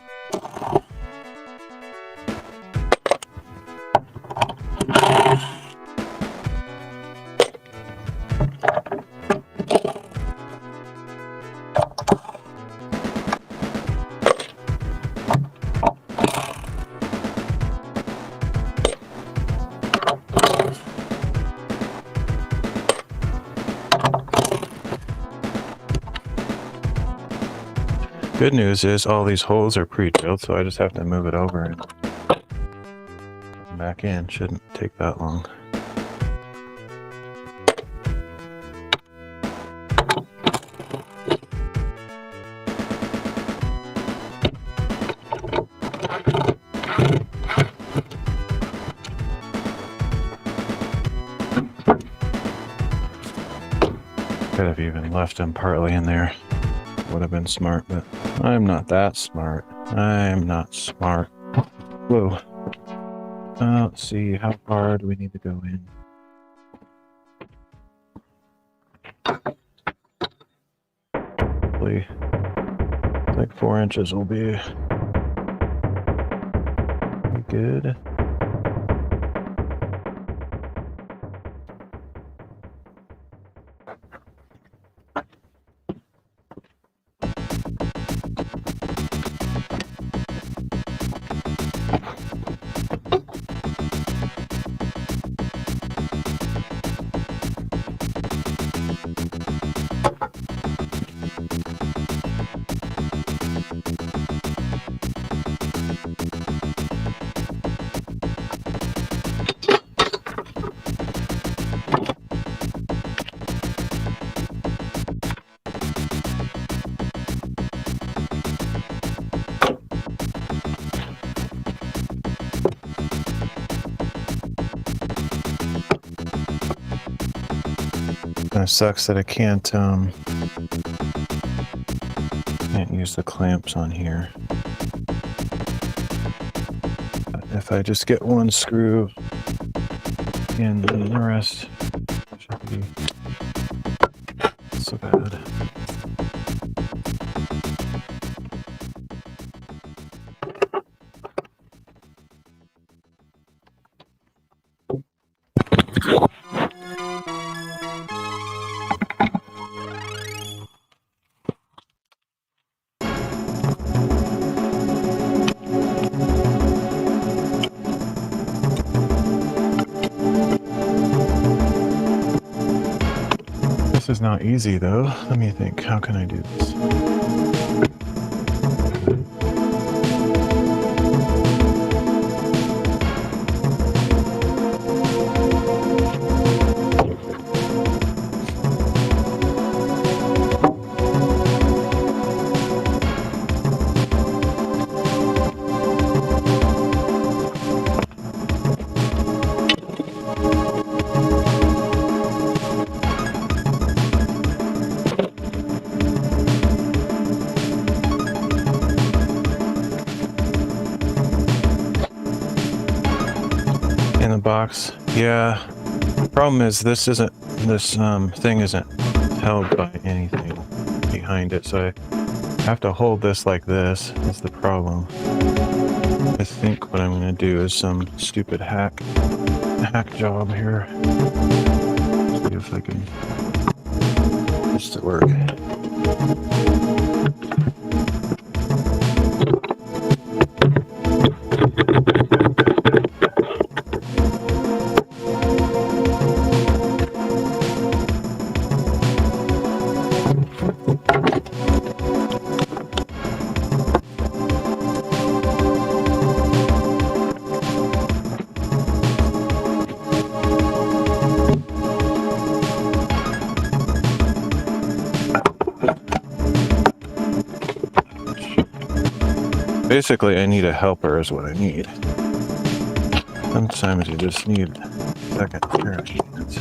Good news is all these holes are pre-drilled, so I just have to move it over and back in. Shouldn't take that long. Could have even left them partly in there. Would have been smart, but I'm not that smart. I'm not smart. Whoa. Let's see, how far do we need to go in? Probably like 4 inches will be good. of sucks that I can't use the clamps on here. But if I just get one screw in, then the rest should be not so bad. This is not easy though. Let me think, how can I do this? In the box, yeah. Problem is this thing isn't held by anything behind it, so I have to hold this like this. Is the problem. I think what I'm gonna do is some stupid hack job here. See if I can just work. Basically, I need a helper is what I need. Sometimes you just need a second pair of hands.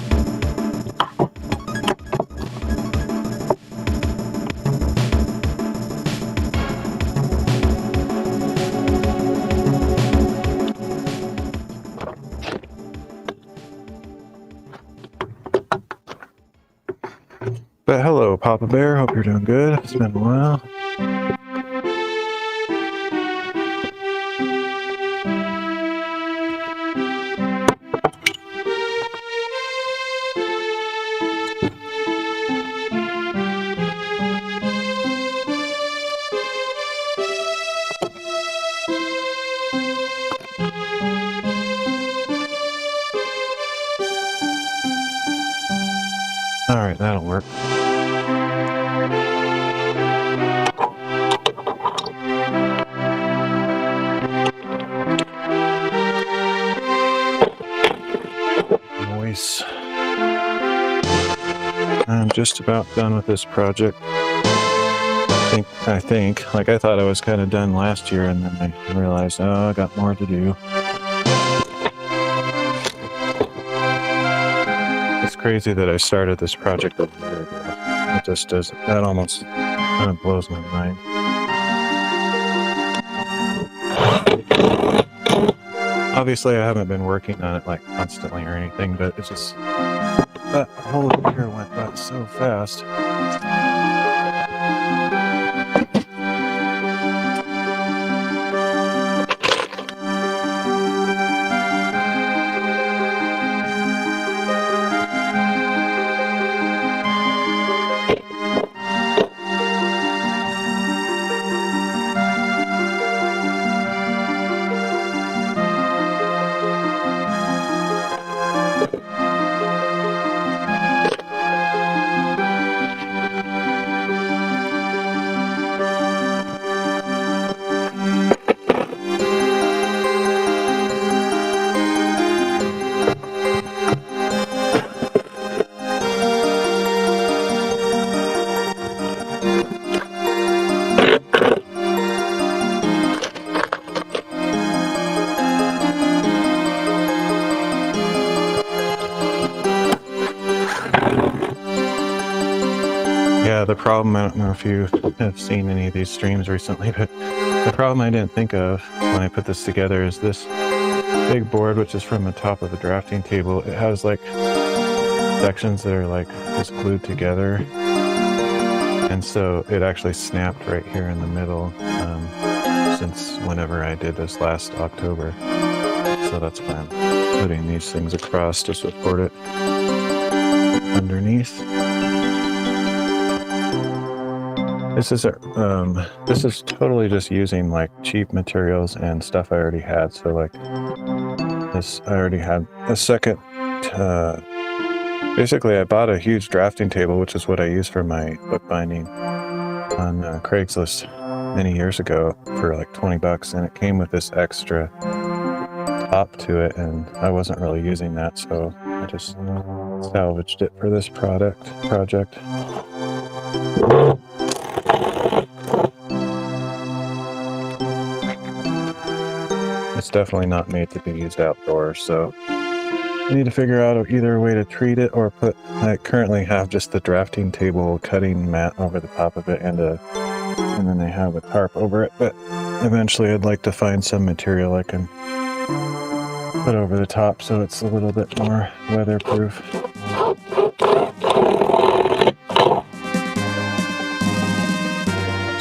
But hello, Papa Bear. Hope you're doing good. It's been a while. All right, that'll work. Nice. I'm just about done with this project. I think. Like, I thought I was kind of done last year, and then I realized, oh, I got more to do. It's crazy that I started this project a year ago. It just does. That almost kind of blows my mind. Obviously, I haven't been working on it like constantly or anything, but it's just that whole year went by so fast. problem. I don't know if you have seen any of these streams recently, but the problem I didn't think of when I put this together is this big board, which is from the top of the drafting table. It has like sections that are like just glued together, and so it actually snapped right here in the middle since whenever I did this last October. So that's why I'm putting these things across to support it underneath. This is totally just using like cheap materials and stuff I already had. So like this, I already had a second. Basically, I bought a huge drafting table, which is what I use for my bookbinding on Craigslist many years ago for like $20, and it came with this extra top to it, and I wasn't really using that, so I just salvaged it for this project. It's definitely not made to be used outdoors, so I need to figure out either a way to treat it or I currently have just the drafting table cutting mat over the top of it and then they have a tarp over it, but eventually I'd like to find some material I can put over the top so it's a little bit more weatherproof.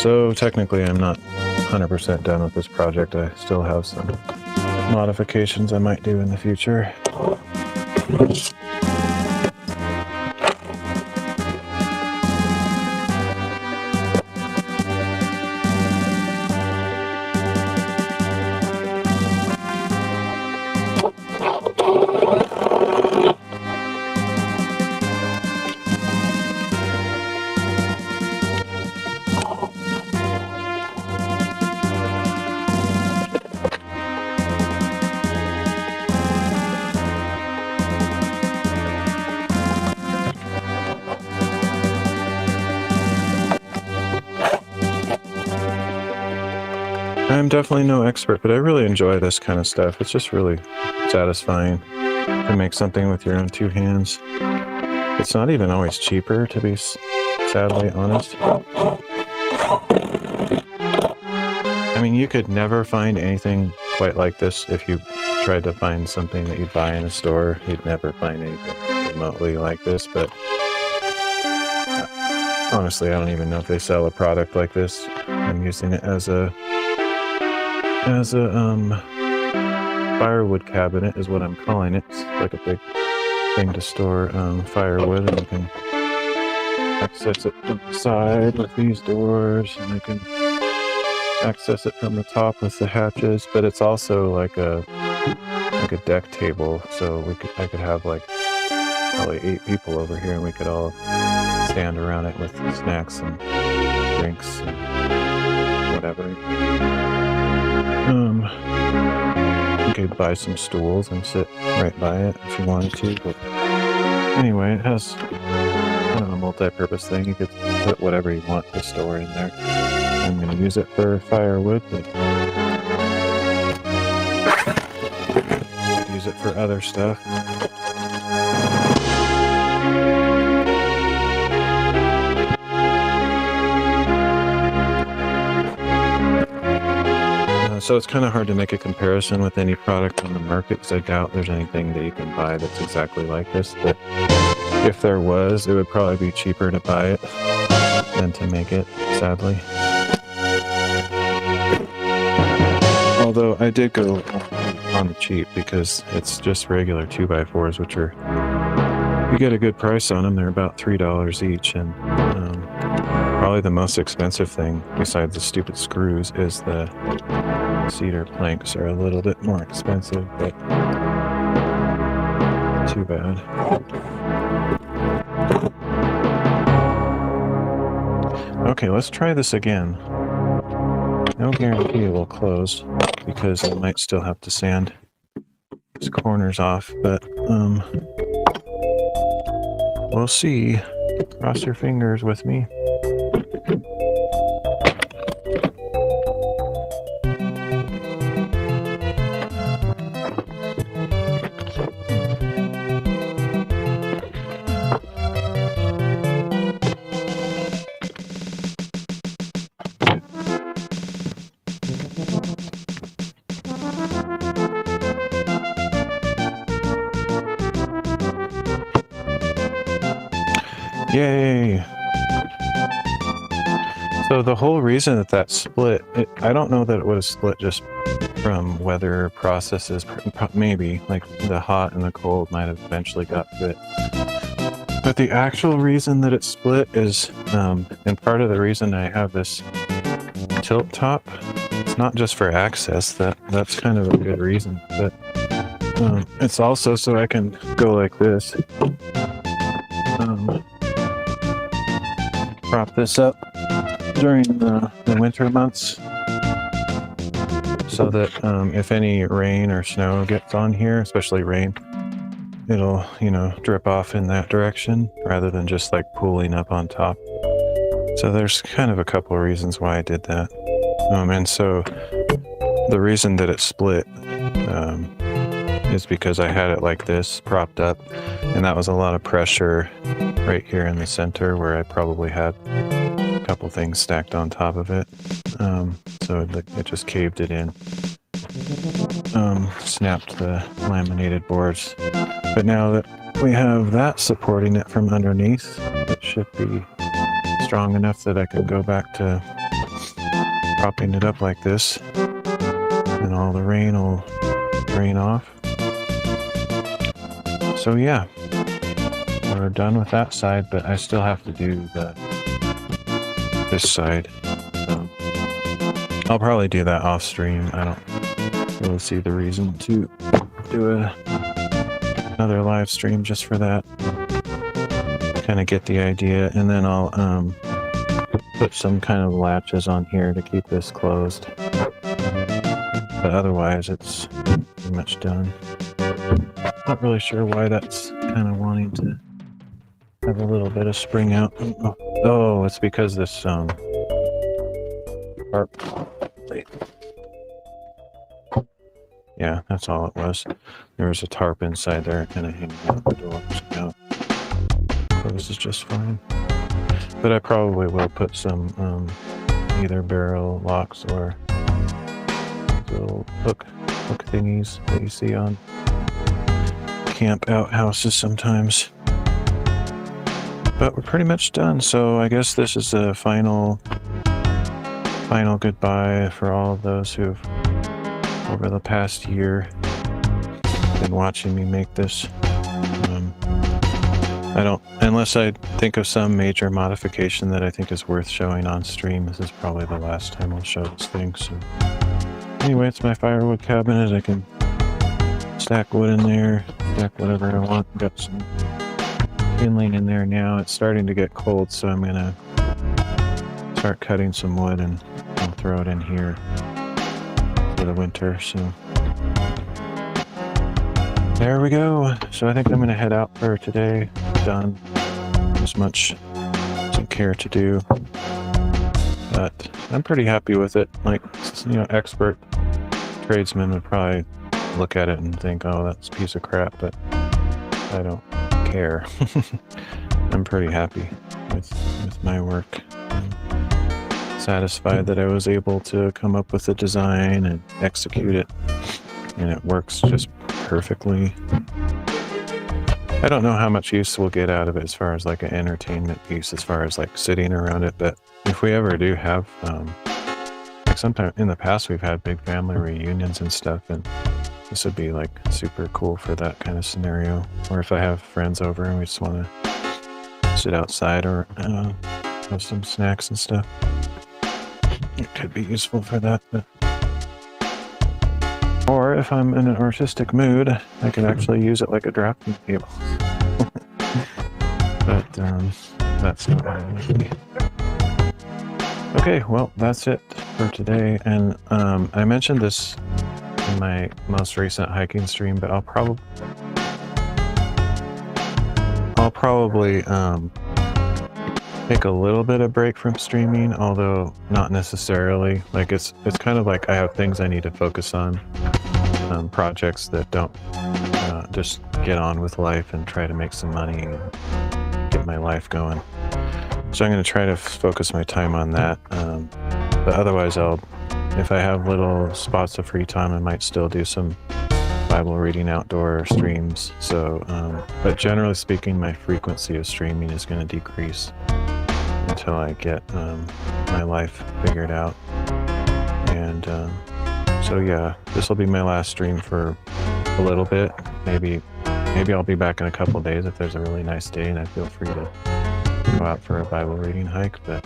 So technically I'm not 100% done with this project. I still have some modifications I might do in the future. I'm definitely no expert, but I really enjoy this kind of stuff. It's just really satisfying to make something with your own two hands. It's not even always cheaper, to be sadly honest. I mean, you could never find anything quite like this if you tried to find something that you'd buy in a store. You'd never find anything remotely like this, but honestly, I don't even know if they sell a product like this. I'm using it as a firewood cabinet is what I'm calling it. It's like a big thing to store firewood, and you can access it from the side with these doors, and you can access it from the top with the hatches. But it's also like a deck table, so I could have like probably 8 people over here, and we could all stand around it with snacks and drinks and whatever. You could buy some stools and sit right by it if you wanted to, but anyway, it has kind of a multi-purpose thing. You could put whatever you want to store in there. I'm going to use it for firewood, but use it for other stuff. So it's kind of hard to make a comparison with any product on the market, because I doubt there's anything that you can buy that's exactly like this. But if there was, it would probably be cheaper to buy it than to make it, sadly. Although I did go on the cheap, because it's just regular 2x4s, which are, you get a good price on them. They're about $3 each, and probably the most expensive thing besides the stupid screws is the cedar planks. Are a little bit more expensive, but too bad. Okay, let's try this again. No guarantee it will close, because I might still have to sand these corners off, but we'll see. Cross your fingers with me. Yay! So the whole reason that split, I don't know that it would have split just from weather processes. Maybe, like the hot and the cold might have eventually got to it. But the actual reason that it split is, and part of the reason I have this tilt top, it's not just for access, that's kind of a good reason, but it's also so I can go like this. Prop this up during the winter months so that if any rain or snow gets on here, especially rain, it'll, drip off in that direction rather than just like pooling up on top. So there's kind of a couple of reasons why I did that. And so the reason that it split is because I had it like this propped up, and that was a lot of pressure right here in the center where I probably had a couple things stacked on top of it. So it just caved it in. Snapped the laminated boards. But now that we have that supporting it from underneath, it should be strong enough that I could go back to propping it up like this, and all the rain will drain off. So yeah, we're done with that side, but I still have to do this side. So I'll probably do that off stream. I don't really see the reason to do another live stream just for that. Kind of get the idea, and then I'll put some kind of latches on here to keep this closed. But otherwise, it's pretty much done. Not really sure why that's kind of wanting to have a little bit of spring out. Oh, it's because this tarp. Wait. Yeah, that's all it was. There was a tarp inside there, kind of hanging out the door. So this is just fine. But I probably will put some either barrel locks or little hook thingies that you see on camp outhouses sometimes. But we're pretty much done, so I guess this is a final goodbye for all of those who've over the past year been watching me make this. Unless I think of some major modification that I think is worth showing on stream, this is probably the last time I'll show this thing. So anyway, it's my firewood cabinet. I can stack wood in there, stack whatever I want. Got some kindling in there now. It's starting to get cold, so I'm gonna start cutting some wood and I'll throw it in here for the winter. So there we go. So I think I'm gonna head out for today. Done. As much some care to do, but I'm pretty happy with it. Like, expert tradesmen would probably look at it and think, oh, that's a piece of crap, but I don't care. I'm pretty happy with my work. I'm satisfied that I was able to come up with a design and execute it, and it works just perfectly. I don't know how much use we'll get out of it as far as like an entertainment piece, as far as like sitting around it, but if we ever do have, like sometime in the past we've had big family reunions and stuff, and this would be like super cool for that kind of scenario. Or if I have friends over and we just want to sit outside or have some snacks and stuff, it could be useful for that. But or if I'm in an artistic mood, I could actually use it like a drafting table. But that's not really. Okay, well, that's it for today. And I mentioned this in my most recent hiking stream, but I'll probably take a little bit of break from streaming, although not necessarily. Like it's kind of like I have things I need to focus on, projects that don't just get on with life and try to make some money and get my life going. So I'm going to try to focus my time on that. But otherwise, if I have little spots of free time, I might still do some Bible reading outdoor streams. So, but generally speaking, my frequency of streaming is going to decrease until I get my life figured out. And so yeah, this will be my last stream for a little bit. Maybe I'll be back in a couple days if there's a really nice day and I feel free to go out for a Bible reading hike. But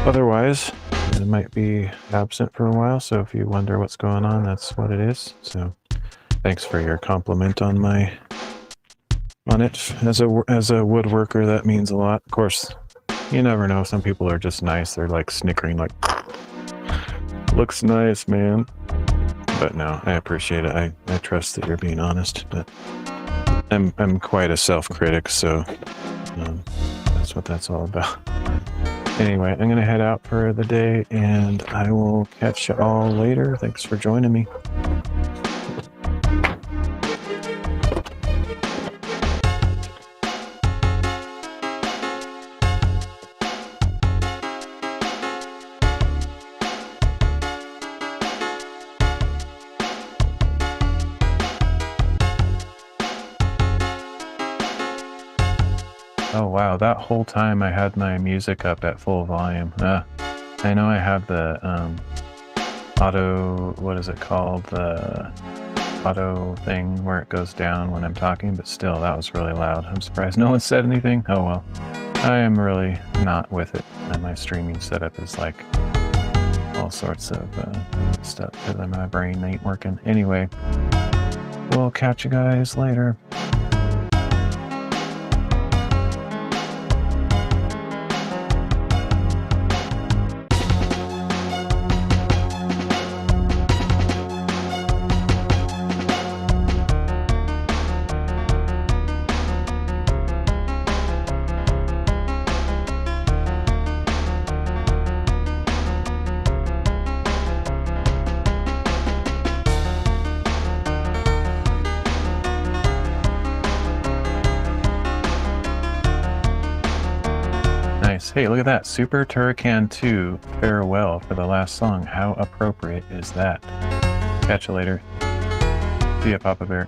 otherwise, I might be absent for a while. So if you wonder what's going on, that's what it is. So thanks for your compliment on it. As a woodworker, that means a lot. Of course, you never know. Some people are just nice. They're like snickering, like, looks nice, man. But no, I appreciate it. I trust that you're being honest. But I'm quite a self-critic, so that's what that's all about. Anyway, I'm gonna head out for the day, and I will catch you all later. Thanks for joining me. Oh wow, that whole time I had my music up at full volume. I know I have the auto, what is it called? The auto thing where it goes down when I'm talking, but still, that was really loud. I'm surprised no one said anything. Oh well. I am really not with it. And my streaming setup is like all sorts of stuff because my brain ain't working. Anyway, we'll catch you guys later. Nice. Hey, look at that. Super Turrican 2 Farewell for the last song. How appropriate is that? Catch you later. See ya, Papa Bear.